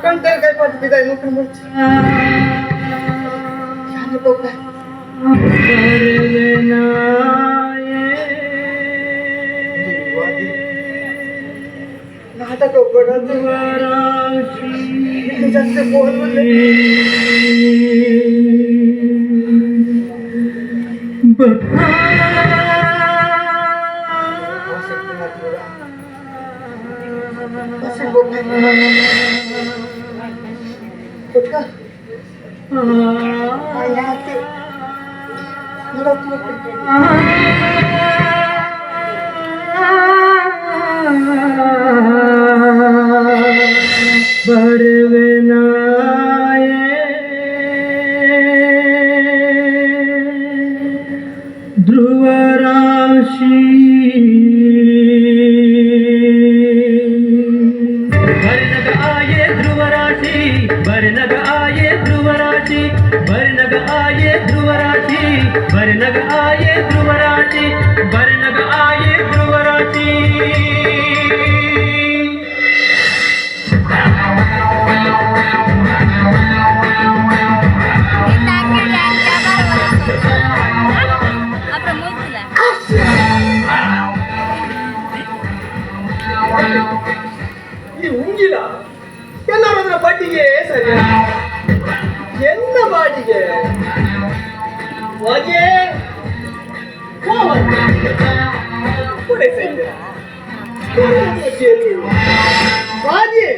ಕಂಟರ್ ಕೈ ಪಟ್ಟು ಬಿದ್ದಾಯ ಮುಖ ಮುಚ್ಚಿ नाटक जास्त बोल ಧ್ರುವರಾಶಿ ಬರ್ನಗ ಆಯೆ ಧ್ರುವರಾಶಿ ಬರ್ನಗ ಆಯೆ ಧ್ರುವರಾಶಿ ಬರ್ನಗ ಆಯೆ ಧ್ರುವರಾಶಿ ಬರ್ನಗ ಆಯೆ ಧ್ರುವರಾಶಿ ಬರ್ನಗ ಆಯೆ ಧ್ರುವರಾಶಿ ಈ ಉಂಗಿಲ ಎಲ್ಲರ ಬಡ್ಡಿಗೆ ಸರಿ ಎನ್ನ ಬಾಡಿಗೆ ಹೊಗೆ ಬಾಜಿ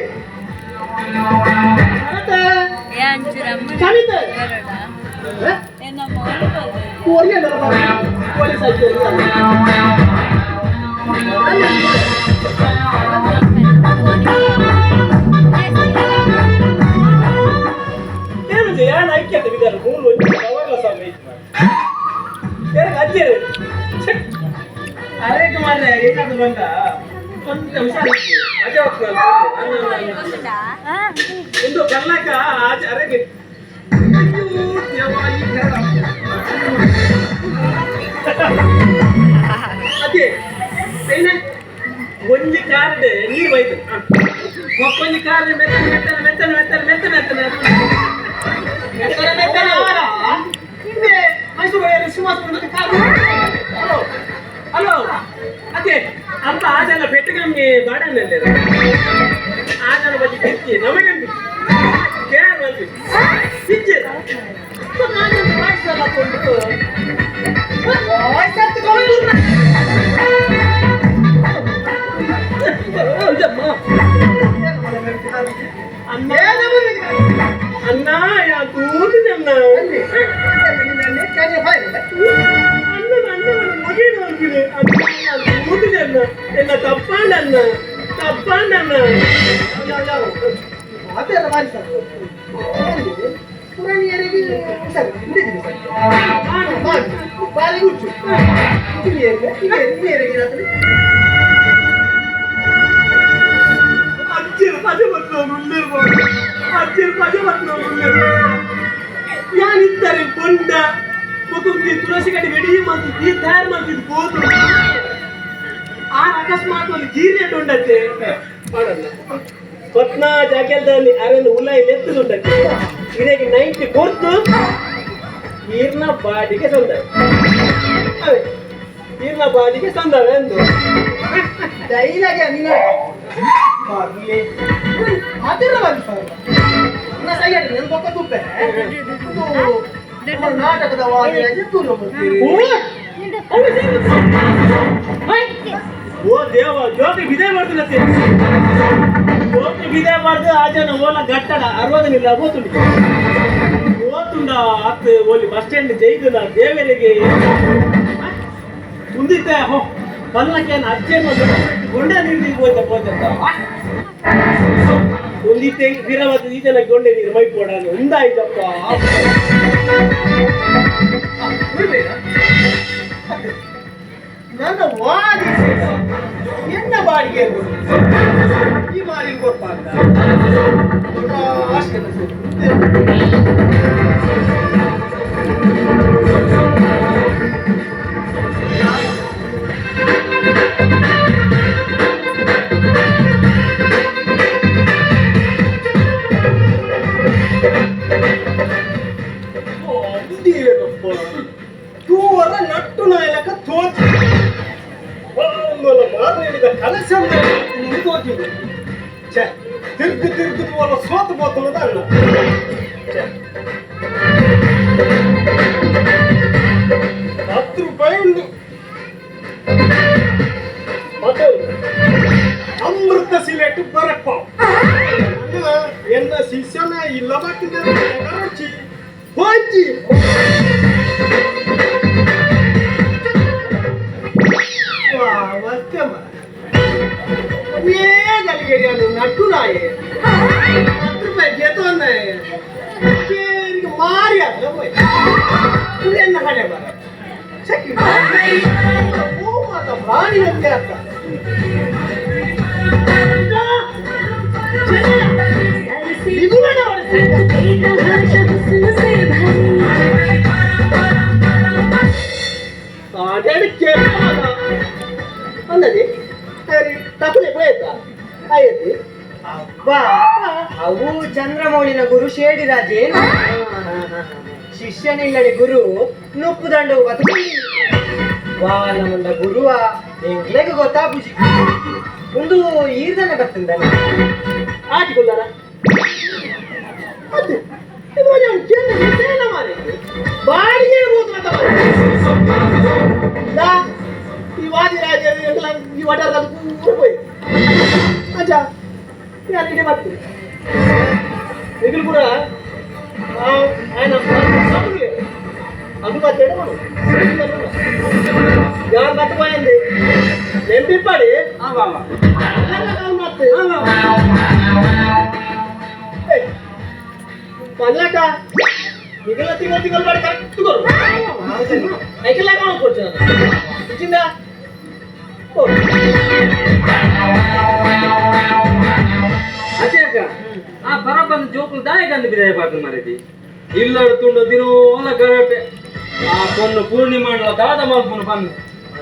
ಏನು ಐಕ್ಯತೆ ಬಿದ್ದಾರ ಮೂರು ಅಜ್ಜರು ಅರೇಕ ಮಾಡ್ರೆ ಏನಾದ್ರು ಬಂದ ಕೊಂಚ ಹುಷಾರಿತ್ತು ಮಜಾ ಹೋಗ್ತದೆ ಎಂದು ಕರ್ನಾಟಕ ಆಚೆ ಅರೆಗೆ ಅದೇ ಒಂಜಿ ಕಾರ್ಡ್ ನೀರು ಹೋಯ್ತು ಒಕ್ಕೊಂಜಿ ಕಾರ್ಡ್ ಮೆತ್ತನೆ ಮೆತ್ತನೆ ಮೆತ್ತನೆ ಮೆತ್ತನೆ ಮೆತ್ತನೆ ಮೆತ್ತನೆ ಮೆತ್ತನೆ ಮೆತ್ತನೆ ಅವರ ಹಿಂದೆ ಮೈಸೂರು ಸಿಂಹಾಸನ ಕಾರ್ಡ್ ಹಲೋ ಹಲೋ ಅದೇ ಅಂತ ಆ ಜನ ಪೆಟ್ಟಿಗೆ ಬಾಡನಲ್ಲಿ ಆ ಜನ ಬಗ್ಗೆ ತಿರ್ಚಿ ನಮಗೆ ಕೇರ್ ಬಂದ್ವಿ ಸಿಚ್ಚೆ ನಾನು ವಾಯ್ಸಲ್ಲ ಕೊಂಡು ಅನ್ನ ಯಾ ಕೂತಿದೆ ಅನ್ನ ಕೂತಿದೆ ಅನ್ನ ಎಲ್ಲ ತಪ್ಪಾಂಡನ್ನ ತಪ್ಪಾಂಡನ್ನ ಅದೆಲ್ಲ ಮಾಡಿ ಸರ್ ಪುರಾಣಿಯರಿಗೆ ಸರ್ ಹಿಡಿದಿದೆ ಸರ್ ಬಾಲಿ ಹುಚ್ಚು ಅಜ್ಜಿರು ಪಜ ಬರ್ತದೆ ಉಳ್ಳಿರ್ಬೋದು ಅಜ್ಜಿರು ಪಜ ಬರ್ತದೆ ಉಳ್ಳಿರ್ಬೋದು ಯಾನಿದ್ದಾರೆ ಬೊಂಡ ಮುಖಂದಿ ತುಳಸಿ ಕಡೆ ರೆಡಿ ಮಾಡ್ತಿದ್ದು ತಯಾರು ಮಾಡ್ತಿದ್ದು ಗೋತು ಆ ಅಕಸ್ಮಾತ್ ಒಂದು ಜೀರಿಯಟ್ ಉಂಡತ್ತೆ ಮಾಡಲ್ಲ ಪತ್ನಾ ಜಾಗ್ಯದಲ್ಲಿ ಅರನ್ನು ಉಲಾಯಿ ಎತ್ತದುಂಡತ್ತೆ ಇದಕ್ಕೆ 90 ಕೊರ್ತು ಈರ್ನ ಬಾಡಿಗೆ ಸಂದ ಈರ್ನ ಬಾಡಿಗೆ ಸಂದವೆ ಎಂದು ಡೈಲಾಗೆ ನೀನು ಅದೆಲ್ಲ ಬಂದು ಸರ್ ನಾ ಸೈಡ್ ನನ್ನ ಪಕ್ಕ ತುಪ್ಪೆ ಇದು ನಾಟಕದ ವಾದಿಯಾಗಿ ತೂರು ಬರ್ತೀವಿ ಓ ದೇವ ಜೋತಿ ವಿದೇ ಮಾಡ್ತೀನತ್ತೆ ಜೋತಿ ವಿದೇ ಮಾಡ್ದು ಆ ಜನ ಓಲ ಗಟ್ಟಡ 60 ನಿಲ್ಲ ಓತುಂಡು ಓತುಂಡ ಅತ್ ಓಲಿ ಬಸ್ ಸ್ಟ್ಯಾಂಡ್ ಜೈದುನ ದೇವರಿಗೆ ಮುಂದಿತ್ತೆ ಹೋ ಪಲ್ಲಕ್ಕೆ ಅಜ್ಜೇನು ಗೊಂಡೆ ನೀರು ಹೋಯ್ತಂತ ಒಂದಿತ್ತೆ ವೀರವಾದ ಈ ಜನ ಗೊಂಡೆ ನೀರು ಮೈ ಕೊಡ ಒಂದಾಯ್ತಪ್ಪ ನನ್ನ ವಾದಿ ಎನ್ನ ಬಾಡಿಗೆ ಈ ಬಾಡಿಗೆ ಕೊಡ್ಪಾಗ ಅಷ್ಟೇ ತೂವರ ನಟ್ಟು ನಾಯಕ ತೋಚಿ ಮಾರ್ನೇಡಿದ ಕಲಶ ತೋಚಿದ್ದು ತಿರ್ಗು ತಿರ್ಗು ಅವರ ಸೋತು ಬೋತುಳದ ಅಲ್ಲ 10 ರೂಪಾಯಿ ಉಂಟು ಮತ್ತೆ ಅಮೃತ ಸಿಲೆಟ್ ಬರಪ್ಪ ಎನ್ನ ಶಿಷ್ಯನ ಇಲ್ಲ ಬಾಕಿದ್ದಾರೆ ಹೋಯ್ತಿ నట్టు రాయే 10 రూపాయలు జీతం ఉన్నాయి మారి అట్లా పోయి ఎన్న కడే బాగా చెక్కి ఓ మాత బాణి అంటే అట్లా అన్నది తప్పులు ఎప్పుడైతా అయ్యేది అబ్బా ಅವು ಚಂದ್ರಮೌಳಿನ ಗುರು ಶೇಡಿರಾಜೇ ಶಿಷ್ಯನಿಲ್ಲಡಿ ಗುರು ನುಪ್ಪು ದಂಡವು ಬದುಕು ವಾಲ ಮುಂಡ ಗುರುವ ಎಂಗ್ಲೆಗ್ ಗೊತ್ತಾ ಬುಜಿ ಒಂದು ಈರ್ದನೆ ಬರ್ತಂದ ಆಟಿಕೊಳ್ಳಾರ ಅದು ಇದು ಚೆನ್ನ ಮಾರಿ ಬಾಡಿಗೆ ಈ ವಾದಿರಾಜ ಈ ವಟಾರ ಹೋಗಿ ಅಜ್ಜ ಅಲ್ಲಿಗೆ ಬರ್ತೀವಿ ಈಗಲೂ ಕೂಡ ఆయన ಅದು ಬರ್ತೇನೆ ಯಾರು ಬರ್ತపోయింది ನೆಂಪಿಪ್ಪಾಡಿ ಮತ್ತೆ ಪಲ್ಲಾಕ ಈಗೆಲ್ಲ ತಿಂಗಳು ಮಾಡಿ ಕರೆಕ್ಟ್ ಕೊಡು ಐಕೆಲ್ಲ ಕೊಡ್ತೀನಿ ಇಚ್ಚಿಂದ ಅದೇಕ ಆ ಬರಬಂದ ಜೋಕುಲು ದಾಯಗಂದು ಬಿದಾಯ ಪಾಕ ಮಾರಿದಿ ಇಲ್ಲಡುತ್ತುಂಡು ದಿನೋಲ ಗರಟೆ ಆ ಪೊನ್ನು ಪೂರ್ಣಿಮಾಂಡ್ಲ ದಾದ ಮಲ್ಪುನು ಪನ್ನು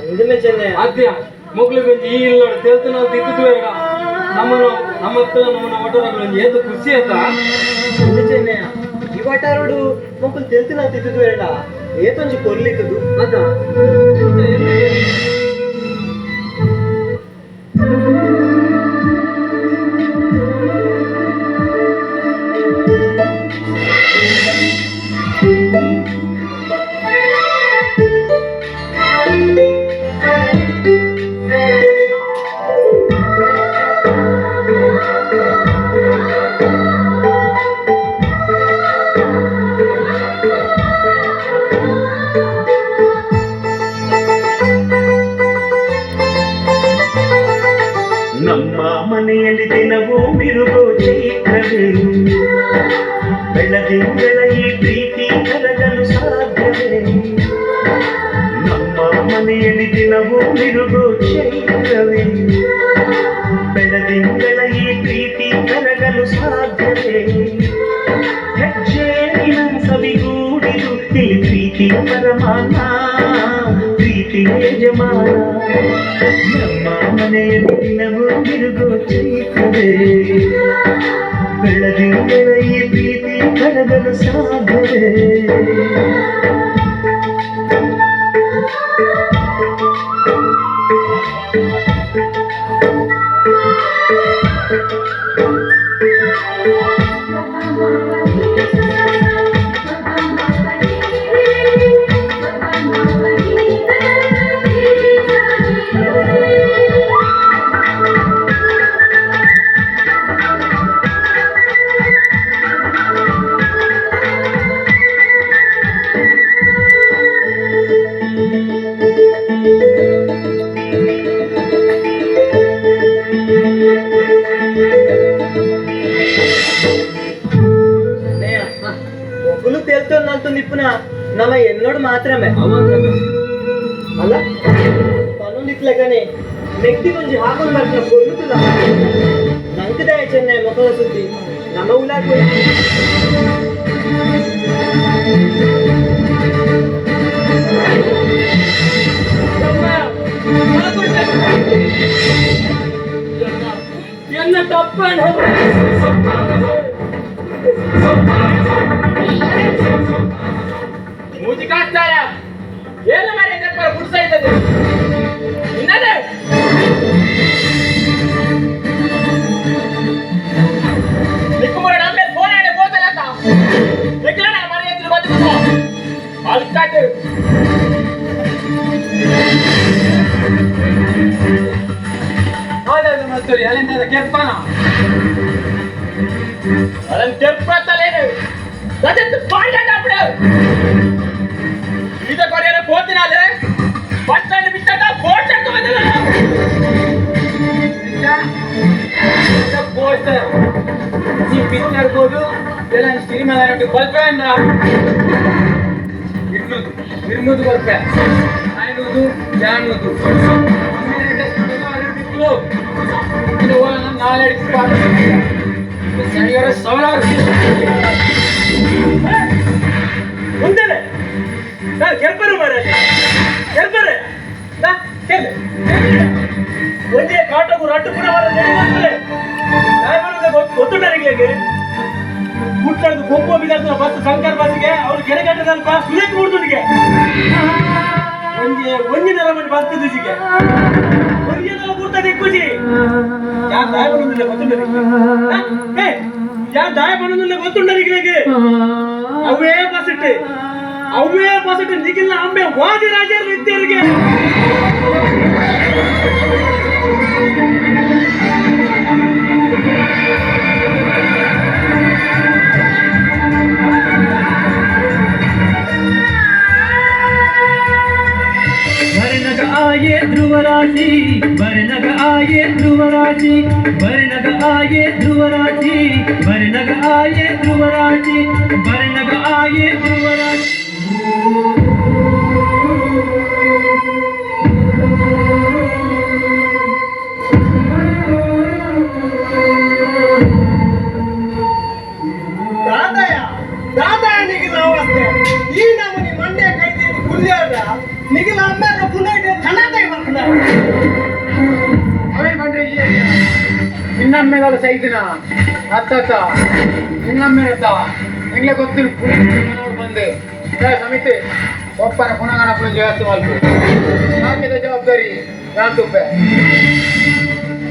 అందుమే చెన్నై ಅದ್ಯ ಮುಗ್ಲು ಗಂಜಿ ಈ ಇಲ್ಲ ನೋಡಿ ತೆಲ್ತು ನಾವು ತಿದ್ದು ನಮ್ಮ ಒಟ್ಟರಲ್ಲಿ ಏತು ಖುಷಿ ಆಯ್ತ ಚೆನ್ನಯ್ಯ ಈ ವಾಟಾರೋಡು ಮಕ್ಕಳು ತೆಲ್ತು ನಾವು ತಿದ್ದು ಬೇಡ ಏತೊಂಜಿ ಕೊರ್ಲಿತ್ತದು ಅದ ನಮ್ಮ ಮನೆಯಲ್ಲಿ ದಿನವೂ ಮಿರುಗೋ ಚೈತ್ರವೇ ಬೆಳದಿಂಗಳ ಈ ಪ್ರೀತಿ ಕರಗಲು ಸಾಧ್ಯವೇ ನಮ್ಮ ಮನೆಯಲ್ಲಿ ದಿನವೂ ಮಿರುಗೋ ಚೈತ್ರವೇ ಬೆಳದಿಂಗಳ ಈ ಪ್ರೀತಿ ಕರಗಲು ಸಾಧ್ಯವೇ ಹೆಜ್ಜೆಯ ಸವಿಗೂಡಿದು ಇಲ್ಲಿ ಪ್ರೀತಿ ಪರಮಾನ ಪ್ರೀತಿ ಯಜಮಾನ ನಮ್ಮ ಮನೆಯಲ್ಲಿ ದಿನವೂ ಮಿರುಗೋ ಚೈತ್ರವೇ ಬೆಳದಿಂಗಳ ಈ ಪ್ರೀತಿ ಕರಗಲು ಸಾಧ್ಯವೇ ಒಬ್ಬನು ತೇಲ್ತೋನ್ನಂತೂ ನಿಪ್ಪುನ ನಮ್ಮ ಎನ್ನೋಡು ಮಾತ್ರಮೇ ಅಲ್ಲ ಪನ್ನೊಂದಿಕ್ಲಗನೆ ನೆಕ್ತಿ ಕೊಂಚಿ ಹಾಕೊಂಡು ಬರ್ತಾನೆ ಕೊಡುತ್ತಿಲ್ಲ ನಂಕದಾಯ ಚೆನ್ನೈ ಮಕ್ಕಳ ಸುದ್ದಿ ನಮ್ಮ ಉಲಾಗ್ என்ன தப்பான ಮೂಜಿ ಕಾಸ್ತಾಯ ಏನು ಮಾಡಿ ತಪ್ಪ ಗುಡ್ಸಾ ಇದ್ದದೆ ಇನ್ನದೆ ನಿಕ್ಕುಮರ ನಮ್ಮೆ ಫೋನ್ ಆಡಿ ಬೋತಲ್ಲ ಅಂತ ನಿಕ್ಕಲ ನನ್ನ ಮನೆ ಎದುರು ಬಂದು ಅಲ್ಲಿ ಕಾಟು ಹೌದೌದು ಮತ್ತು ಎಲ್ಲಿಂದ ಕೆಪ್ಪನ ಅದನ್ನು ಕೆಪ್ಪತ್ತಲೇನು ಅದನ್ನು ಪಾಂಡ ಬಿಡು ಇದ ಕೊರಿಯರ ಹೋತಿನಾಲೆ ಬಸ್ ಸ್ಟ್ಯಾಂಡ್ ಬಿಟ್ಟಾಗ ಬೋಟ್ ಅಂತ ಬಂದಿಲ್ಲ ಬೋಟ್ ಈ ಪಿಕ್ಚರ್ ಬೋದು ಎಲ್ಲ ಸಿನಿಮಾ ಬಲ್ಪೆ ಅಂದ ಇರ್ನೂದು ಬಲ್ಪೆ ಐನೂದು ಜಾನೂದು ನಾಳೆ ಶನಿವಾರ ಸಾವಿರಾರು ಮುಂದೆನೆ ಕೆಲ್ಪರು ಮಾರೆ ಕೆಲ್ಪರೆ ಒಂದೇ ಕಾಟಗೂ ರಟ್ಟು ಕೂಡ ಗೊತ್ತುಂಟರಿಗೆ ಕೂಟ್ಲದು ಕೊಂಪು ಬಿದ್ದ ಬಸ್ ಸಂಕರ್ ಬಸ್ಗೆ ಅವ್ರು ಕೆರೆಗಟ್ಟದಲ್ಪ ಸುರೇಕ್ ಮೂಡ್ದುನಿಗೆ ಒಂದಿನ ಮನೆ ಬರ್ತದೆ ದಿಸಿಗೆ ಒಂದಿನ ಕೂರ್ತದೆ ಕುಜಿ ಯಾ ದಾಯ ಬರೋದಿಲ್ಲ ಗೊತ್ತುಂಟರಿಗೆ ಯಾ ದಾಯ ಬರೋದಿಲ್ಲ ಗೊತ್ತುಂಟರಿಗೆ ಅವೇ ಬಸ್ ಇಟ್ಟು ನಿಗಿಲ್ಲ ಅಂಬೆ ವಾದಿ ರಾಜರು ಇದ್ದರಿಗೆ वर्णग आये ध्रुवराजी वर्णग आये ध्रुवराजी वर्णग आये ध्रुवराजी वर्णग आये ध्रुवराजी वर्णग आये ध्रुवराजी दादा निगिल अवस्थे ಈ ನಮೂನಿ ಮಂಡ್ಯ ಕೈದಿ ಕುಲ್ಯಾದ ನಿಗಿಲ ಅಮ್ಮ ಪುನಃ ಕನ್ನಡ ಬರ್ತಾನೆ ಇನ್ನೊಮ್ಮೆದಲ್ಲ ಸೈತಿನ ಅತ್ತ ಇನ್ನೊಮ್ಮೆರತ್ತ ನಿಂಗೆ ಗೊತ್ತಿಲ್ಲ ಪುನಃ ಬಂದೆ ಸಮಿತಿ ಒಪ್ಪನ ಪುನಃ ಜಾಸ್ತಿ ಮಾಡ್ತು ಹಾಕಿದ ಜವಾಬ್ದಾರಿ ನಾನು ತುಪ್ಪೆ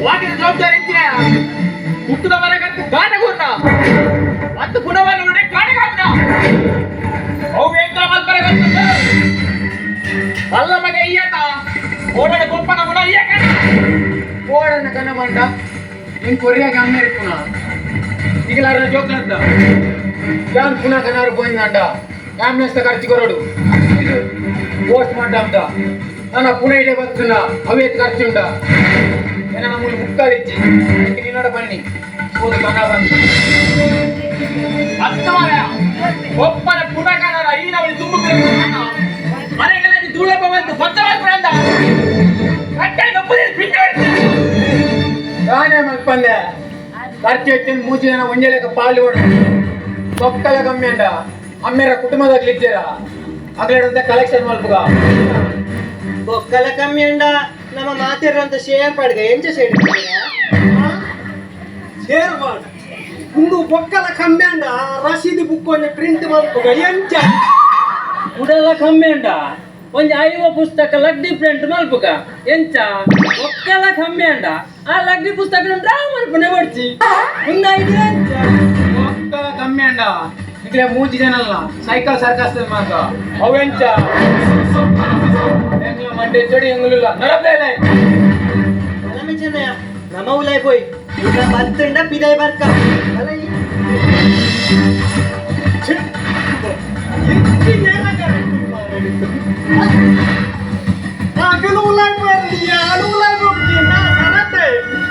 ವಾಕಿನ ಜವಾಬ್ದಾರಿ ಹುಟ್ಟದ ಮರಗಂತ ಗಾಟಗೂರ್ನ ಮತ್ತು ಪುನಃ ನೋಡಿ ಗಾಟಗಾಗ್ನ ಅವು ಎಂತ ಮಲ್ಪರಗಂತ ಅಲ್ಲ ಮಗ ಇಯ್ಯತ ಓಡಾಡ ಗೊಪ್ಪನ ಗುಣ ಇಯ್ಯಕ ಓಡನ ಕನ್ನ ಬಂಡ ನಿನ್ ಕೊರಿಯಾಗ ಅಮ್ಮ ಇರ್ಪುನ ಈಗಲಾರ ಜೋಕ್ಲಂತ ಯಾನ್ ಪುನಃ ಕನಾರು పోయిందంట అంబులెన్స్ ఖర్చు కొరడు పోస్ట్ మార్టం అంట ನನ್ನ ಪುಣೆ ಇದೆ ಬರ್ತುನ ಅವೇತ್ ಖರ್ಚು ಉಂಟ ಏನ ನಮ್ಮಲ್ಲಿ ಮುಕ್ಕಾಲಿಚ್ಚಿ ನಿನ್ನೋಡ ಬನ್ನಿ ಹೋದ ಕನ್ನ ಬಂದು ಅತ್ತಮಾರ ಒಪ್ಪನ ಪುನಃ ಈನವಳಿ ತುಂಬು ಮನೆಗಳಲ್ಲಿ ಧೂಳಪ್ಪ ಬಂದು ಬತ್ತವಾಗ್ಬಿಡಂದ ಕಟ್ಟೆ ನಪ್ಪದೆ ಬಿಟ್ಟು ನಾನೇ ಮಲ್ಪಂದೆ ಖರ್ಚು ಹೆಚ್ಚಿನ 3 ಜನ ಒಂಜೆಲೆಕ ಪಾಲು ಹೊಡ ಸೊಕ್ಕಲ ಕಮ್ಮಿ ಅಂಡ ಅಮ್ಮೆರ ಕುಟುಂಬದಾಗ ಇದ್ದೀರ ಅಗಲಂತ ಕಲೆಕ್ಷನ್ ಮಲ್ಪುಗ ಬೊಕ್ಕಲ ಕಮ್ಮಿ ಅಂಡ ನಮ್ಮ ಮಾತಿರಂತ ಶೇರ್ ಪಡ್ಗ ಎಂಚ ಶೇರ್ ಶೇರ್ ಮಾಡ ಇಂದು ಬೊಕ್ಕಲ ಕಮ್ಮಿ ಅಂಡ ರಸೀದಿ ಬುಕ್ ಒಂದು ಪ್ರಿಂಟ್ ಮಾಡ್ಕೋಗ ಎಂಚ ಉಡಲ ಕಮ್ಮಿ ಅಂಡ ಒಂಜಿ ಐವ ಪುಸ್ತಕ ಲಗ್ಡಿ ಪ್ರಿಂಟ್ ಮಲ್ಪುಗ ಎಂಚ ಒಕ್ಕಲ ಕಮ್ಮಿ ಅಂಡ ಆ ಲಗ್ಡಿ ಪುಸ್ತಕ ಡ್ರಾ ಮಲ್ಪನೆ ಬರ್ಚಿ ಒಂದು ಐಡಿಯಾ ಎಂಚ ಒಕ್ಕಲ ಕಮ್ಮಿ ಅಂಡ ಇಕ್ಲೆ 3 ಜನ ಅಲ್ಲ ಸೈಕಲ್ ಸರ್ಕಸ್ ಮಾತ ಅವೆಂಚ ಎಂಗ್ಲ ಮಂಡೆ ಚಡಿ ಎಂಗ್ಲಿಲ್ಲ ನಡಪ್ಲೇಲೆ ನಮಗೆ ಚೆನ್ನಯ್ಯ ನಮ್ಮ ಉಲಾಯ್ ಪೋಯ್ ಈಗ ಬತ್ತಂಡ ಪಿದಾಯ್ ಬರ್ಕ ಅಲ್ಲ ಈ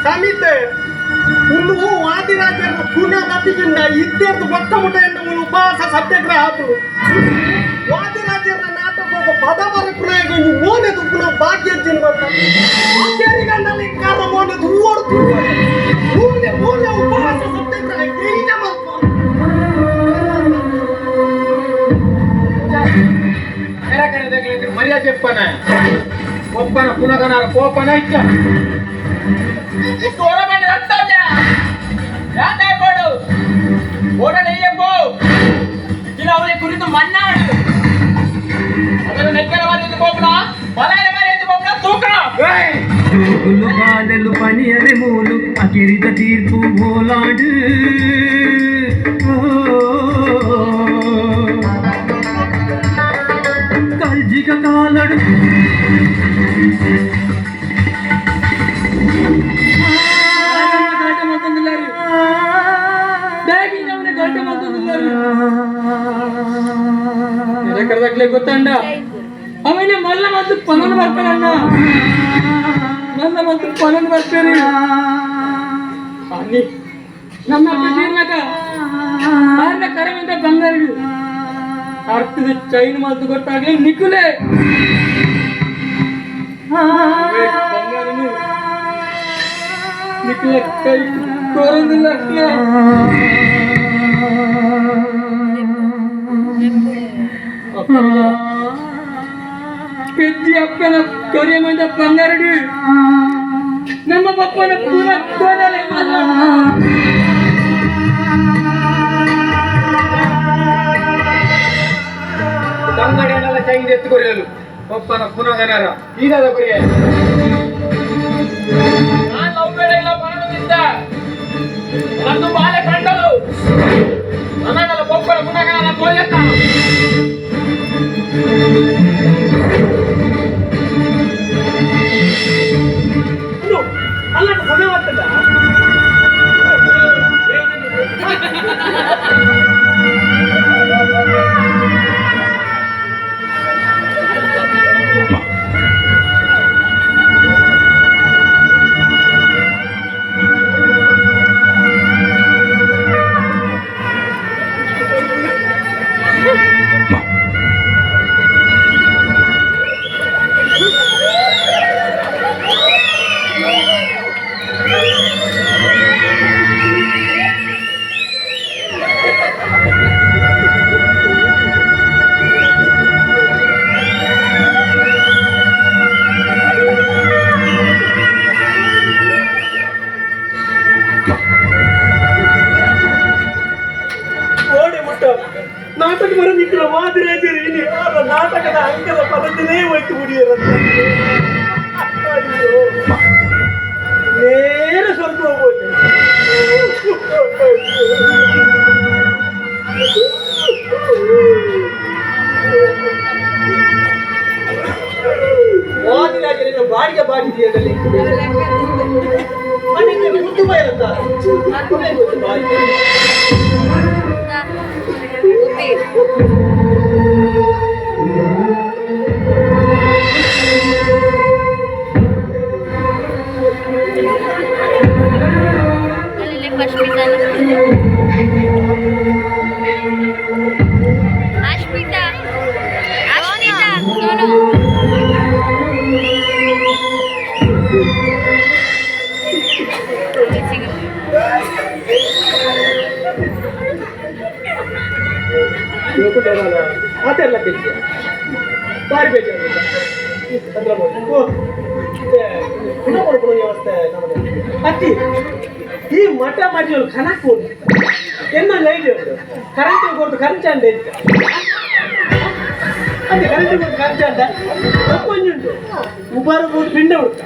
ಸಮಿತೆ ಒಂದು ವಾದಿರಾಜರ ಪುನಃ ಗತಿಗಿಂದ ಇದ್ದೇರ್ದು ಗೊತ್ತ ಮುಟ ಎಂದು ಉಪವಾಸ ಸತ್ಯಾಗ್ರಹ ಆತು ವಾದಿರಾಜರ ನಾಟಕ ಪದವರ ಪ್ರಯೋಗ ಮೋನೆ ತುಪ್ಪನ ಭಾಗ್ಯ ಜನ್ಮಂತ ಗಂಡಲ್ಲಿ ಕಾಲ ಮೋನೆ ಹೂವಡ್ತು ಮೂಲೆ ಮೂಲೆ ಉಪವಾಸ ಸತ್ಯಾಗ್ರಹ ಹೆಂಗ ಮರ್ಯಾದೆ చెప్పನ ಒಪ್ಪನ ಪುನಗನಾರ ಕೋಪನ ಇಚ್ಚ ಎಷ್ಟು ಹೊರ ಬಂದ ರಕ್ತಾಜ ಯಾತೆ ಬೋಡು ಓಡನೆಯ್ಯಪ್ಪೋ ಇಲ್ಲ ಅವಳೆ ಕುರಿತು ಮಣ್ಣಾಡು ಅದನ್ನು ನೆಕ್ಕಲವಾದ ಬೋಪನ ಬಲಾಯ ಮರೆಯದು ಬೋಪನ ತೂಕ పూలు బాలలు పనియని మూలు అకిరిత తీర్పు మోలాడు కల్జిక కాలడు ಗೊತ್ತಂಡ ಅವನ ಮಲ್ಲ ಮತ್ತು ಪನನ್ ಬರ್ತಾರಣ್ಣ ಮಲ್ಲ ಮತ್ತು ಪನನ್ ಬರ್ತಾರೆ ನಮ್ಮ ಪ್ರತಿರ್ನಕ ಆರ್ನ ಕರವಂತ ಬಂಗಾರಡು ಅರ್ಥದ ಚೈನ್ ಮಾತು ಗೊತ್ತಾಗ್ಲಿ ನಿಖುಲೆ ಬಂಗಾರನು ನಿಖುಲೆ ಕೈ ಕೋರಂದಿಲ್ಲ పెద్ద అప్పన కొరియమంద బంగారుడు ನಮ್ಮ ಪಪ್ಪನ ಪೂರ ಕೋದಲೆ ತಂಗಡಿಯನ್ನೆಲ್ಲ ಕೈಗೆ ಎತ್ತುಕೊರಿಯಲು ಪಪ್ಪನ ಪುನಗನರ ಈಗಾದ ಕೊರಿಯ ನಾನು ಲವ್ ಬೇಡ ಬರೋದಿದ್ದ ನಂದು ಬಾಲೆ ಕಂಡಲು ನನಗಲ್ಲ ಪಪ್ಪನ ಪುನಗನ ತೋಯತ್ತ ಅಲ್ಲ ಸಮಯ ಆಗ್ತದ ಓಡಿ ಮುಟ್ಟ ನಾಟಕ ಬರೋದಿಕ್ಕಿಲ್ಲ ಮಾದಿರಾಜರು ಇಲ್ಲಿ ನಾಟಕದ ಅಂಕದ ಪದದಲ್ಲೇ ಹೋಯ್ತು ಮುಡಿಯರಂತ ನೇರ ಸ್ವಲ್ಪ ಹೋಗ್ಬೋದು ಮಾದಿರಾಜರಿನ ಬಾಡಿಗೆ ಬಾಡಿದೆಯಲ್ಲಿ ಮನೆಗೆ ಮುದ್ದು ಬಯಲಂತ ಬಾಡಿಗೆ ಮಾತೆಲ್ಲ ಬೇಜ ಬಾರಿ ಬೇಜಾರು ವ್ಯವಸ್ಥೆ ಅತ್ತಿ ಈ ಮಠ ಮಾಡಿದ್ರು ಕನಕ್ಕು ಎನ್ನ ಲೈಟ್ ಕರೆಂಟ್ ಕೊಡ್ತು ಖರ್ಚಂಡೆ ಅದೇ ಕರೆಂಟ್ ಕೊಟ್ಟು ಖರ್ಚಂಡ ಕೊಂಚುಂಟು ಉಬಾರು ಮೂರು ಪಿಂಡ ಉಂಟು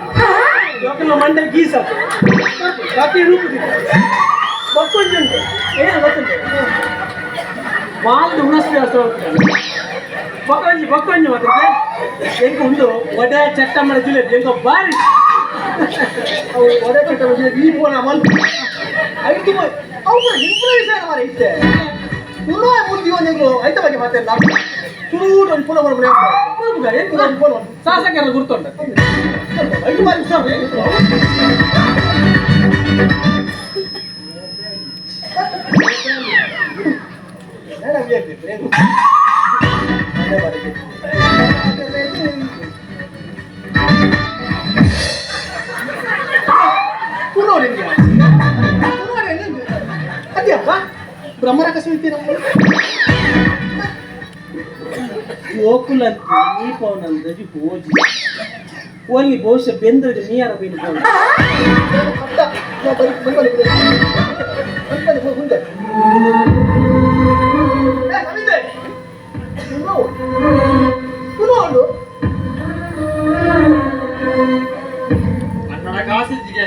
ಜೋಕಲ್ಲ ಮಂಡೆ ಗೀಸ ಕಾಫಿ ರೂಪುದಿಲ್ಲ ಮಕ್ಕೊಂಚುಂಟು ಏನು ಗೊತ್ತುಂಟು ಮಾಲ್ದು ಉಣಸ್ತು ಬಕ್ಕೊಂಜಿ ಮಾತ್ರ ಎಂಕ ಉಂಡು ಒಡೆ ಚಟ್ಟಮ್ಮನ ಜಿಲೇಬಿ ಎಂಕ ಬಾರಿ ಒಡೆ ಚಟ್ಟಮ್ಮ ಜಿಲೇಬಿ ಈ ಪೋನ ಮಲ್ಪು ಐದು ಅವ್ರ ಇಂಪ್ರೂವೈಸ್ ಮಾರ ಇತ್ತೆ ಪುನಃ ಮುಂದೆ ಒಂದು ಐದ ಬಗ್ಗೆ ಮಾತಾಡ ಸುರುಡು ಒಂದು ಪುನಃ ಮನೆ ಶಾಸಕರ ಗುರ್ತೊಂಡ ಐದು ಬಾರಿ ಇಷ್ಟ ಅದ್ಯಪ್ಪ ಬ್ರಹ್ಮರಾಕ ಸುಳ್ತೀರ ಗೋಕುಲಂತ ನೀ ಪವನಂದಜಿ ಹೋಜಿ ಓನ್ಲಿ ಬಹುಶಃ ಬೆಂದ್ರಜಿ ನೀಯಾರ ಬೈನು ಕನ್ನಡ ಕಾಸಿದ್ದಿಗೆ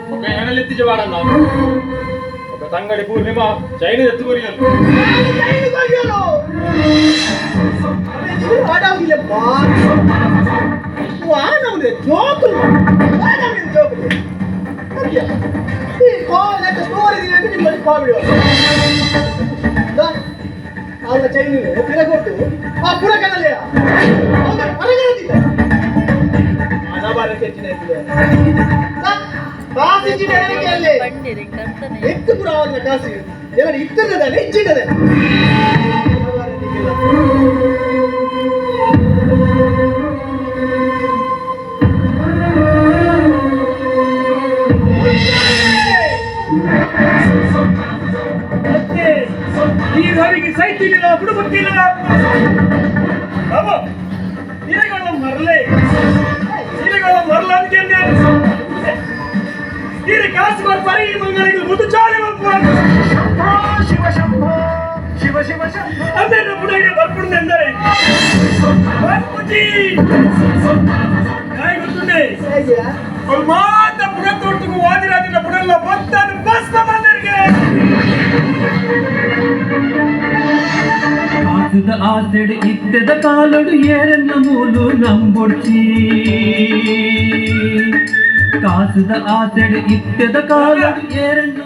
ఒక ఎనలెత్తి వాడన్న ఒక తంగడి పూర్ణిమ చైన ఎత్తుకొరియలు చైనీ తిరగొట్టు ఆ పురకనలే ಎತ್ತು ರಾವಣ ಕಾಸಿ ದೇವರ ಇತ್ತದಾನೆ ಇಚ್ಚಿಡದೆ ಈ ದಾರಿಗೆ ಸೈತಿಲ್ಲ ಬಿಡು ಗೊತ್ತಿಲ್ಲ ಇರಗಳ ಮರಲೆ ಅಂತ ಇದು ಕಾಸು ಬರ್ತಾರೆ ಈ ಮಂಗನಿಗೆ ಮುದ್ದು ಚಾಲೆ ಶಿವ ಶಂಭೋ ಶಿವ ಶಿವ ಶಂಭೋ ಅಂದರೆ ಬುಡಗೆ ಬರ್ಪುಡು ಎಂದರೆ ಬರ್ಪುಜಿ ಕಾಯಿ ಗೊತ್ತುಂಡೆ ಅವ್ರು ಮಾತ್ರ ಬುಡ ತೋಟಕ್ಕೂ ವಾದಿರಾಜನ ಬುಡಲ್ಲ ಬತ್ತಾನು ಭಸ್ಮ ಬಂದರಿಗೆ ಕಾಸದ ಆಸೆಡ್ ಇತ್ತದ ಕಾಲಡು ಏರನ್ನ ಮೂಲು ನಂಬೊಡ್ಚಿ ಕಾಸದ ಆಸೆಡ್ ಇತ್ತದ ಕಾಲಡು ಏರನ್ನ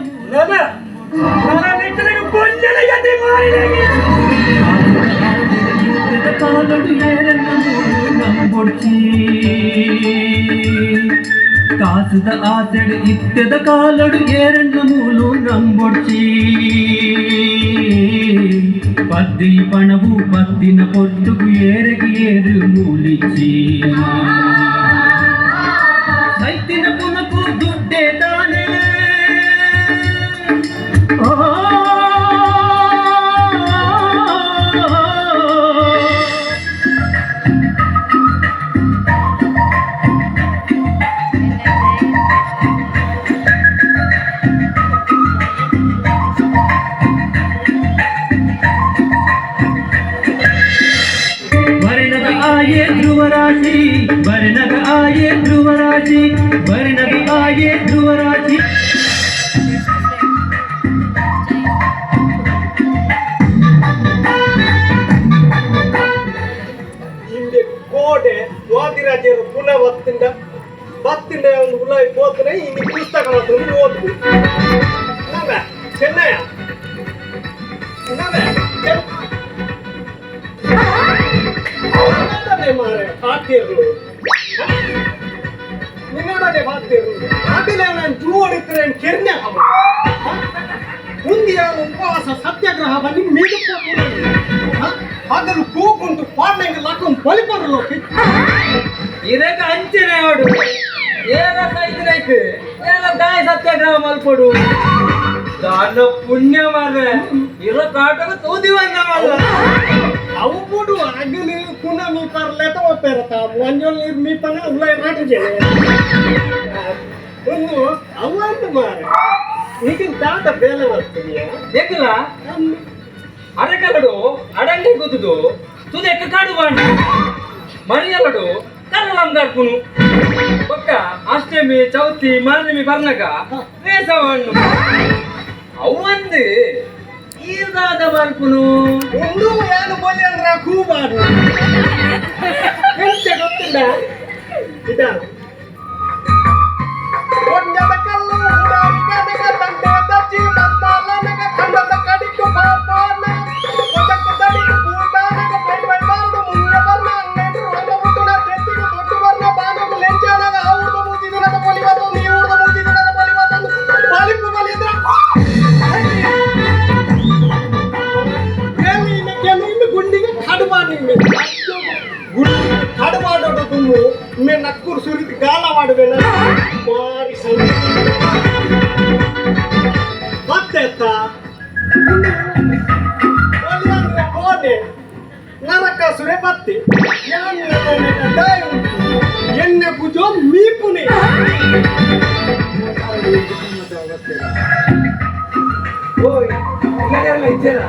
ಇತ್ತದ ಕಾಲಡು ಏರನ್ನ ಮೂಲು ನಂಬೊಡ್ಚಿ ಕಾಸದ ಆಸೆಡ್ ಇತ್ತದ ಕಾಲಡು ಏರನ್ನ ಮೂಲು ನಂಬೊಡ್ಚಿ ಪದ್ದಿ ಪಣವು ಪದ್ದಿನ ಪೊಟ್ಟುಗು ಏರೆಗೆ ಏರು ಮೂಲಿಚ್ಚಿ ಸೈತಿನ ಪುನಕು ದುಡ್ಡೆ ತಾನೆ ವರ್ಣದ ಆಯೆ ಧ್ರುವರಾಶಿ ವರ್ಣದ ಆಯೆ ಧ್ರುವರಾಶಿ ವರ್ಣದ ಆಯೆ ಧ್ರುವರಾಶಿ ಹಿಂದೆ ಕೋಡೆ ವಾದಿರಾಜರು ಪುನಃ ಬತ್ತಿಂದ ಒಂದು ಉಲಾಯಿ ಹೋದ್ರೆ ಇಲ್ಲಿ ಪುಸ್ತಕ ಮಾತ್ರ ಓದ್ಬೋದು ಚೆನ್ನಯ್ಯ ಮಾರೆ ಹಾಕಿರ್ಲು ನಿನ್ನೋಡನೆ ಹಾಕಿರ್ಲು ಅದಿಲ್ಲ ನಾನು ಜೂ ಹೊಡಿದ್ರೆ ಕೆರ್ನೆ ಮುಂದೆ ಯಾರು ಉಪವಾಸ ಸತ್ಯಾಗ್ರಹ ಬನ್ನಿ ಮೀದುಪ್ಪ ಅದನ್ನು ಕೂಕುಂಟು ಪಾಡ್ನಂಗೆ ಲಾಕೊಂಡು ಬಲಿಪರಲು ಇರಕ ಅಂಚನೆ ನೋಡು ಏನ ಸೈದ್ರೈಕ್ ಏನ ದಾಯ ಸತ್ಯಾಗ್ರಹ ಮಲ್ಪಡು ದಾನ ಪುಣ್ಯ ಮಾರ್ರೆ ಇರೋ ಕಾಟಕ ತೋದಿವಂಗ ಮಾರ್ರೆ ಅವು ಬಿಡು ಅಗಲಿ ಪುನಃ ಮೀ ಪರ್ಲೆ ತಗೋಪೇರತ ಮಂಜೋಲ್ ನೀರು ಮೀ ಪನ ಉಲಾಯಿ ಮಾಡಿದ್ದೇನೆ ಒಂದು ಅವಂದು ಮಾರೆ ನೀಗಿನ ದಾಟ ಬೇಲೆ ಬರ್ತೀಯ ದೇಖಲ ಅರೆಕಲಡು ಅಡಂಗೆ ಗುದ್ದುದು ತುದೆಕ್ಕ ಕಾಡುವಾಂಡ ಮರಿಯಲಡು ಕನ್ನಡಂ ಗರ್ಪುನು ಪಕ್ಕ ಅಷ್ಟಮಿ ಚೌತಿ ಮಾರ್ನಮಿ ಬರ್ನಗ ವೇಸವಣ್ಣು ಅವಂದು ಈರ್ದಾದ ಬರ್ಪುನು ಒಂದು ಏನು ಬೋಲಿ ಅಂದ್ರೆ ಕೂಬಾರು ಎಂತ ಗೊತ್ತಿಲ್ಲ ಇದ ಒಂದದ ಕಲ್ಲು ಉಡಾರಿಗದಗ ತಂದೆ ದಚ್ಚಿ ಮತ್ತಾಲನಗ ಖಂಡದ ಕಡಿಕು ಪಾಪನ ಒದಕ್ಕ ತಡಿಕು ಕೂಡಾನಗ ಬೈ ಬಾರ್ದು ಮುನ್ನ ಬರ್ನ ಅಂಗೈದು ರೋಗ ಮುಟ್ಟುನ ತೆತ್ತಿಗೆ ದೊಡ್ಡ ಬರ್ನ ಬಾಗಲು ಲೆಂಚಾನಗ ಅವ್ರದ ಮೂತಿದಿನದ ಬಲಿವತ್ತು ನೀವ್ರದ ಮೂತಿದಿನದ ಬಲಿವತ್ತು ಬಾಲಿಪು ಬಲಿದ್ರ ಇನ್ನು ಗುಂಡಿಗೆ ಕಡುಮಾಡಿ ಕಡುಮಾಡೋದು ತುಂಬ ಮೇ ನಕ್ಕೂರು ಸುರಿದು ಗಾಲ ಮಾಡುವೆಲ್ಲ ಮಾರಿ ಮತ್ತೆ ಕೋನೆ ನರಕಾಸುರೆ ಬತ್ತಿ ಎಣ್ಣೆ ಪೂಜೋ ಮೀಪುನೆ ಓಯ್ ಇಲ್ಲೆಲ್ಲ ಇದ್ದೀರಾ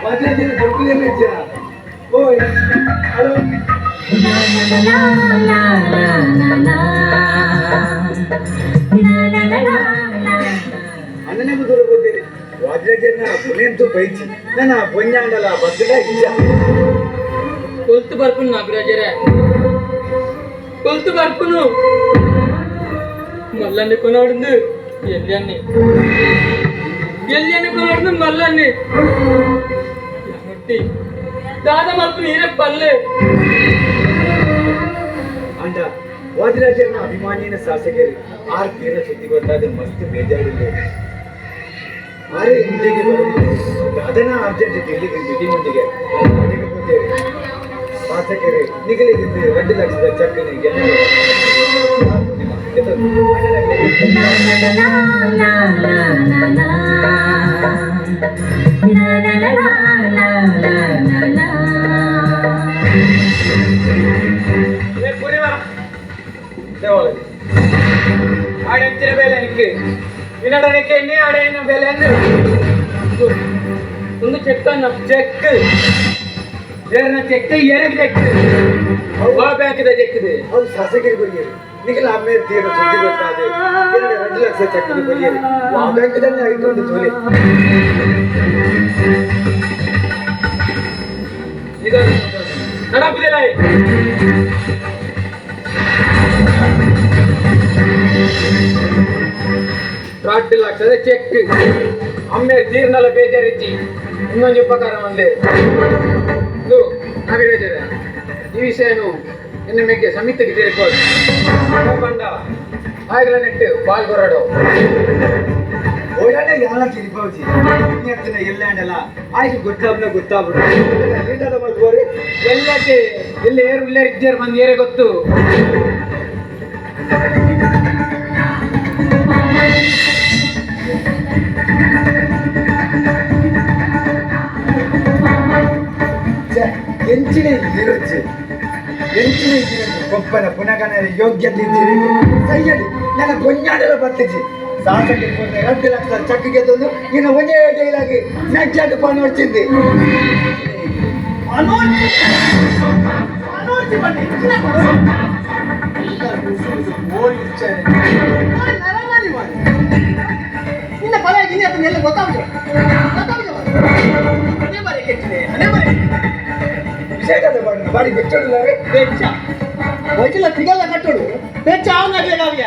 ವಜ್ರಜಿನ ದೊಡ್ಡದೆಲ್ಲ ಇದ್ದೀರಾ ಓಯ್ ಹಲೋ ಅಣ್ಣನೇ ದೂರ ಗೊತ್ತಿದೆ ವಜ್ರಜನ ಪುನೆಂತು ಬೈಚಿ ನನ್ನ ಬೊಂಜಾಂಡಲ ಬದ್ದಲ ಇಜ್ಜ ಕೊಲ್ತು ಬರ್ಪುನು ಅಭಿರಾಜರೇ ಕೊಲ್ತು ಬರ್ಪುನು ಮಲ್ಲನ್ನಿ ಕೊನಾಡ್ದು ಎಲ್ಲಿಯನ್ನಿ ಕೊನಾಡ್ದು ಮಲ್ಲನ್ನಿ ಹೊಟ್ಟಿ ದಾದ ಮಲ್ಪು ನೀರೇ ಪಲ್ಲೆ ಅಂಡ ವಜ್ರಜನ ಅಭಿಮಾನಿನ ಶಾಸಕರು ಆರು ತೀರ ಸುದ್ದಿ ಗೊತ್ತಾದ ಮಸ್ತ್ ಬೇಜಾರಿಲ್ಲ ಆರೆ ಇಂಡಿಗೆ ಬರೋದು ಅದನ್ನ ಅರ್ಜೆಂಟ್ ಡೆಲ್ಲಿಗೆ ಮೀಟಿಂಗ್ ಹೊಂದಿಗೆ ಶಾಸಕರು ನಿಗಲಿಗಿಂದ 2 ಲಕ್ಷದ ಚೆಕ್ ಆಡೆಂಚಿನ ಬೆಲೆ ನಿಕ್ಕೆ ವಿನಡನಿಕೆ ಎಣ್ಣೆ ಆಡೆನ ಬೆಲೆ ಒಂದು ಚೆಕ್ ಅನ್ನ ಚೆಕ್ ಬೇರೆ ಚೆಕ್ ಎರಡು ಚೆಕ್ ಬ್ಯಾಂಕಿದ ಚೆಕ್ ಇದೆ ಅವ್ರು ಶಾಸಕರಿಗೆ ಬರೆಯರು ನಿಗಲ ಆಮೇಲೆ ತೀರ ಸುದ್ದಿ ಗೊತ್ತಾದೆ 2 ಲಕ್ಷ ಚೆಕ್ ಬರೆಯರು ಆ ಬ್ಯಾಂಕದಲ್ಲಿ 500 ತೊಲೆ ಇದು ನಡಪುದಿಲ್ಲ 2 ಲಕ್ಷದ ಚೆಕ್ ಅಮ್ಮೆ ತೀರ್ನಲ್ಲ ಬೇಜಾರಿಚ್ಚಿ ಇನ್ನೊಂದು ಉಪಕಾರ ಒಂದೇ ಇದು ಅಭಿರಾಜರ ಈ ವಿಷಯನು ಇನ್ನು ಮೆಗ್ಗೆ ಸಮಿತಿಗೆ ಸೇರಿಕೊಳ್ಳಿ ಬಂದ ಆಗಲ ನೆಟ್ಟು ಪಾಲ್ಗೊರಡು ಓಡಾಡ ಎಲ್ಲ ಕಿರಿಪೌಜಿ ಇನ್ನೆತ್ತಿನ ಎಲ್ಲಾಂಡಲ್ಲ ಆಯ್ತು ಗೊತ್ತಾಗ್ಬಿಡು ಲೀಡರ್ ಮಾಡ್ಬೋರಿ ಎಲ್ಲಕ್ಕೆ ಇಲ್ಲಿ ಏರು ಇಲ್ಲೇ ಇದ್ದೇರು ಬಂದು ಏರೇ ಗೊತ್ತು ಎಂಚಿನ ಇರೋಜಿ ಕೊಪ್ಪನ ಪುನಗನ ಯೋಗ್ಯತೆ ಸೈಯಡಿ ನನ್ನ ಗೊಂಜಾಡಲು ಬರ್ತಿಜಿ శాసకుడి కొన్ని 2 లక్షల చక్కగా ತಂದು ఈయన ಒಂದೇ డైలాగ్ నచ్చాక పని వచ్చింది. ನಿನ್ನ ಪರವಾಗಿನಿ ಅದನ್ನ ಎಲ್ಲ ಗೊತ್ತಾಗ್ತದೆ ಅದೇ ಮರೆ ಕೆಟ್ಟಿದೆ ಅದೇ ಮರೆ ವಿಷಯ ಬಾಡಿ ಬೆಚ್ಚೋಡು ಬೆಚ್ಚ ವಯಸ್ಸಿಲ್ಲ ಸಿಗಲ್ಲ ಕಟ್ಟೋಡು ಬೆಚ್ಚ ಅವನಾಗಲೇ ಕಾವ್ಯ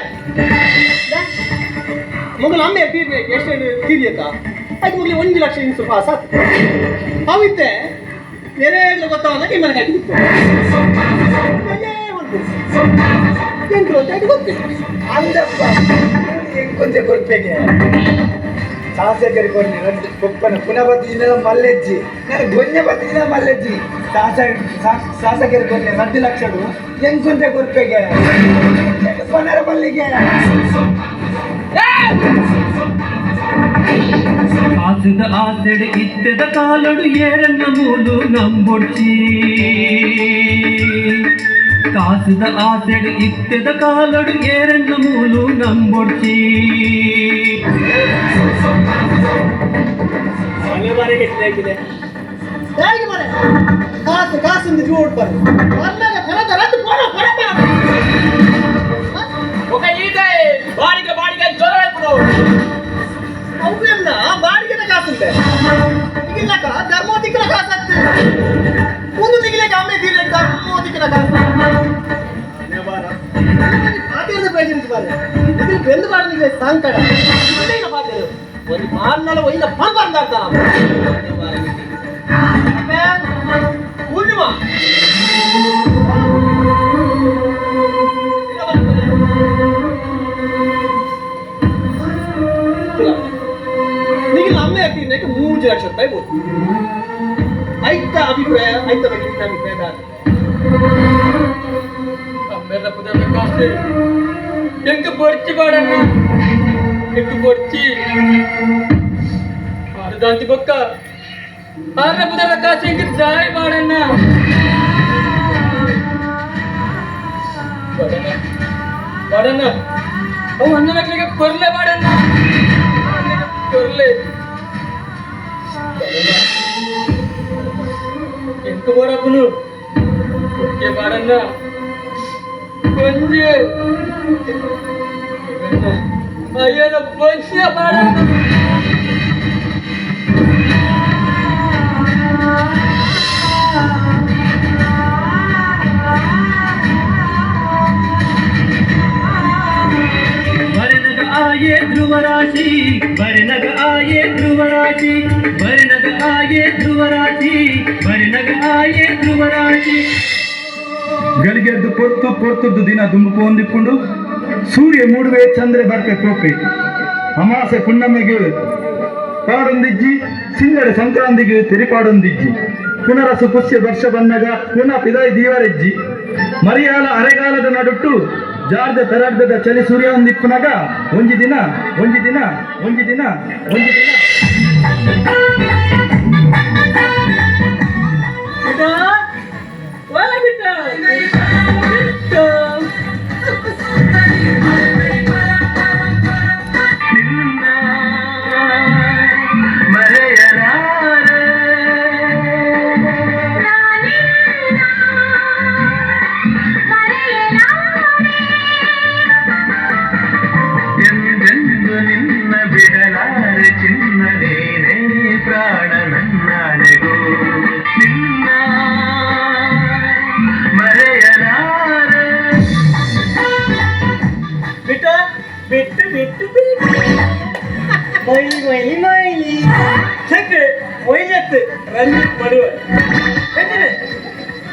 ಮಗಲು ಅಮ್ಮೆ ತೀರ್ಬೇಕು ಎಷ್ಟು ತೀರಿಯತ್ತ ಅದು ಮಗಲಿ 1 ಲಕ್ಷ ಇನ್ನು ಸ್ವಲ್ಪ ಸಾಕು ಅವಿತ್ತೆ ಬೇರೆ ಗೊತ್ತಾಗ ಈ ಮನೆ ಕಟ್ಟಿತ್ತು ಎಂಟು ಅಂತ ಗೊತ್ತಿತ್ತು అందప్ప ఇంకొంచెం కొరిపేగే శాసకరి కొన్ని 2 కుప్పన పునబతిన మల్లెజ్జి నేను గొన్నె బతిన మల్లెజ్జి శాసకరి కొన్ని 2 లక్షలు ఇంకొంచెం కొరిపేగే పనర మల్లిగే ಕಾಸಿದ ಆಸೆಡೆ ಇತ್ತೆದ ಕಾಲಡು ಏರನ್ನ ಮೂಲು ನಂಬೊಡ್ಚಿ ಕಾಸಿದ ಆಸೆಡೆ ಇತ್ತೆದ ಕಾಲಡು ಏರನ್ನ ಮೂಲು ನಂಬೊಡ್ಚಿ ಮನೆ ಬಾರಿ ಕೆಟ್ಟಿದೆ ಹೇಗೆ ಮನೆ ಕಾಸು ಕಾಸಿಂದ ಜೋಡ್ ಬರ್ ಬಂದಾಗ ಕಣದ ರದ್ದು ಕೊಡ ఒక ఈట బాడిగ జ్వరం ఇప్పుడు ಅವ್ರನ್ನ ಬಾಡಿಗೆನ ಕಾಸುಂಟೆ ಈಗಿಲ್ಲಕ ಧರ್ಮೋದಿಕ್ಕನ ಕಾಸತ್ತೆ ಒಂದು ದಿಗಿಲೆಗೆ ಅಮ್ಮೆ ತೀರ್ಲೆ ಧರ್ಮೋದಿಕ್ಕನ ಕಾಸು ಪಾತಿರದ ಪ್ರೆಸಿಡೆಂಟ್ ಬಾರೆ ಇದು ಬೆಂದು ಬಾಡಿಗೆ ಸಾಂಕಡ ಒಳ್ಳೆಯ ಪಾತಿರು ಒಂದು ಮಾರ್ನಲ್ಲ ಒಯ್ದ ಪಂಪ ಅಂತಾಡ್ತಾನ ಪೂರ್ಣಿಮಾ ನಿಮಗೆ ಅಮ್ಮೆ ಹಾಕಿದ್ದಕ್ಕೆ 3 ಲಕ್ಷ ರೂಪಾಯಿ ಬೋದು ಐತ ಅಭಿಪ್ರಾಯ ಐತ ಬಗ್ಗೆ ನಿನ್ನ ಅಭಿಪ್ರಾಯ అమ్మేద పుదల కాస్తే ఎంక పొర్చి బాడన్న ఎంక పొర్చి ఆరు దాంతి బొక్క ఆర పుదల కాస్తే ఎంక జాయ్ బాడన్న బాడన్న ఓ అన్నలకి కొర్లే బాడన్న కొర్లే ఎంక బోరపును ఓకే బాడన్న కొంచెం అయ్యో కొంచెం బాడన్న ಬರೆನಗ ಆಯೇ ಧ್ರುವರಾಶಿ ಬರೆನಗ ಆಯೇ ಧ್ರುವರಾಶಿ ಬರೆನಗ ಆಯೇ ಧ್ರುವರಾಶಿ ಬರೆನಗ ಆಯೇ ಧ್ರುವರಾಶಿ ಗಳಿಗೆದ್ದು ಪೊರ್ತುದ್ದು ದಿನ ದುಂಬುಕು ಹೊಂದಿಕೊಂಡು ಸೂರ್ಯ ಮೂಡುವೆ ಚಂದ್ರೆ ಬರ್ತೆ ತೋಪೆ ಅಮಾಸೆ ಪುಣ್ಣಮ್ಮೆಗೆ ಪಾಡೊಂದಿಜ್ಜಿ ಸಿಂಗಡೆ ಸಂಕ್ರಾಂತಿಗೆ ತೆರಿಪಾಡೊಂದಿಜ್ಜಿ ಪುನರಸು ಪುಷ್ಯ ವರ್ಷ ಬಂದಾಗ ಪುನಃ ಪಿದಾಯಿ ದೀವರೆಜ್ಜಿ ಮರಿಯಾಲ ಅರೆಗಾಲದ ನಡುಟ್ಟು ಜಾರ್ದ ತರಾರ್ಧದ ಚಳಿ ಸೂರ್ಯ ಹೊಂದಿಪ್ಪುನಾಗ ಒಂಜಿ ದಿನ ಎಂದೆಂದು ನಿನ್ನ ಬಿಡಲಾರೆ ಚಿನ್ನ ನೀನೇ ಪ್ರಾಣ ನನ್ನನೆಗೂ ನಿನ್ನ ಮರೆಯಲಾರೆ ಬಿಟ್ಟು ಮೈಲಿ ಚೆಕ್ ಒಯ್ಯತ್ತು ರಂಜಿತ್ ಮಡುವ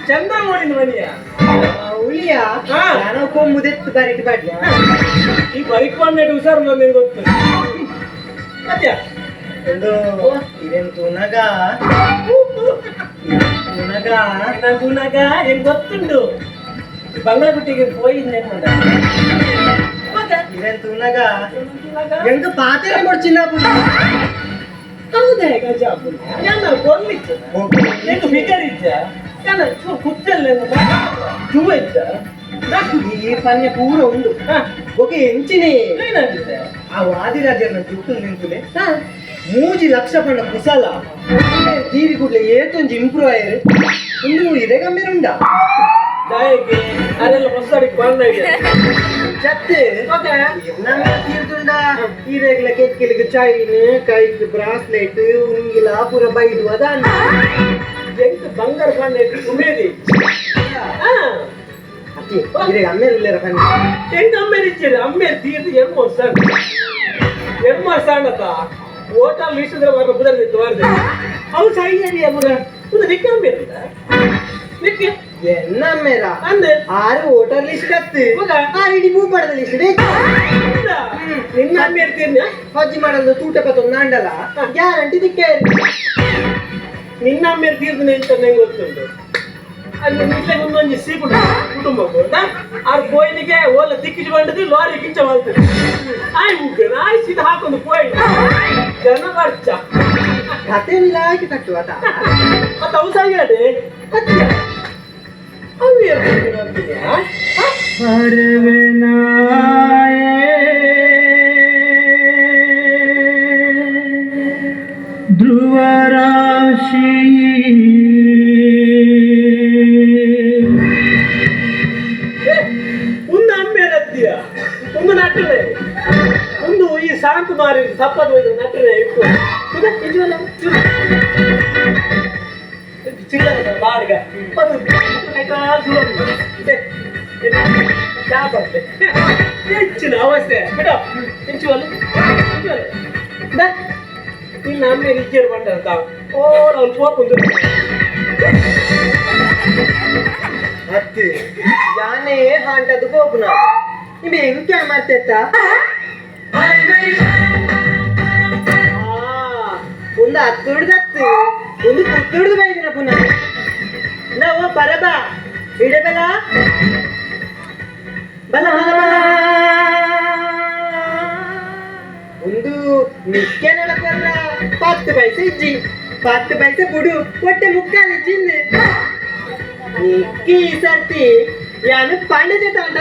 ಚಂದ್ರ ಮೋಡಿನ ಮನಿಯ ಹುಲಿಯ ನಾನು ಕೊಂಬುದೆತ್ತು ಬರಿಟ್ ಬಾಡ್ಯ ಈ ಬರಿಕೊಂಡೆ ಹುಷಾರು ನನಗೆ ಗೊತ್ತು ಅದ್ಯ ಒಂದು ಇದೆಂತು ನಗ ನಗುನಗ ಹೆಂಗ್ ಗೊತ್ತುಂಡು ಬಂಗಾರಪಟ್ಟಿಗೆ ಹೋಗಿದ್ದೆ ಇದೆಂತು ನಗ ಎಂಗ ಪಾತ್ರೆ ಕೊಡ್ಚಿನ ಹೌದೇ ಗಜಾಪುರ ನನ್ನ ಕೊರ್ಲಿತ್ತು ಎಂದು ಬಿಗರ್ ಇದ್ದ ನನ್ನ ಕುತ್ತಲ್ಲ ಜುವ ಇದ್ದ ಈ ಪನ್ಯ ಪೂರ ಉಂಡು ಓಕೆ ಎಂಚಿನಿ ಏನಾಗಿದೆ ಆ ವಾದಿರಾಜನ ಜುಟ್ಟು ನಿಂತುಲೆ ಮೂಜಿ ಲಕ್ಷ ಪಂಡ ಕುಸಲ ತೀರಿ ಕೂಡಲೇ ಏತೊಂಜಿ ಇಂಪ್ರೂವ್ ಆಯ್ರು ಒಂದು ಇದೆ ಗಂಭೀರುಂಡ ದಾಯಿಗೆ ಅದೆಲ್ಲ ಹೊಸಡಿಗೆ ಬಂದ ಚತ್ತೆ ನಮ್ಮ ತೀರ್ತುಂಡ ಈರೆಗ್ಲ ಕೆಕ್ಕಿಲಿಗೆ ಚೈನ್ ಕೈಗೆ ಬ್ರಾಸ್ಲೆಟ್ ಉಂಗಿಲ ಪೂರ ಬೈದು ಅದಾನ ಎಂಟು ಬಂಗಾರ ಕಂಡ ಉಮೇದಿ ಅತಿ ಈರೆಗೆ ಅಮ್ಮೇರು ಇಲ್ಲೇರ ಕಣ್ಣು ಹೆಂಗ ಅಮ್ಮೇರಿ ಇಚ್ಚಿರಿ ಅಮ್ಮೇರಿ ತೀರ್ದು ಎರಡು ಸಣ್ಣತ ಹೋಟೆಲ್ ಇಷ್ಟಿದ್ರೆ ಬುಧರಿತ್ತು ವಾರದೆ ಅವು ಸೈಯರಿ ಬುಧ ನಿಕ್ಕ ಅಮ್ಮೇರಿಲ್ಲ ನಿಕ್ಕೆ ಎನ್ನಮ್ಮೇರ ಅಂದೆ ಆರು ವೋಟರ್ ಲಿಸ್ಟ್ ಕತ್ತು ಆರು ಇಡೀ ಭೂಪಡದ ಲಿಸ್ಟ್ ನಿನ್ನ ಅಮ್ಮೇರಿ ತೀರ್ನ ಹೊಜ್ಜಿ ಮಾಡಲು ತೂಟ ಪತ್ತೊಂದು ನಾಂಡಲ್ಲ ಗ್ಯಾರಂಟಿ ದಿಕ್ಕೆ ನಿನ್ನ ಅಮ್ಮೇರಿ ತೀರ್ದು ಅಂತ ನಂಗೆ ಗೊತ್ತುಂಟು ಅಲ್ಲಿ ನಿಟ್ಲೆ ಒಂದೊಂದು ಸೀಕುಂಟು ಕುಟುಂಬಕ್ಕೂ ಆರು ಕೋಯಿನಿಗೆ ಓಲ ತಿಕ್ಕಿಸಿ ಬಂಡದು ಲಾರಿ ಕಿಂಚ ಮಾಡ್ತದೆ ಆಯ್ ಮುಗ್ಗನ ಆಯ್ ಸೀದಾ ಹಾಕೊಂಡು ಕೋಯಿ ಜನ ಖರ್ಚ ಕತೆ ಲಾಯ್ಕೆ ಕಟ್ಟು ಆತ ಮತ್ತೆ ಅವು ಸಾಗಿದೆ ಅವು ಏನು ಧ್ರುವರಾಶಿ ಒಂದು ಅಮ್ಮೇರತ್ತೀಯ ಒಂದು ನಟನೆ ಒಂದು ಈ ಶಾಂತ ಮಾರಿ ಸಪ್ಪದ ಒಯ್ದು ನಟನೆ ಇಟ್ಟು ಚಿಲ್ಲದ ಬಾಡ್ಗ ಹೆಚ್ಚಿನ ಅವಸ್ಥೆ ಬಿಡ ಹೆಚ್ಚುವಲ್ಲ ನಿನ್ನ ಅಮ್ಮೆ ನಿಜ್ಜೇರು ಬಂದಂತ ಓ ಅವ್ನು ಹೋಗ್ಕೊಂಡು ಹತ್ತು ಯಾನೇ ಹಾಂಟದು ಹೋಗುನ ನಿಮ್ಗೆ ಹೆಂಗೆ ಮಾಡ್ತೇತ ಒಂದು ಹತ್ತು ಹಿಡ್ದತ್ತು ಒಂದು ಕುತ್ತು ಹಿಡ್ದು ಬೈದಿನ ಪುನಃ ನಾವು ಬರಬ ಇಡಬಲ ಬಲ ಬಲ ಬಲ ಒಂದು ನಿಕ್ಕೆ ನಡಕಲ್ಲ 10 ಪೈಸೆ ಇಜ್ಜಿ 10 ಪೈಸೆ ಬುಡು ಒಟ್ಟೆ ಮುಕ್ಕಾಲು ಇಜ್ಜಿಂದು ನಿಕ್ಕಿ ಸರ್ತಿ ಯಾನು ಪಂಡದೆ ತಾಂಡ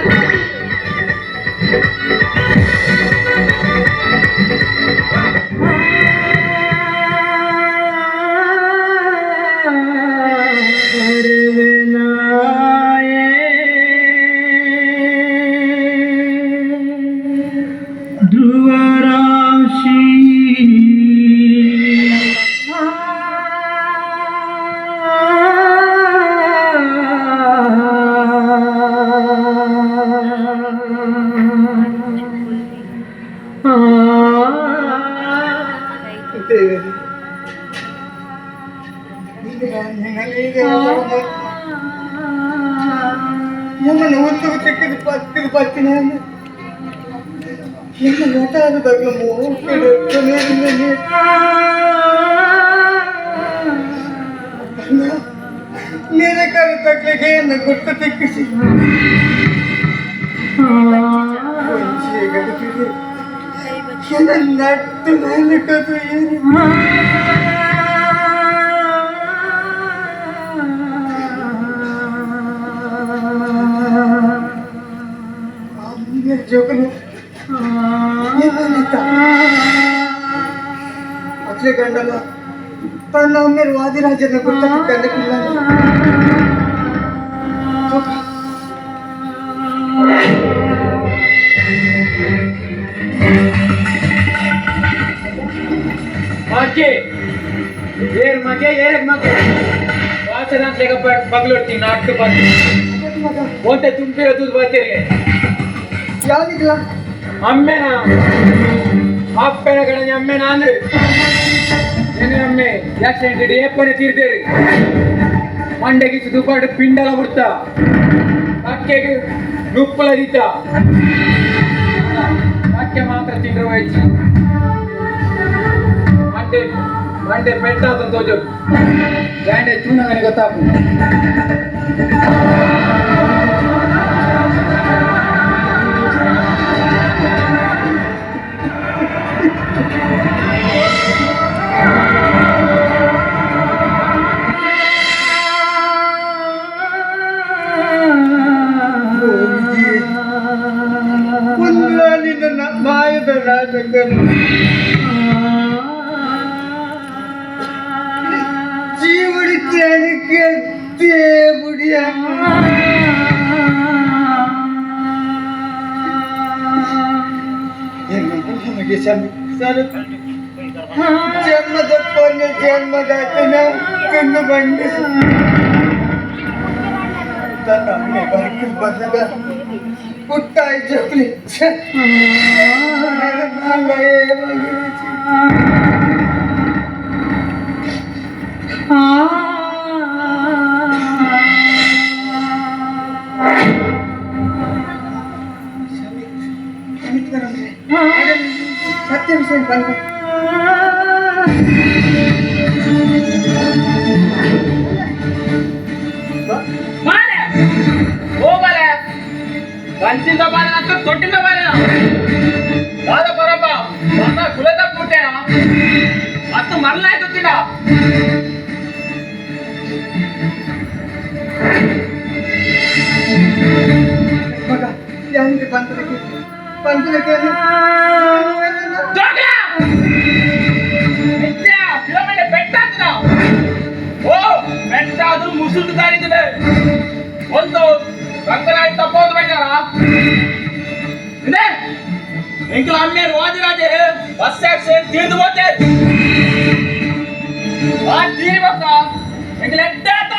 ಧ್ರುವರಾಶಿ ఏమన్నా ఊరికి చెక్కిది పత్తిది పత్తిన ఏమన్నా నటాలు తగ్గము मेरे घर तक लेके न गुट तिक्किसी नट्टु नलकतु जोकनु अखिले गंडला तನ್ನ ಒಮ್ಮೆರು ವಾದಿರಾಜನ ಗುರ್ತಕ್ಕೆ ಕಂಡಕ್ಕಿಲ್ಲ ಮಗೆ ಏರ್ ಮಗೆ ಏರಕ್ ಮಗೆ ವಾಸನ ಲೆಗ ಬಗ್ಲೊಡ್ತಿ ನಾಟಕ ಬಂದು ಒಂತೆ ತುಂಬಿರೋ ದೂರ ಬರ್ತೀರಿ ಯಾವ್ದಿಲ್ಲ ಅಮ್ಮೆನ ಅಪ್ಪನ ಕಡೆ ಅಮ್ಮೆನ ಅಂದ್ರೆ ಏನೇ ಆಕ್ಸಿಡೆಂಟ್ ಏಪನೆ ತೀರ್ದೇರಿ ಮಂಡೆಗೆ ದುಪಾಡು ಪಿಂಡಲ ಬಿಡ್ತಾ ಅಕ್ಕೆಗೆ ನುಪ್ಪಲದಿದ್ದ ಅಕ್ಕೆ ಮಾತ್ರ ತಿಂಗಳು ವಹಿಸಿ ಮಂಡೆ ಮಂಡೆ ಪೆಟ್ಟಾದ ತೋಜು ಗ್ಯಾಂಡೆ ಚೂನಗನೆ ಗೊತ್ತಾಗು ಒಂದು ಶಮಿ ಸರ್ ಜನ್ಮದ ಪೊನ್ನೆ ಜನ್ಮದಾತನ ಕಣ್ಣು ಬಂದು ತನ್ನ ಅಮ್ಮೆ ಬರ್ಕು ಬಂದಾಗ ಪುಟ್ಟಾಯಿ ಜಪ್ಲಿ ಸತ್ಯ ವಿಷಯ ಬಂದ ಹೋಗಲೆ ಕಂಚಿಂದ ಬಾರೆ ಅಂತ ತೊಟ್ಟಿಂದ ಬಾರೆ ಯಾವ್ದ ಬರಪ್ಪ ಬಂದ ಕುಲದ ಪುಟ್ಟೆ ಮತ್ತು ಮರಲಾಯ್ತು ತಿಡ ಮಗ ಹೆಂಗೆ ಬಂದಕ್ಕೆ ಕಿಲೋಮೀಟರ್ ಬೆಟ್ಟ ಓ ಬೆಟ್ಟ ಅದು ಮುಸುಲ್ದು ದಾರಿದಿದೆ ಒಂದು ರಂಗರಾಜ್ ತಪ್ಪೋದು ಬೇಕಾರ ಇದೆ ಎಂಕಲ ಅಮ್ಮೇರು ವಾದಿರಾಜೆ ಬಸ್ ಆಕ್ಸಿಡೆಂಟ್ ತಿಳಿದು ಹೋತೆ ಆ ತೀರ್ಬೇಕ ಎಂಕಲ ಎಡ್ಡಾತ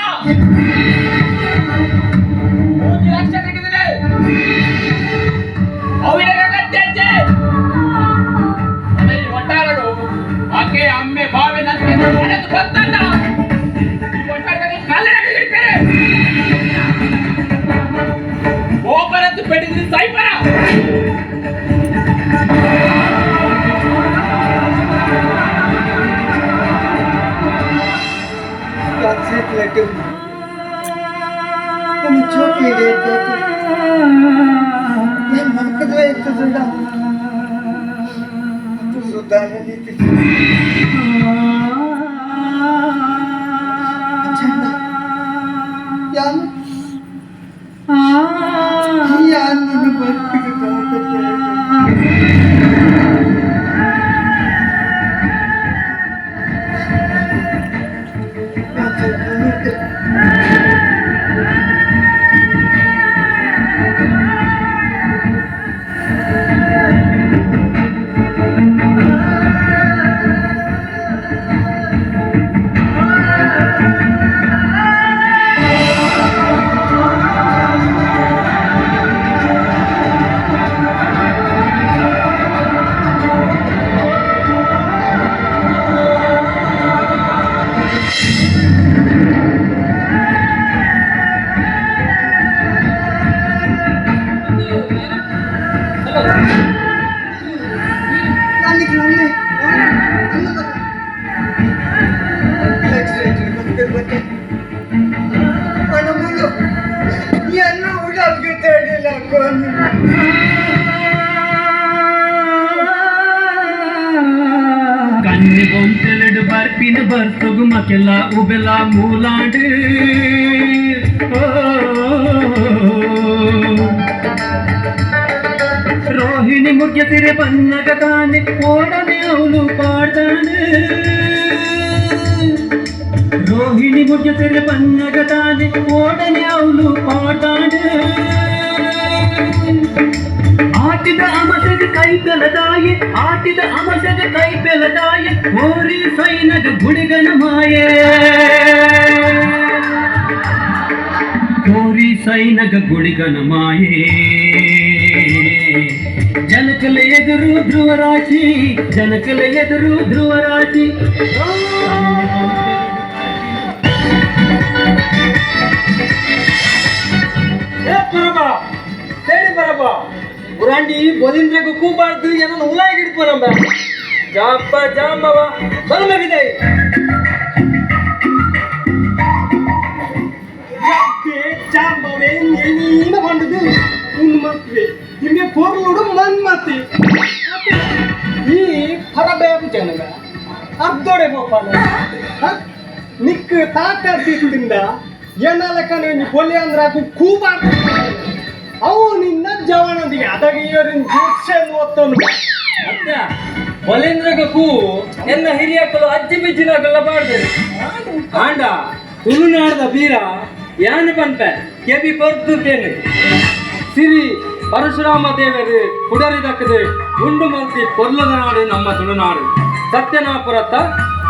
3 ಲಕ್ಷ ತೆಗೆದಿದೆ ಅವಿರಗತ್ತೆ ಒಟ್ಟಾರಡು ಆಕೆ ಅಮ್ಮೆ ಬಾವಿ ನನಗೆ ಮನೆದು ಬಂತಲ್ಲ ಈ ಒಟ್ಟಾರದಲ್ಲಿ ಕಲ್ಲಡಗಳಿರ್ತಾರೆ ಗೋಪರದ್ದು ಪೆಟ್ಟಿದ್ರೆ ಸೈಪರ ಕಣ್ಣಿ ಬೊಂತೆಲಡು ಬರ್ಪಿನ ಬರ್ತಗು ಮಕೆಲ್ಲ ಉಬೆಲ ಮೂಲಾಡು ರೋಹಿಣಿ ಮುಗ್ಯತಿರೆ ಬನ್ನಗದಾನೆ ಓಡನೆ ಅವಳು ಪಾಡ್ದಾನೆ ರೋಹಿಣಿ ಮುಗ್ಯತಿರೆ ಬನ್ನಗದಾನೆ ಓಡನೆ ಅವಳು ಪಾಡ್ದಾನೆ ಆಟಿದ ಅಮಸಗ ಕೈ ಬೆಲದಾಯೆ ಆಟಿದ ಅಮಸಗ ಕೈ ಬೆಲದಾಯೆ ಓರಿ ಸೈನಗ ಗುಡಿಗನ ಮಾಯೆ ಓರಿ ಸೈನಗ ಗುಡಿಗನ ಮಾಯೆ ಜನಕಲ ಎದುರು ಧ್ರುವರಾಶಿ ಜನಕಲ ಎದುರು ಧ್ರುವರಾಶಿ ಪುರಾಂಡಿ ಬೋದಿಂದ್ರಗೂ ಕೂಬಾರ್ದು ಏನೋ ಉಲಾಗಿಡ್ಪೋನಂಬ ಜಾಪ ಜಾಮವ ಬಲಮಗಿದೆ ಜಾಂಬವೇ ನೀನು ಬಂದದು ಉನ್ ಮತ್ವೆ ನಿಮಗೆ ಪೋರ್ಲುಡು ಮನ್ ಮತ್ತಿ ಈ ಫರಬೇಬು ಜನಗ ಅರ್ಧೋಡೆ ಬೋಪಾನ ನಿಕ್ ತಾಕತ್ತಿಂದ ಏನಲಕನ ನೀ ಪೊಲಿ ಅಂದ್ರಾಕು ಕೂಬಾರ್ದು ಅವು ನಿನ್ನ ಜವಾನದಿಗೆ ಅದಾಗ ಇವರಿನ ದೀಕ್ಷೆಯನ್ನು ಓದ್ತಾನು ಮತ್ತೆ ಬಲೇಂದ್ರಗೂ ಎನ್ನ ಹಿರಿಯಕ್ಕಲು ಅಜ್ಜಿ ಬಿಜ್ಜಿನಾಗೆಲ್ಲ ಬಾಡ್ದರು ಆಂಡ ತುಳುನಾಡದ ಬೀರ ಯಾನು ಪನ್ಪೆ ಕೆಬಿ ಕೊರ್ದುತ್ತೇನೆ ಸಿರಿ ಪರಶುರಾಮ ದೇವರು ಕುಡರಿದಕ್ಕದು ಉಂಡು ಮಲ್ತಿ ಪೊರ್ಲದ ನಾಡು ನಮ್ಮ ತುಳುನಾಡು. ಸತ್ಯನಾಪುರತ್ತ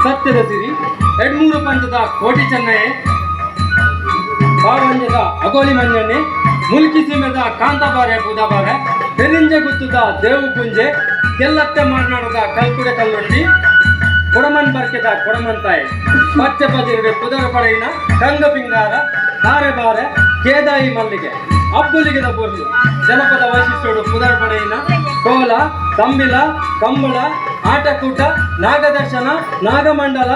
ಸತ್ಯದ ಸಿರಿ 2-3 ಪಂಚದ ಕೋಟಿ ಚೆನ್ನೈ ಪಾವಂಜದ ಅಗೋಲಿ ಮಂಜಣ್ಣೆ ಮುಲ್ಕಿ ಸೀಮೆದ ಕಾಂತಬಾರೆ ಬುಧಬಾರೆ ಬೆರಿಂಜೆ ಗುತ್ತದ ದೇವು ಪುಂಜೆ ಕೆಲ್ಲತ್ತೆ ಮಾರ್ನಾಡದ ಕಲ್ಕುಡೆ ಕಲ್ಲೊಟ್ಟಿ ಕೊಡಮನ್ ಬರ್ಕೆದ ಕೊಡಮಂತಾಯಿ ಪಚ್ಚೆ ಪದಿರುಡೆ ಪುದರ ಪಡೆಯಿನ ಕಂಗ ಪಿಂಗಾರ ತಾರೆ ಬಾರೆ ಕೇದಾಯಿ ಮಲ್ಲಿಗೆ ಅಬ್ಬುಲಿಗದ ಬೊರ್ಲು ಜನಪದ ವೈಶಿಷ್ಟ್ಯಡು ಪುದರ ಪಡೆಯಿನ ಕೋಲ ಕಂಬಿಲ ಕಂಬಳ ಆಟಕೂಟ ನಾಗದರ್ಶನ ನಾಗಮಂಡಲ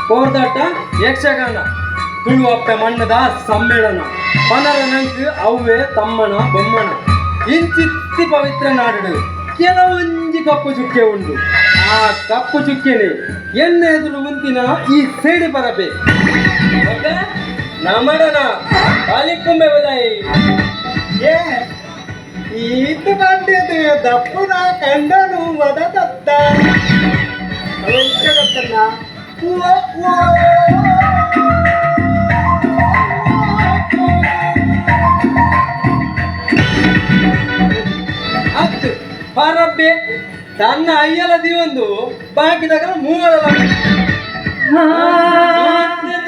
ಕೋರ್ದಾಟ ಯಕ್ಷಗಾನ ತುಳುವಪ್ಪೆ ಮಣ್ಣದ ಸಮ್ಮೇಳನ ಪನರ ನಂಕು ಅವ್ವೆ ತಮ್ಮನ ಬೊಮ್ಮನ ಇಂಚಿತ್ತಿ ಪವಿತ್ರ ನಾಡು ಕೆಲವೊಂಜಿ ಕಪ್ಪು ಚುಕ್ಕೆ ಉಂಟು. ಆ ಕಪ್ಪು ಚುಕ್ಕೆನೆ ಎನ್ನ ಎದುರು ಉಂತಿನ ಈ ಸೇಡಿ ಬರಬೇಕು ನಮಡನ ಬಾಲಿಕೊಂಬೆ ಬದಾಯಿ ಏ ಈತ ಬಂದಿದ್ದು ದಪ್ಪುನ ಕಂಡನು ಮದ ತತ್ತ ಗೊತ್ತಲ್ಲ ಹತ್ತು ಪರಬ್ಬೆ ತನ್ನ ಅಯ್ಯಲ ದಿವೊಂದು ಬಾಕಿದಾಗ ಮೂವರ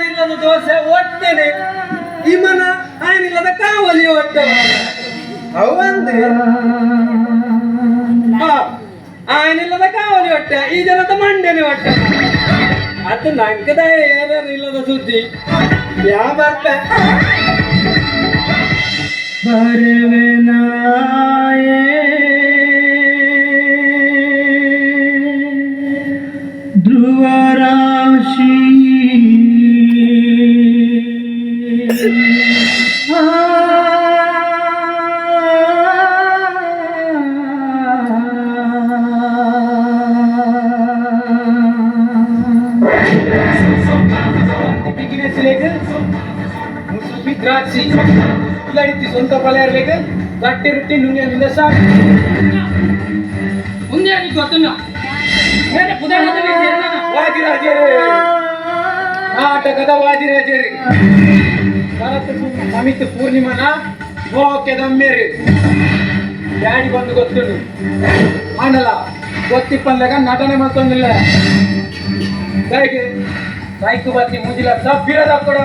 ಇಲ್ಲದ ದೋಸೆ ಒಟ್ಟೆನೆ ಇಮನ ಆಯ್ನಿಲ್ಲದ ಕಾವಲಿ ಒಟ್ಟೆ ಅವಂದೆ ಆಯ್ನಿಲ್ಲದ ಕಾವಲಿ ಹೊಟ್ಟೆ ಈ ಜನದ ಮಂಡೆನೆ ಹೊಟ್ಟೆ ಅದು ನಂಕದ ಏನಿಲ್ಲದ ಸುದ್ದಿ ಯಾ ಬರ್ತ ಬರವೆನಾಯೇ ಧ್ರುವರಾಶಿ ದ್ರಾಕ್ಷಿ ಇಲ್ಲಡಿತಿ ಸ್ವಂತ ಪಳೆಯರ್ಬೇಕು ಗಟ್ಟಿ ರೊಟ್ಟಿ ನುಂಗಿನಿಂದ ಸಾಕು ಮುಂದೆ ಆಗಿತ್ತು ಗೊತ್ತಲ್ಲ ವಾದಿರಾಜರೇ ನಾಟಕದ ವಾದಿರಾಜರೇ ಭರತ ಸಮಿತಿ ಪೂರ್ಣಿಮನ ಮೋಕೆ ದಮ್ಮೇರಿ ಡ್ಯಾಡಿ ಬಂದು ಗೊತ್ತುಂಡು ಮಾಡಲ್ಲ ಗೊತ್ತಿಪ್ಪಲ್ಲಾಗ ನಟನೆ ಮತ್ತೊಂದಿಲ್ಲ ಸೈಕು ಬತ್ತಿ ಮುಗಿಲ ಸಬ್ಬಿರದ ಕೊಡ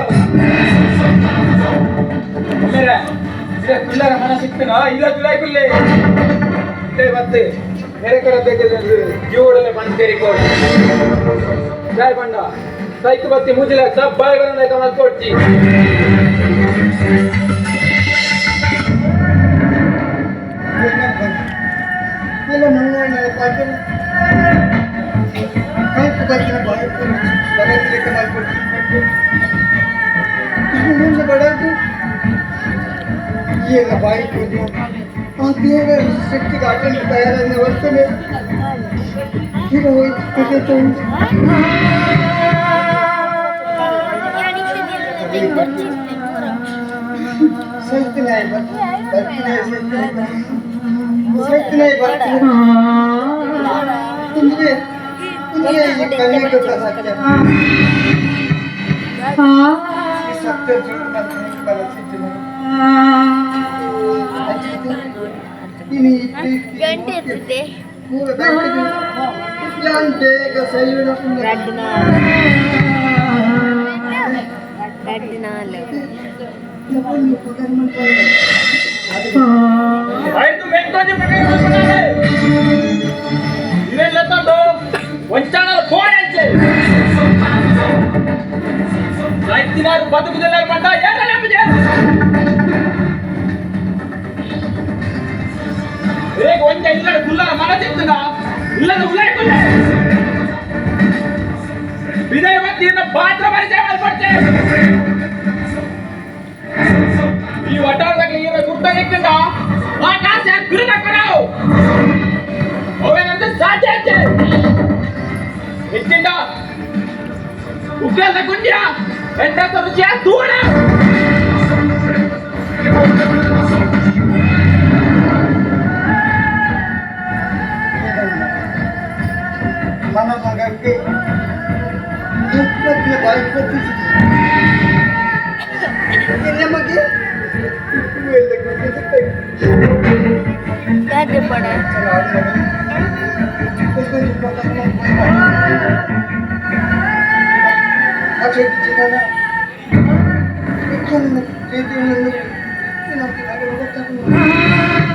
ಕುಲ್ಲರ ಮನ ಸಿಕ್ತನ ಇಲ್ಲ ತುಲಾಯ್ ಕುಲ್ಲೆ ಇಲ್ಲೇ ಮತ್ತೆ ಬೇರೆ ಕಡೆ ತೆಗೆದ್ರೆ ಜೀವಡಲೆ ಬಂದು ಸೇರಿಕೋಡು ಜಾಯ್ ಬಂಡ ಸೈಕು ಬತ್ತಿ ಮುಗಿಲ ಸಬ್ ಬಾಯ್ಗಳನ್ನ ಕಮಲ್ ಕೊಡ್ತಿ ಇಲ್ಲ ಮಂಗಳ ಪಾಠ ಕಲ್ಪು ಬಚ್ಚಿನ ಬಾಯಿ ಬರಲಿಕ್ಕೆ ಮಾಡ್ಕೊಡ್ತೀನಿ ಮುಂದೆ ಬಡದು ಈಗ ಬಾಯಿ ಕೂದು ಆ ದೇವರ ಶಕ್ತಿಗೆ ಅಟೆಂಡ್ ತಯಾರನ್ನ ವರ್ತನೆ ಈಗ ಹೋಯ್ತು ಉಂಟು ಸೈತನಾಯಿ ಬರ್ತೀನಿ ಸೈತನಾಯಿ ಬರ್ತೀನಿ ತುಂಬಿಗೆ ತುಂಬಿಗೆ ಈ ಕಣ್ಣಿಗೆ ಗೊತ್ತ ಸತ್ಯ ಈ ಸತ್ಯ ಜೀವನ ಕಲಿಸಿದ್ದು ಇನ್ನು ಈ ಪ್ರೀತಿ ಮೂರು ಗಂಟೆ ಸೈವಿನ ಆಯ್ತು ಮೆಂಟೋಜಿ ಇವೆಲ್ಲ ತಂದು ಒಂಚಾಣಲ್ ಫೋನ್ ಹಂಚೆ ರೈತಿನಾರು ಬದುಕುದೆಲ್ಲ ಬಂದ ಏನೆಲ್ಲ ಹೇಗೆ ಒಂಚ ಇಲ್ಲದ ಕುಲ್ಲರ ಮನ ಸಿಗ್ತದ ಇಲ್ಲದ ಉಳ್ಳಾಯ್ಕೊಂಡೆ ವಿನಯ ಮತ್ತಿನ ಪಾತ್ರ ಪರಿಚಯ ಮಾಡ್ಕೊಡ್ತೆ ಈ ವಟಾರದಲ್ಲಿ ಇರೋ ಗುರ್ತ ಇಟ್ಟಿದ್ದ ಆ ಕಾಸೆ ಬಿರುದ ಕೊಡವು ಅವೇನಂತ ಸಾಧ್ಯ ಐತೆ ಇಟ್ಟಿದ್ದ ಉಗ್ರದ ಗುಂಡ್ಯ ಎಂತ ರುಚಿಯ ದೂರ మన మగಕ್ಕೆ ಇಪ್ಪತ್ತಿನ ಬಾಯಿ ಕೊಟ್ಟಿಸಿ ನಮಗೆ ಎಲ್ಲ चलो आज अच्छा चिताना इखन जेती नन्नु इनके आगे बढ़ता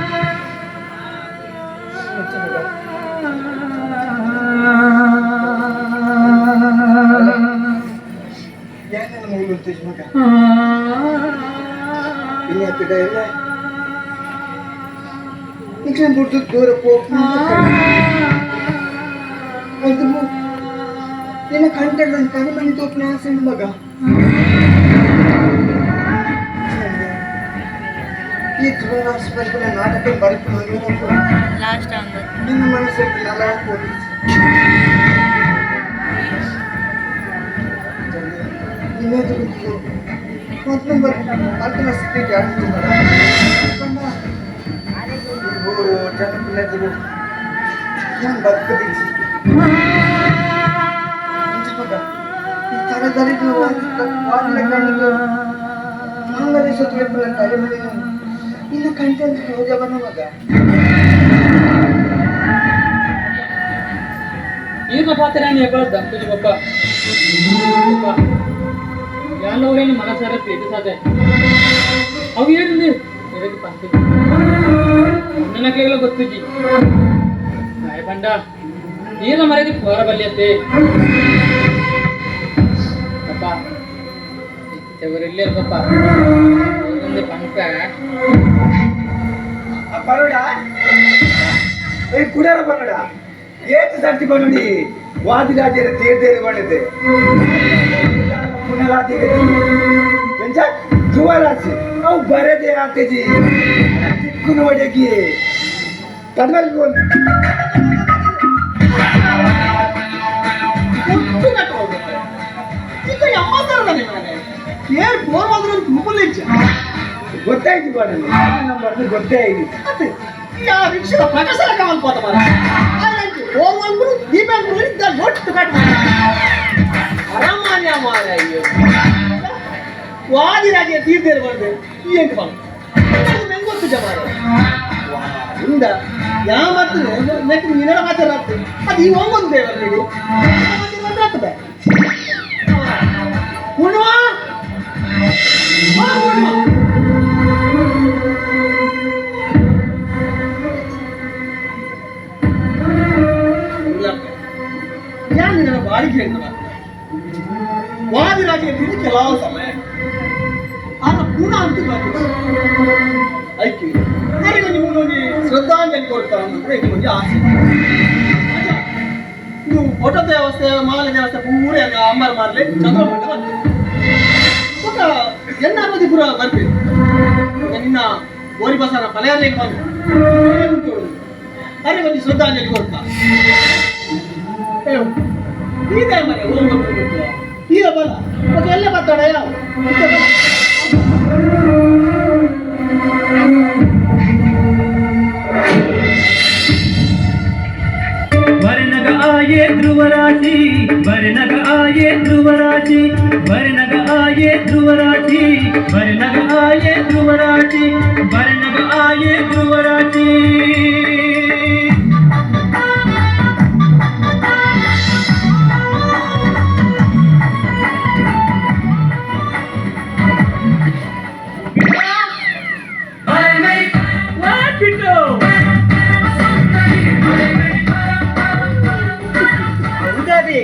याने नमूल तुझ मगा इन्हें किधर है इखन बुर्दु दूर पोक itu bu ini kantor dan kami menentuk nasi maga itu harus berpura natak yang baru pun last time ini mana sih ala polis ini tu itu konten berarti masih jadi tu karena ibu jangan pilih dulu yang berkedis cara dari dua orang lekan itu mana dari satu level kali ini konten itu jawaban apa? ಈಗ ಪಾತ್ರನೇ ಹೇಳ್ದ ತುಜಿ ಬಪ್ಪ ಯಾನವರೇನು ಮನಸಾರ ಪ್ರೀತಿ ಸಾಧೆ ಅವು ಹೇಳಿದ್ವಿ ಇದಕ್ಕೆ ಪಂಚ ನನಗೆಲ್ಲ ಗೊತ್ತಿದ್ದಿ ನಾಯ ಬಂಡ ನೀರ ಮರೆದಿ ಹೊರ ಬಲ್ಲಿಯಂತೆ ಅಪ್ಪ ಇವರಿಲ್ಲೇ ಇರ್ಬೇಕ ಒಂದು ಪಂಕ ಬರೋಡ ಏ ಕುಡಾರ ಬರೋಡ ಏತು ಸರ್ತಿ ಬರೋಡಿ ವಾದಿರಾಜರ ತೀರ್ದೇರಿ ಮಾಡಿದೆ ಪುನರಾತಿಗೆ ಎಂಜ ಜುವರಾಜಿ ಅವು ಬರದೆ ಆತೆಜಿ ಚಿಕ್ಕನ ಒಡೆಗಿ ಕಡಲ್ ಗೋಲ್ ಗೊತ್ತಾಯ್ತು ಬಾಡಲ್ಲಿ ನಂಬರ್ ಗೊತ್ತೇ ಆಯ್ತು ಯಾ ರಿಕ್ಷದ ಪ್ರಕಾಶನ ಕಮಲ್ ಕೋತ ಮಾರ ಆಯ್ತು ಓರ್ವಲ್ರು ದೀಪಂಗ್ರು ಇದ್ದ ಲೊಟ್ಟು ಕಟ್ ಅರಮಾನ್ಯ ಮಾರ ಅಯ್ಯೋ ವಾದಿರಾಜೆ ತೀರ್ದೇರು ಬಂದು ಏನ್ ಬಂದು ಮೆಂಗೊತ್ತು ಜಮಾರ ಇಂದ ಯಾ ಮತ್ತು ನೆಕ್ ನಿನಡ ಮಾತಾಡ ಅದು ಈ ಹೋಗೊಂದು ದೇವರ ನೀಡಿ ಆಗ್ತದೆ ಉಣ್ವಾ ಯಾರು ನನ್ನ ಬಾಡಿಗೆ ಹೇಳ್ತಾರ ವಾದಿರಾಜೆ ತಿಂದು ಕೆಲವು ಸಮಯ ಆಗ ಪುನಃ ಅಂತ ಬರ್ತದೆ ಐಕೆ ನನಗೆ ನಿಮಗೆ ಶ್ರದ್ಧಾಂಜಲಿ ಕೊಡ್ತಾರೆ ಅಂದ್ರೆ ನಿಮಗೆ ಆಸೆ ಇದು ಫೋಟೋ ದೇವಸ್ಥೆ ಮಾಲೆ ದೇವಸ್ಥೆ ಪೂರ ಅಂಬಾರ ಮಾರಲಿ ಚಂದ್ರಮಂಡ ಬಂತು ಎನ್ನಾಗದಿ ಪುರ ಬರ್ಬೇಕು ನಿನ್ನ ಗೋರಿ ಬಸನ ಪಲೆಯಲ್ಲೇ ಬಂದು ಅರೆ ಬಂದು ಶ್ರದ್ಧಾಂಜಲಿ ಕೊಡ್ತಾ ಇದೆ ಮನೆ ಹೋಗ್ಬೇಕು ಈಗ ಬಲ ಮತ್ತೆ ಎಲ್ಲ ಮಾತಾಡ ಯಾವ वर्णग आये ध्रुवराशि वर्णग आये ध्रुवराशि वर्णग आये ध्रुवराशि वर्णग आये ध्रुवराशि वर्णग आये ध्रुवराशि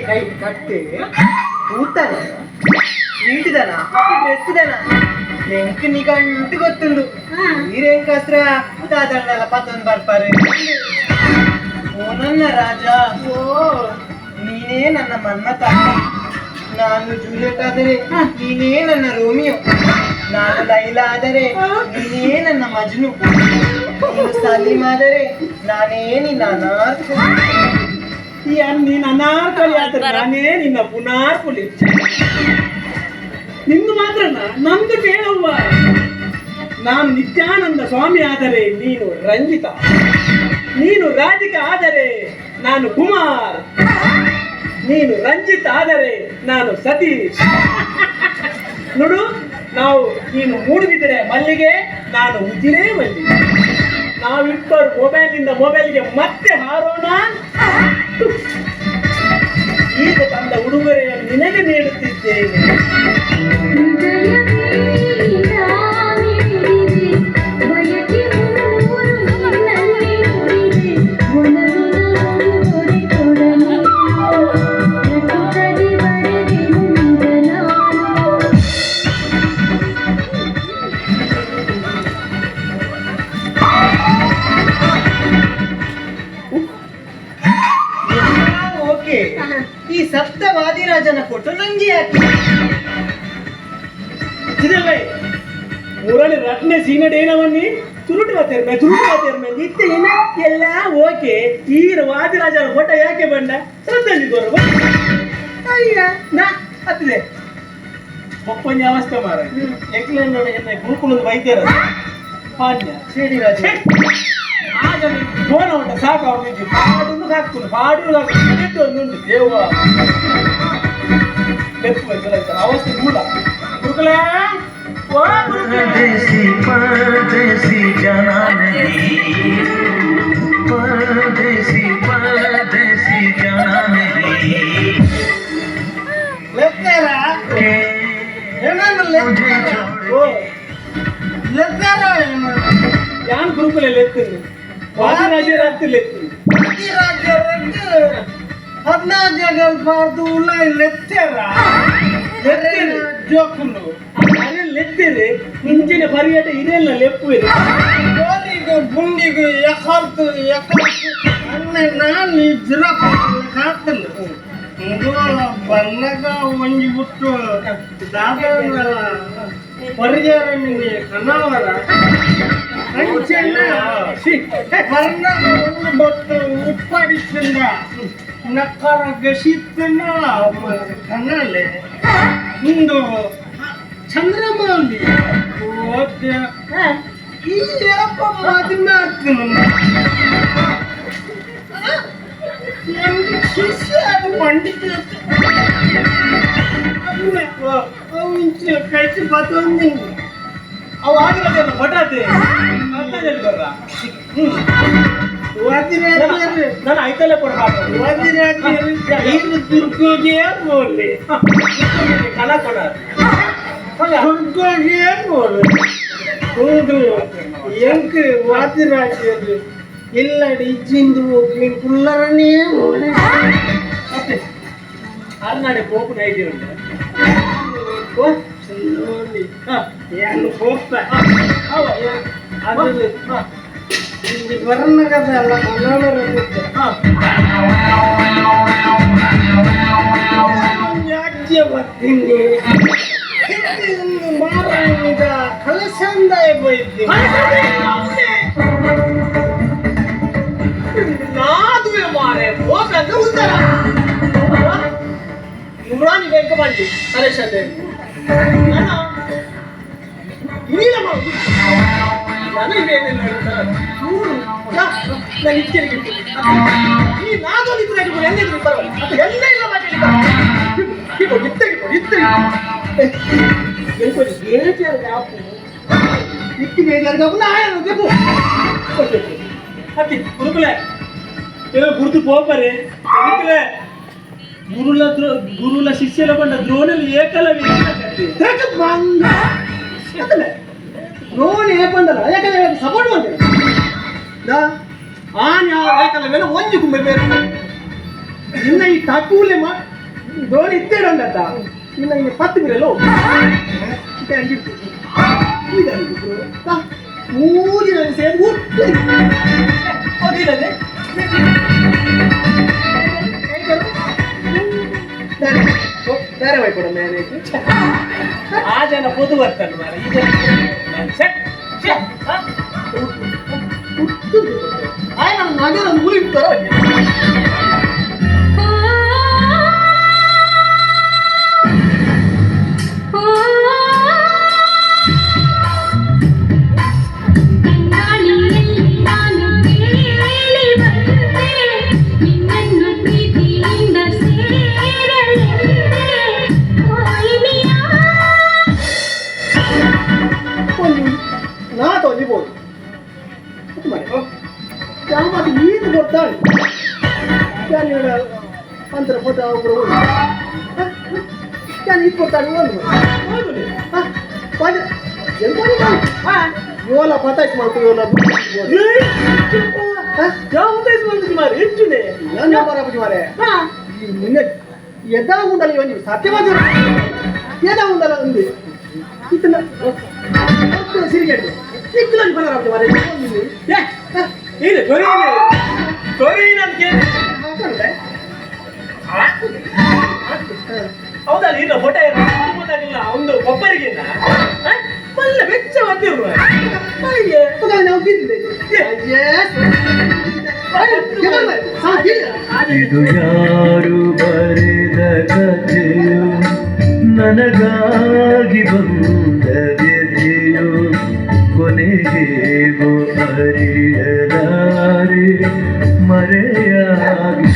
ಕೈ ಕಟ್ಟಿ ಊತಾನ ನೀಟಿದನ ಡ್ರೆಸ್ಸಿದನ ಎಂಕ್ ನಿಗಂಟು ಗೊತ್ತುಂಡು ನೀರೇನ್ ಕಸ್ರ ದಾದಣ್ಣೆಲ್ಲ ಪತ್ತೊಂದು ಬರ್ಪಾರೆ ಓ ನನ್ನ ರಾಜ ಓ ನೀನೇ ನನ್ನ ಮನ್ಮಥ ನಾನು ಜೂಲಿಯಟ್ ಆದರೆ ನೀನೇ ನನ್ನ ರೋಮಿಯೋ ನಾನು ಲೈಲಾ ಆದರೆ ನೀನೇ ನನ್ನ ಮಜ್ನು ನೀನು ಸಲೀಮ್ ಆದರೆ ನಾನೇ ನಿನ್ನ ಅನಾರ್ಕ ನೀನು ಅನಾರ್ಕಲಿ ಆದ್ರೆ ನಾನೇ ನಿನ್ನ ಪುನಾರ್ಕುಲಿ ನಿಂದು ಮಾತ್ರನ ನಮ್ದು ಕೇಳವ್ವ ನಾನು ನಿತ್ಯಾನಂದ ಸ್ವಾಮಿ ಆದರೆ ನೀನು ರಂಜಿತ ನೀನು ರಾಧಿಕಾ ಆದರೆ ನಾನು ಕುಮಾರ್ ನೀನು ರಂಜಿತ ಆದರೆ ನಾನು ಸತೀಶ್ ನೋಡು ನಾವು ನೀನು ಮೂಡುಬಿದ್ರೆ ಮಲ್ಲಿಗೆ ನಾನು ಉಜಿರೇ ಮಲ್ಲಿಗೆ ನಾವಿಬ್ಬರು ಮೊಬೈಲಿಂದ ಮೊಬೈಲ್ಗೆ ಮತ್ತೆ ಹಾರೋಣ. ಈಗ ತಂದ ಉಡುಗೊರೆಯನ್ನು ನಿನಗೆ ನೀಡುತ್ತಿದ್ದೇನೆ. ಓಕೆ, ಈ ಸಪ್ತ ವಾದಿರಾಜನ ಫೋಟೋ ನಂಗೆ ಯಾಕೆ? ಇದಲ್ಲ ಮುರಳಿ ರತ್ನೆ ಸೀನಡೇನವನ್ನಿ ತುರುಟುವ ತೆರ್ಮೆ ನಿತ್ಯ ಎಲ್ಲ ಓಕೆ. ಈ ವಾದಿರಾಜನ ಫೋಟೋ ಯಾಕೆ ಬಂಡ ಶ್ರದ್ಧೆಂದಿದ್ದವರು ಅಯ್ಯ ನಾ ಹತ್ತಿದೆ ಒಪ್ಪಂಜ ಅವಸ್ಥೆ ಮಾರ ಎಕ್ಲೆಂಡ್ ಗುರುಕುಲದ ವೈದ್ಯರ ಪಾಂಡ್ಯ ಶ್ರೀರಾಜ ಆಗ ಫೋನ ಉಂಟ ಸಾಕು ಅವ್ರಿಗೆ ಹಾಡು ಹಾಕ್ತೀನಿ ಹಾಡು ಒಂದು ದೇವ ಅವಸ್ಥೆ ಕೂಡ ಗುರುಕುಲ परदेसी परदेसी जाना नहीं, परदेसी परदेसी जाना नहीं ಲೆಕ್ಕರ के ಏನಂದ್ರೆ ಲೆಕ್ಕರ ಏನು ಯಾನ್ ಗುರುಕುಲಲ್ಲಿ ಎತ್ತೀನಿ ವಾದಿರಾಜರ ಹತ್ತಿರ ಎತ್ತೀನಿ ವಾದಿರಾಜರಂತೆ 14 ಜಗಲ್ ಬಾರ್ದು ಉಲ್ಲ ಲೆಕ್ಕರ ಜೋಕುಲು ಲೆತ್ತಿರಿ ಇಂಚಿನ ಪರಿಯಟ ಇದೆಲ್ಲ ಲೆಪ್ಪುವಿರಿ ಗೋಲಿಗೂ ಗುಂಡಿಗೂ ಎಕರ್ತು ಅನ್ನೆ ನಾನು ಜಿರಪ್ ಹಾಕ್ತಲ್ಲ ಬನ್ನಗ ಒಂಜಿ ಬಿಟ್ಟು ದಾದನ ಪರಿಜಾರ ನಿಮಗೆ ಕನ್ನವರ ಅಂಚೆನ ಬನ್ನಗ ಒಂದು ಬಟ್ಟು ಉಪ್ಪಾಡಿಸಿಂದ ನಕ್ಕರ ಗಸಿತ್ತನ ಕನ್ನಲೆ ಇಂದು ಚಂದ್ರಮೌಳಿ ಈ ಯಪ್ಪ ಮದುವೆ ಆಗ್ತೀನಿ ಶಿಷ್ಯ ಅದು ಪಂಡಿತ ಕೈಸಿ ಬತ್ತೊಂದು ಅವು ಆಗಿರೋದೆಲ್ಲ ಹೊಟಾತೆ ಅರ್ಥದಲ್ಲಿ ಬರ್ರ ನಾನು ಐತಲ್ಲೇ ಕೊಡ್ಬಾರ್ದು ದುರ್ಗೋಗೆ ಬೋಲಿ ಕಲ ಕೊಡ ದುರ್ಗೋಗೆ ಬೋಲಿ ಹೌದು ಎಂಕ್ ವಾದಿರಾಜರು ಇಲ್ಲಡಿ ಇಜ್ಜಿಂದು ಕುಲ್ಲರನೇ ಬೋಲಿ ಅರ್ನಾಡೆ ಪೋಪು ಐಡಿಯಾ ಉಂಟು ನೋಡಿ ಏನು ಹೋಗ್ತ ಅದು ಇಲ್ಲಿ ಬರ್ನಗದಲ್ಲ ಮನೋಹರ ಯಾಜ್ಯ ಬರ್ತೀನಿ ಮಾರಾಯಣದ ಕಲಸಂದಾಯ ಬೈದ್ದಿ ನಾದುವೆ ಮಾರೆ ಹೋಗಂತ ಉತ್ತರ ಇಮ್ರಾನಿ ಬೆಂಕ ಬಂದಿ ಕಲೆಕ್ಷನ್ ನಾನು ನಾನು ಇವೇನಿಲ್ಲ ನಾನು ಇಚ್ಚರಿಗೆ ಈ ನಾದೊಂದಿದ್ರೆ ಎಲ್ಲಿದ್ರು ಬರಲ್ಲ ಅದು ಎಲ್ಲ ಇಲ್ಲ ಇಟ್ಟು ಬೇಜಾರ್ಗಾಪು ನಾಯನು ಬೇಕು ಹತ್ತಿ ಗುರುಕುಲೆ ಗುರುತು ಪೋಪರೆ ಗುರುಕುಲೆ ಗುರುಲ ಶಿಷ್ಯಲ ಬಂದ ದ್ರೋಣಲ್ಲಿ ಏಕಲವ್ಯ ಬಂದ ದ್ರೋಣಿ ಏಕಂದಲ್ಲ ಏಕಲವ್ಯ ಸಪೋರ್ಟ್ ಮಾಡ್ತೇನೆ ಆನ್ ಯಾವ ಏಕಲವ್ಯ ಒಂಜಿ ಕುಂಬೆ ಬೇರೆ ಇನ್ನ ಈ ತಕ್ಕೂಲೆ ದ್ರೋಣಿ ಇತ್ತೇಡಂಗತ್ತ ಇನ್ನ ಇನ್ನು 10 ಬಿರಲು ಮೂರು ಸೇರಿ ಹೋಗಿಲ್ಲದೆ ಬೇರೆ ವೈಪಡ ಮೇಲೆ ಆ ಜನ ಪೊದು ಬರ್ತಾರೆ ಮಾರ ಈ ಜನ ಆಯ್ ನಮ್ಮ ಮಗನ ಉಳಿತಾರ ನಾ ತೊಂದಿಬೋದು ಅಂತರ ಫೋಟೋ ಒಬ್ರು ನಾನು ಇಟ್ಕೊಡ್ತಾನೆ ಇವಲ್ಲ ಪತಾಯಿಸಿ ಮಾಡ್ತೀವಿ ಯಾವ ಉದ್ದೇಶ ಮಾಡ್ತೀವಿ ಮಾರೆ ಹೆಚ್ಚುನೆ ನಾನು ಬರಾಬಿ ಮಾರೆ ನಿನ್ನೆ ಎದ್ದ ಉಂಡಲ್ಲ ಇವನು ಸತ್ಯವಾದ ಏನ ಉಂಡಲ್ಲ ఉంది ಇತನ ಸಿರಿಗೆಟ್ ಸಿಕ್ಕಲಲ್ಲಿ ಬರಾಬಿ ಮಾರೆ ಏನು ತೊರಿ ನನಗೆ ಹೌದಲ್ಲ ಇಲ್ಲ ಫೋಟೋ ಗೊತ್ತಾಗಿಲ್ಲ ಒಂದು ಒಬ್ಬರಿಗೆ ಮಲ್ಲ ಬೆಚ್ಚ ಬಂದಿರುವ ನಾವು ಇದು ಯಾರು ಬರೆದ ಕಥೆಯು ನನಗಾಗಿ ಬಂದ ವ್ಯಥೆಯು ಕೊನೆಗೇಗೋ ಅರಿಯಲಾರೆ ಮರೆಯಾಗಿ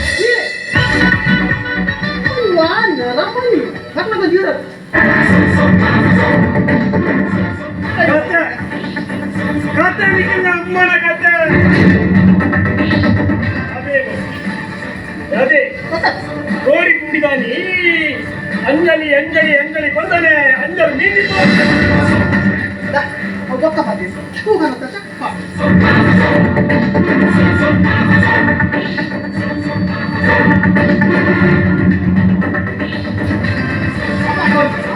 ಕತೆ ನಿಖಿಲ ಅಮ್ಮನ ಕತೆ ಅದೇ ಗೋರಿ ಕುಂಡಿದಾನಿ ಅಂಜಲಿ ಅಂಜಲಿ ಅಂಜಲಿ ಕೊಂದನೆ ಅಂಜಲಿ ಮೀನಿತು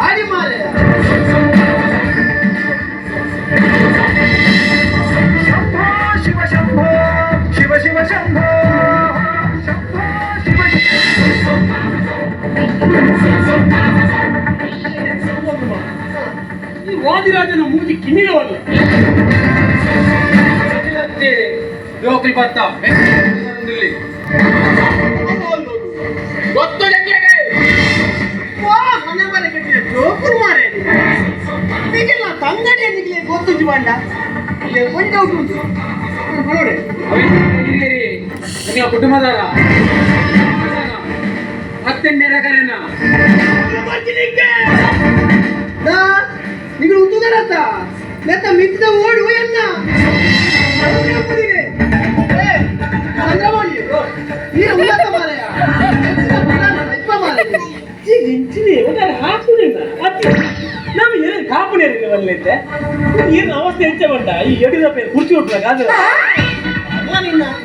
ಆಡಿ ಮಾರೆ ಶಿವ ಶಂಭೋ ಶಿವ ಶಿವ ಶಂಭೋ ಶಂಭೋ ಶಿವ ಈ ವಾದಿರಾಜನ ಮೂತಿ ಕಿಮಿರವಲ್ಲ ಜೋಕುಲ್ ಬಂತ ಗೊತ್ತು ಜಂಗ್ಲೆಗೆ ಮನೆ ಮನೆ ಕಟ್ಟಿದ ಜೋಕುರು ಮಾರೆ ನಿಗಿಲ್ಲ ತಂಗಡಿ ನಿಗಿಲೆ ಗೊತ್ತು ಜೀವಂಡ ಒಂದು ಡೌಟ್ ಉಂಟು ನೋಡಿ ನಿಮ್ಮ ಕುಟುಂಬದಾರ ಮತ್ತೆನ್ನೇರ ಕರೆನ ನಿಗಳು ಉತ್ತುಗರತ್ತ ಲೆಕ್ಕ ಮಿತ್ತಿದ ಓಡು ಎನ್ನ ಚಂದ್ರಮೌಳಿ ನೀರು ಉಲ್ಲತ ಮಾರೆಯ ಇಪ್ಪ ಮಾರೆ ಈಗ ಇಂಚಿನಿ ಒಂದಾರ ಹಾಕುನೇನ ನಾವು ಏನು ಕಾಪುನೇ ಇರಲಿಲ್ಲವಲ್ಲೈತೆ ಏನು ಅವಸ್ಥೆ ಹೆಚ್ಚೆ ಬಂದ ಈ ಯಡಿಯೂರಪ್ಪ ಕುರ್ಚಿ ಉಟ್ಲಾಗ ಅದು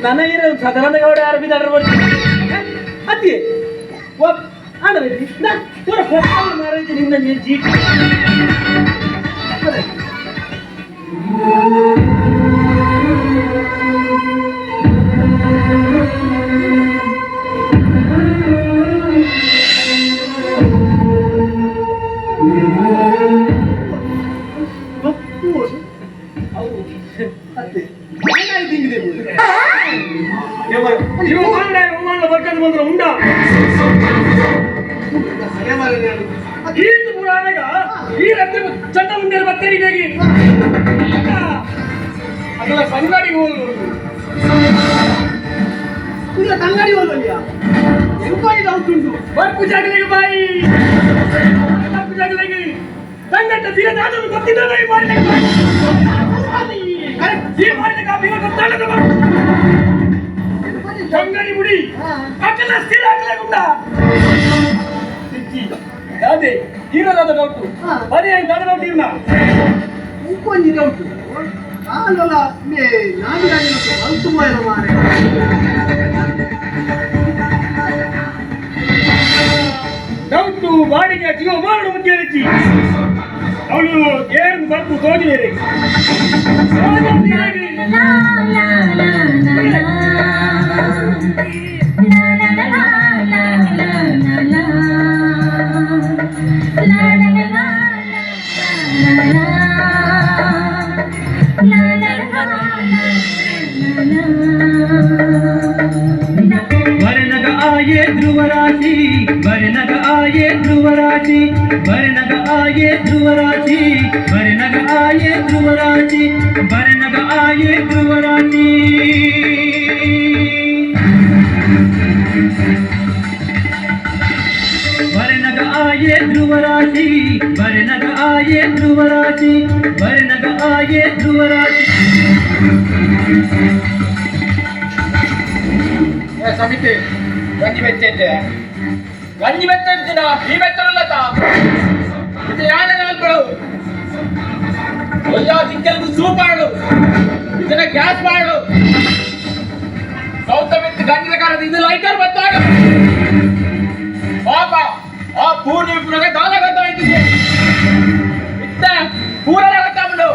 ನನ್ನ ಏನ ಸಾಧಾರಣ ಗೌಡ ಯಾರು ಬಿದ್ದಾಡ್ರ ಬರ್ತೀನಿ ಅತಿ ಆಡಬೇಕು ಮಾರೈತೆ ನಿನ್ನ ಜೀ ಬರ್ಕೊಂಡು ಬಂದ್ರೆ ಉಂಡ ಈತ ಪುರಾಣಗ ಈ ರತ್ನ ಚಂಡ ಉಂಡೆ ಬತ್ತರಿಗೆ ಅದೆಲ್ಲ ಸಂಗಾಡಿಗೆ ಹೋದ್ರು ಈಗ ತಂಗಾಡಿ ಹೋದಲ್ಯಾ ಎಂಪಾಯಿ ಡೌಟ್ ಉಂಟು ಬರ್ಪು ಜಾಗಲಿಗೆ ಬಾಯಿ ಬರ್ಪು ಜಾಗಲಿಗೆ ತಂಗಟ್ಟ ಸೀರೆ ದಾಟಲು ಗೊತ್ತಿದ್ದ ಈ ಮಾಡಿದ ಈ ಮಾಡಿದ ಕಾಪಿಗೆ ಗೊತ್ತಾಗದ ತಂಗಡಿ ಮುಡಿ ಅಕ್ಕನ ಸ್ಥಿರ ಆಗಲೇ ಗುಂಡ ಅದೇ ಹೀರೋದಾದ ಡೌಟು ಅದೇ ದೊಡ್ಡ ಡೌಟ್ ಇರ್ನ ಇಂಕೊಂದು ಡೌಟ್ ಅಲ್ಲಲ್ಲ ನಾನು ಅಲ್ತು ಮಾರ ಮಾರೆ ಡೌಟು ಬಾಡಿಗೆ ಜೀವ ಮಾಡು ಮುಖ್ಯ ಹೆಚ್ಚಿ ಅವಳು ಏನು ಬರ್ತು ತೋಜಿವೇರಿ ವರನಗ ಆಯೇ ಧ್ರುವರಾಶಿ ವರನಗ ಆಯೇ ಧ್ರುವರಾಶಿ ವರನಗ ಆಯೇ ಧ್ರುವರಾಶಿ ವರನಗ ಆಯೇ ಧ್ರುವರಾಶಿ ವರನಗ ಆಯೇ ಧ್ರುವರಾಶಿ ವರನಗ ಆಯೇ ಧ್ರುವರಾಶಿ ವರನಗ ಆಯೇ ಧ್ರುವರಾಶಿ ವರನಗ ಆಯೇ ಧ್ರುವರಾಶಿ ಸಮಿತಿ ಗಂಜಿ ಬೆಚ್ಚೆ ಗಂಜಿ ಬೆತ್ತ ಇಡ್ತೀನ ಈ ಬೆತ್ತನಲ್ಲತ ಇದು ಯಾನೆ ಹೇಳ್ಬಿಡು ಒಯ್ಯ ದಿಕ್ಕಲ್ದು ಸೂಪ್ ಮಾಡು ಇದನ್ನ ಗ್ಯಾಸ್ ಮಾಡು ಸೌತ ಬೆತ್ತು ಗಂಜಿನ ಕಾಲದ ಇದು ಲೈಟರ್ ಬತ್ತಾಡು ಪಾಪ ಆ ಪೂರ್ಣಿ ಪುನಗೆ ದಾನ ಗೊತ್ತಾಯ್ತಿದೆ ಇತ್ತ ಪೂರ ಗೊತ್ತಾಗ್ಬಿಡು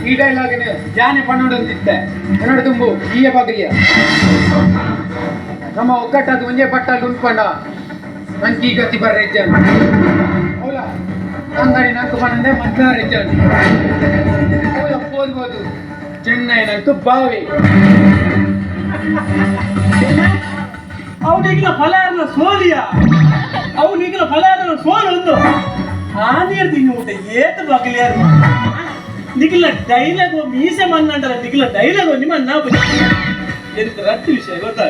ಈ ಡೈಲಾಗಿನ ಜಾನೆ ಪಣ್ಣೋಡಂತಿದ್ದೆ ಕನ್ನಡ ತುಂಬು ಈಯ ಬಗ್ಲಿಯ ನಮ್ಮ ಒಕ್ಕಟ್ಟದು ಒಂದೇ ಪಟ್ಟಲ್ಲಿ ಉಂಟ್ಕೊಂಡ ನಂಗೆ ಈ ಗತಿ ಬರ್ರೆ ಜನ ಅವಳ ಅಂಗಡಿ ನಂಕು ಬಂದೆ ಮಧ್ಯಾಹ್ನ ಜನ ಅವಳ ಓದ್ಬೋದು ಚೆನ್ನೈನಂತೂ ಬಾವಿ ಅವನಿಗಿನ ಫಲಾರನ ಸೋಲಿಯ ಅವನಿಗಿನ ಫಲಾರನ ಸೋಲು ಒಂದು ಆನೇರ್ತೀನಿ ಊಟ ಏತ ಬಗ್ಲಿಯಾರು ನಿಖಿಲ ಡೈಲಾಗ್ ಮೀಸೆ ಮನ್ನಂಟಲ್ಲ ನಿಖಿಲ ಡೈಲಾಗ್ ನಿಮ್ಮ ಎಂತ ರತ್ತು ವಿಷಯ ಗೊತ್ತಾ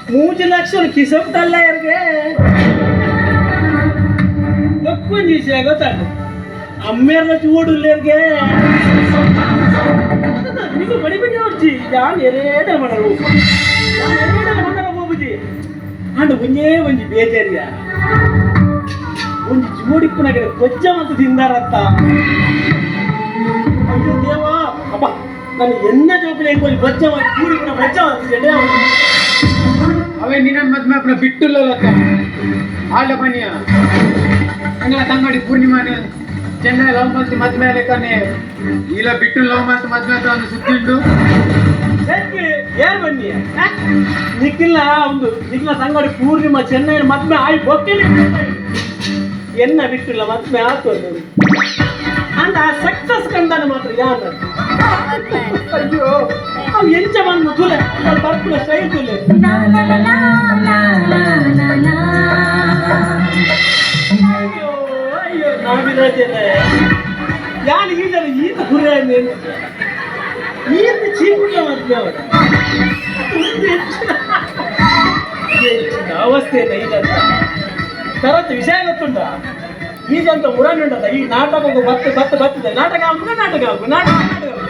3 ಲಕ್ಷ ಕಿಸಪ್ತಲ್ಲ ಯಾರಿಗೆ ಒಕ್ಕೊಂದು ವಿಷಯ ಗೊತ್ತಾಗ ಅಮ್ಮೇರ್ನ ಚೂಡುಲ್ಲೇರ್ಗೆ ನೀವು ಬಡಿ ಬಡಿ ಹೊಡ್ಚಿ ನಾನು ಎರೇಡ ಮಾಡರು ಹೋಗುದಿ ಅಂಡ್ ಒಂಜಿ ಬೇಜಾರಿಯ ಒಂದು ಜೋಡಿಪ್ಪನಾಗ ಕೊಜ್ಜ ಮತ್ತು ತಿಂದಾರತ್ತ ಅಯ್ಯೋ ದೇವ ಅಪ್ಪ ನಾನು ಎನ್ನ ಜೋಪಡಿ ಹೆಂಗೆ ಬಜ್ಜ ಮಾಡಿ ಕೂಡಿನ ಬಜ್ಜ ಮಾಡ್ತಿದ್ದೆ ಅವೇ ನಿನ್ನ ಮದ್ಮೆ ಅಪ್ಪನ ಬಿಟ್ಟುಲ್ಲ ಆಳ ಬನ್ನಿಯ ಅಂಗಲ ತಂಗಡಿ ಪೂರ್ಣಿಮಾನ ಚೆನ್ನೈ ಲವ್ ಮಂತ್ ಮದ್ಮೆ ಲೆಕ್ಕನೆ ಇಲ್ಲ ಬಿಟ್ಟು ಲವ್ ಮಂತ್ ಮದ್ಮೆ ಅಂತ ಒಂದು ಸುದ್ದಿ ಉಂಟು ಯಾರು ಬನ್ನಿ ನಿಖಿಲ ಒಂದು ನಿಖಿಲ ತಂಗಡಿ ಪೂರ್ಣಿಮಾ ಚೆನ್ನೈ ಮದ್ಮೆ ಆಯ್ ಬೊಕ್ಕೇನೆ ಎನ್ನ ಬಿಟ್ಟಿಲ್ಲ ಮದ್ಮೆ ಆತು ಅಂದ ಆ ಸಕ್ಸಸ್ ಕಂಡನ ಮಾತ್ರ ಯಾರು ಅಯ್ಯೋ ಅವ್ ಎಂಚ ಬಂದು ತುಲೆ ಬರ್ಪುಲ ಸ್ಟೈಲ್ ತುಲೆ ಅಯ್ಯೋ ಅಯ್ಯೋ ನಾವಿರೋದಿಲ್ಲ ಯಾರು ಈ ಜನ ಈತ ಗುರಿ ಈತ ಚೀಪುಟ್ಟ ಮದ್ಮೆ ಅವರ ಹೆಚ್ಚಿನ ಅವಸ್ಥೆಯನ್ನ ಈಗಂತ ತರತ್ ವಿಷಯ ಗೊತ್ತುಂಟ ಈಗಂತ ಮುರಣಿ ಉಂಟದ ಈ ನಾಟಕ ಬರ್ತದೆ ನಾಟಕ ಆಗ್ಬೇಕು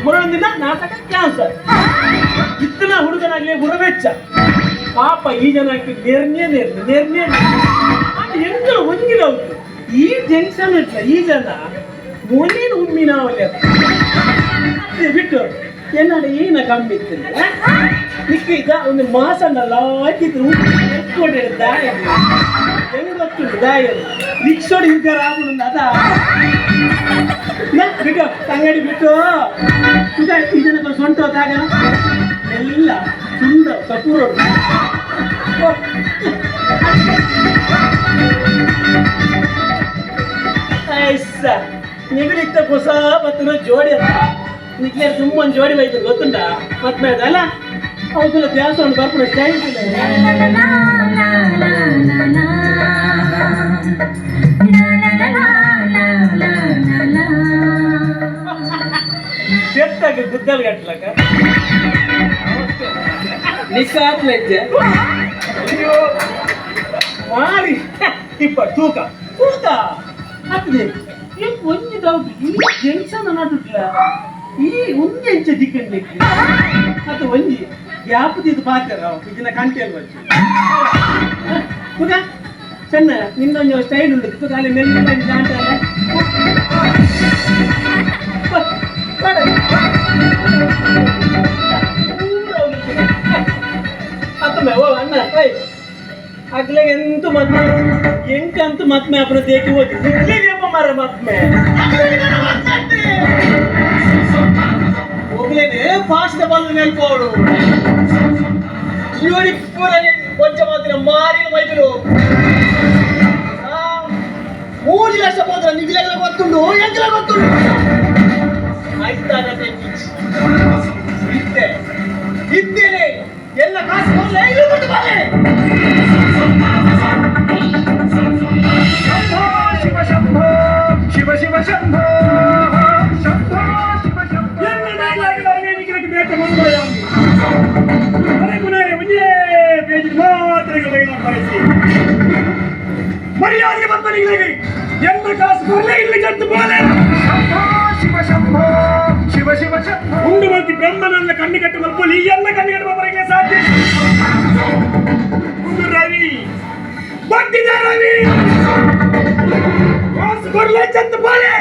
ಮುರಣಿಂದ ನಾಟಕ ಕ್ಯಾನ್ಸರ್ ಇತ್ತನ ಹುಡುಗನಾಗ್ಲಿ ಮುರವೆಚ್ಚ ಪಾಪ ಈ ಜನಕ್ಕೆ ನಿರ್ಣಯ ಎಂತ ಒಂದಿನ ಉಂಟು ಈ ಜಂಕ್ಷನ್ ಇಟ್ಲ ಈ ಜನ ಮೊನ್ನೇನು ಉಮ್ಮಿನಾವಲ್ಲಿ ಬಿಟ್ಟು ಏನಾಡ ಏನ ಕಮ್ಮಿ ನಿಕ್ಕ ಒಂದು ಮಾಸನ್ನೆಲ್ಲ ಹಾಕಿದ್ರು ದಾಯ ಹೆಂಗ್ ಗೊತ್ತುಂಟು ದಾಯ ರಿಕ್ಷೋಡಿ ಹಿಂಗಾರ ಆಗ್ಬಿಡು ಅದ ಬಿಟ್ಟು ತಂಗಡಿ ಬಿಟ್ಟು ಇದನ್ನ ಸೊಂಟ ಹೋದಾಗ ಎಲ್ಲ ತುಂಬ ಸಪೂರ ನಿಗಲಿಕ್ತ ಹೊಸ ಬತ್ತನ ಜೋಡಿ ಅಂತ ನಿಕ್ಲೆ ತುಂಬ ಒಂದು ಜೋಡಿ ಬೈತಾರೆ ಗೊತ್ತುಂಟ ಮತ್ಮೆ ಅದಲ್ಲ ಅವಕ್ಕೆಲ್ಲ ದೇವಸ್ಥಾನ ಬರ್ಕೊಂಡು ಸ್ಟೈಲ್ ಕೆಟ್ಟಾಗ ಗುದ್ದಲ್ ಗಟ್ಲಕ ನಿಶ್ಚಾತ್ಲಜ್ಜೆ ಅಯ್ಯೋ ಮಾಡಿ ಇಪ್ಪ ತೂಕ ಆಗ್ತದೆ ಒಂಜಿ ಡೌಟ್ ಈ ಜಂಕ್ಷನ್ ನಾಟುಟ್ಲ ಈ ಒಂಜಿ ಎಂಚ ದಿಕ್ಕಂಡಿಕ್ಕೆ ಅದು ಒಂಜಿ ಯಾಪದಿದ್ದು ಪಾತ್ರ ಇದನ್ನ ಕಂಟೇಲ್ ಬಚ್ಚು ತೂಕ ಚೆನ್ನ ನಿನ್ನೊಂದು ಸ್ಟೈಲ್ ಉಂಟು ತೂಕ ಅಲ್ಲಿ ಮೆಲ್ಲ ಜಾಂಟಲ್ಲ ಅಣ್ಣ ಅಗ್ಲೆ ಎಂತೂ ಮದ್ಮೆ ಎಂಕಂತೂ ಮತ್ಮೆ ಅಪ್ಪನ ದೇಕಿ ಹೋಗಿ ಮುಗ್ಲಿಗೆಪ್ಪ ಮರ ಮತ್ಮೆ ಹೋಗ್ಲೇನೆ ಫಾಸ್ಟ್ ಬಂದು ನೆಲ್ಕೋಡು ಜೀವನಿ ಪೂರ ಕೊಂಚ ಮಾತ್ರ ಮಾರಿನ ಮೈದರು 3 ಲಕ್ಷ ಹೋದ್ರೆ ನಿಗ್ಲೆಲ್ಲ ಗೊತ್ತುಂಡು ಎಂಗ್ಲ ಗೊತ್ತುಂಡು ಆಯ್ತಾನ ಇದ್ದೇನೆ ಎಲ್ಲ ಕಾಸು ಹೋಗ್ಲೇ ಇಲ್ಲಿ ಬಿಟ್ಟು ಬಾರೆ ಶಿವ ಶಂಭೋ ಶಿವ ಶಿವ ಶಂಭೋ ಶಂಭೋ ಶಿವ ಶಂಭೋ ಎಲ್ಲ ಡೈಲಾಗ್ ನಿಮಗೆ ಬೇಕು ಮುಂದೆ ಅರೆ ಗುಣೇ ಮುಂಜೆ ಪೇಜ್ ಮಾತ್ರ ಡೈಲಾಗ್ ಬರೆಸಿ ಮರ್ಯಾದೆಗೆ ಬಂದ ನಿಮಗೆ ಎಲ್ಲ ಕಾಸು ಹೋಗ್ಲೇ ಇಲ್ಲಿ ಜಂತು ಬಾರೆ ಶಿವ ಶಂಭೋ ಶಿವ ಶಿವ ಶಂಭೋ ಉಂಡು ಮಂತಿ ಬ್ರಹ್ಮನನ್ನ ಕಣ್ಣು ಕಟ್ಟು ಮಲ್ಪಲ್ಲಿ ಎಲ್ಲ ಕಣ್ಣು ಕಟ್ಟು ಬರಕ್ಕೆ ಸಾಧ್ಯ ಉಂಡು ರವಿ ಕೊಡ್ಲೆ ಚಂದ ಬಾಳೆ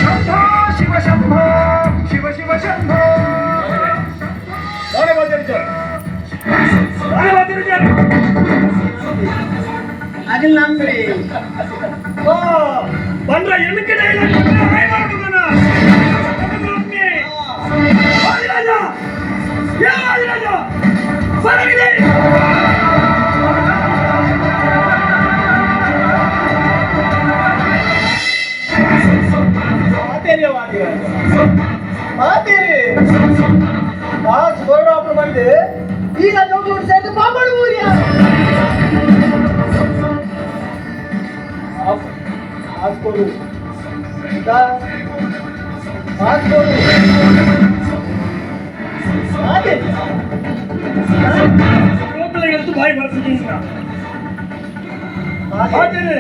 ಶಂಭೋ ಶಿವ ಶಂಭೋ ಶಿವ ಶಿವ ಶಂಭೋ ಬಾಳೆ ಬಾತಿರುಜಾರು ಬಾಳೆ ಬಾತಿರುಜಾರು ಆಗಿಲ್ಲ ಅಂದ್ರಿ ಓ ಬಂದ್ರ ಎಣ್ಣಕ್ಕೆ ಡೈಲಾಗ್ ಹಾಯ್ ಮಾಡ್ಬಿಡೋಣ ಆದಿರಾಜ ಯಾ ಆದಿರಾಜ ಬರಗಿದೆ ಬಂದು ಈಗ ಜೋಗ್ಲೂರು ಸೇರಿದು ಪಾಪಡು ಊರಿಯ ಹಾಸ್ಕೊಡು ಹಾಸ್ಕೊಡು ಗೋಪಾಲಗಂತೂ ಬಾಯಿ ಬರ್ತಿದ್ದೀನಿ ಹಾಗೇನೆ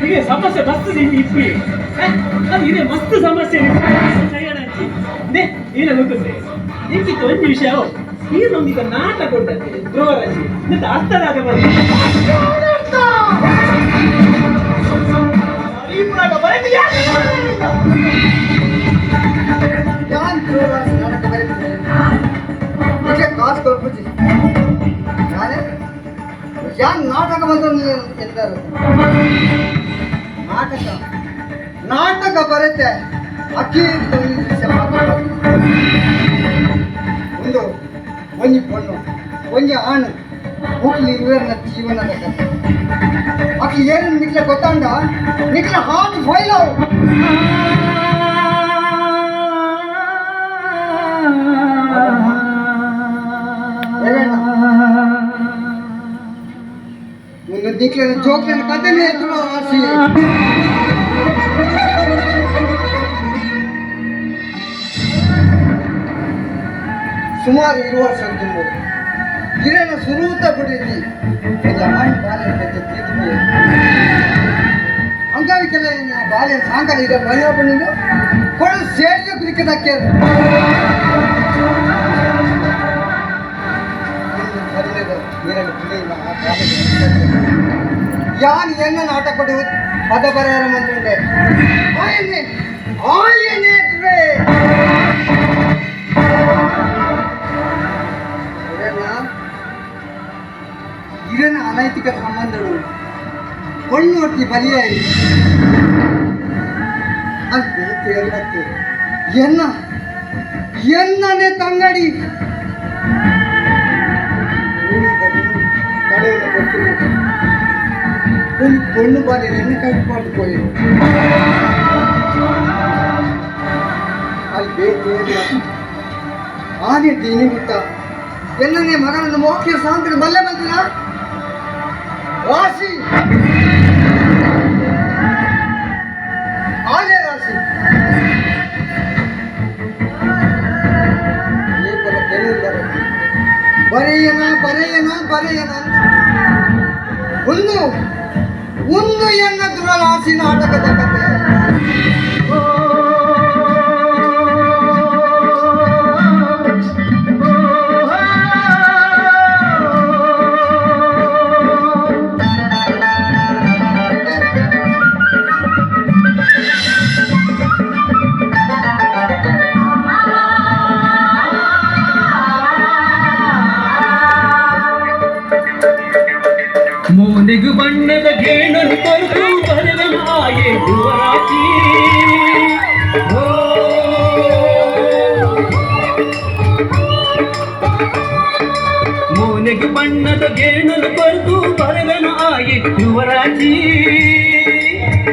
ಹೀಗೆ ಸಮಸ್ಯೆ ಬರ್ತದೆ ಇಲ್ಲಿ ಇಪ್ಪಿ ಅದು ಇದೆ ಮಸ್ತ್ ಸಮಸ್ಯೆ ನೀನ ಗೊತ್ತಿದ್ರೆ ನಿಂಕಿತ್ತು ಒಂದು ವಿಷಯ ಈಗೊಂದೀಗ ನಾಟಕ ಉಂಟಂತೆ ಧ್ರುವರಾಶಿ ಮತ್ತೆ ಅರ್ಥದಾಗ ಬಂದ ಕಾಸು ಕೊಟ್ಬಿಟ್ಟು ಯಾನ್ ನಾಟಕ ಬಂದು ಎಂದರು ನಾಟಕ ಬರುತ್ತೆ ಅಕ್ಕಿ ಒಂದು ಒಂಜಿ ಪೊಣ್ಣು ಒಂಜಿ ಆಣು ಹುಟ್ಲಿ ಇರುವರ್ನ ಜೀವನದ ಕಥೆ ಅಕ್ಕಿ ಏನು ನಿಕ್ಲೆ ಗೊತ್ತಾಂಡ ನಿಕ್ಲೆ ಹಾರ್ಟ್ ಫೈಲ್ ಅವು ನಿಕ್ಲೆ ಜೋಕ್ಲಿನ ಕಥೆನೇ ಎತ್ತುವ ಆಸೆ ಸುಮಾರು 2 ವರ್ಷ ತುಂಬ ಹಿರೇನ ಸುರೂತ ಬಿಡಿಸಿ ಅಂಗವಿಕಲ ಬಾಲ್ಯ ಸಾಂಕಲ ಈಗ ಮನೆ ಬಂದು ಕೊಡು ಸೇರಿದ ಕ್ರಿಕೆಟ್ ಹಾಕ್ಯ ಯಾನ್ ಎನ್ನ ನಾಟಕ ಪಡು ಪದ ಬರೆಯರ ಮಂತ್ರುಂಡೆ ಆಯನೆ ಆಯನೆ ಇದನ್ನ ಅನೈತಿಕ ಸಂಬಂಧಗಳು ಕೊಂಡೊಟ್ಟಿ ಬಲಿಯಾಗಿ ಅಂತೆ ಕೇಳಕ್ಕೆ ಎನ್ನನೆ ತಂಗಡಿ ಕಡೆಯನ್ನು ಕೊಟ್ಟು ಒಂದು பொண்ணு பாரு என்ன கட்டுப்பாட்டு போயிடும் ಅಲ್ಲಿ ಬೇಕು ಆನೆ ದೀನಿ ಬಿಟ್ಟ ಎನ್ನನೇ ಮಗನನ್ನು ಮೋಕ್ಷ ಸಾಂತ್ರ ಬಲ್ಲೆ ಬಂದಿಲ್ಲ ರಾಶಿ ಆನೆ ರಾಶಿ ಬರೆಯನ ಬರೆಯನ ಬರೆಯನ ಒಂದು ಎನ್ನ ದುರರಾಶಿ ನಾಟಕದ ಕಥೆ ಮೋನೆಗು ಬಣ್ಣದ ಗೇಣನು ಕೊರತು ಬರವನಾಯೆ ಧ್ರುವರಾಶಿ ಮೋನೆಗು ಬಣ್ಣದ ಗೇಣನು ಕೊರತು ಬರವನಾಯೆ ಧ್ರುವರಾಶಿ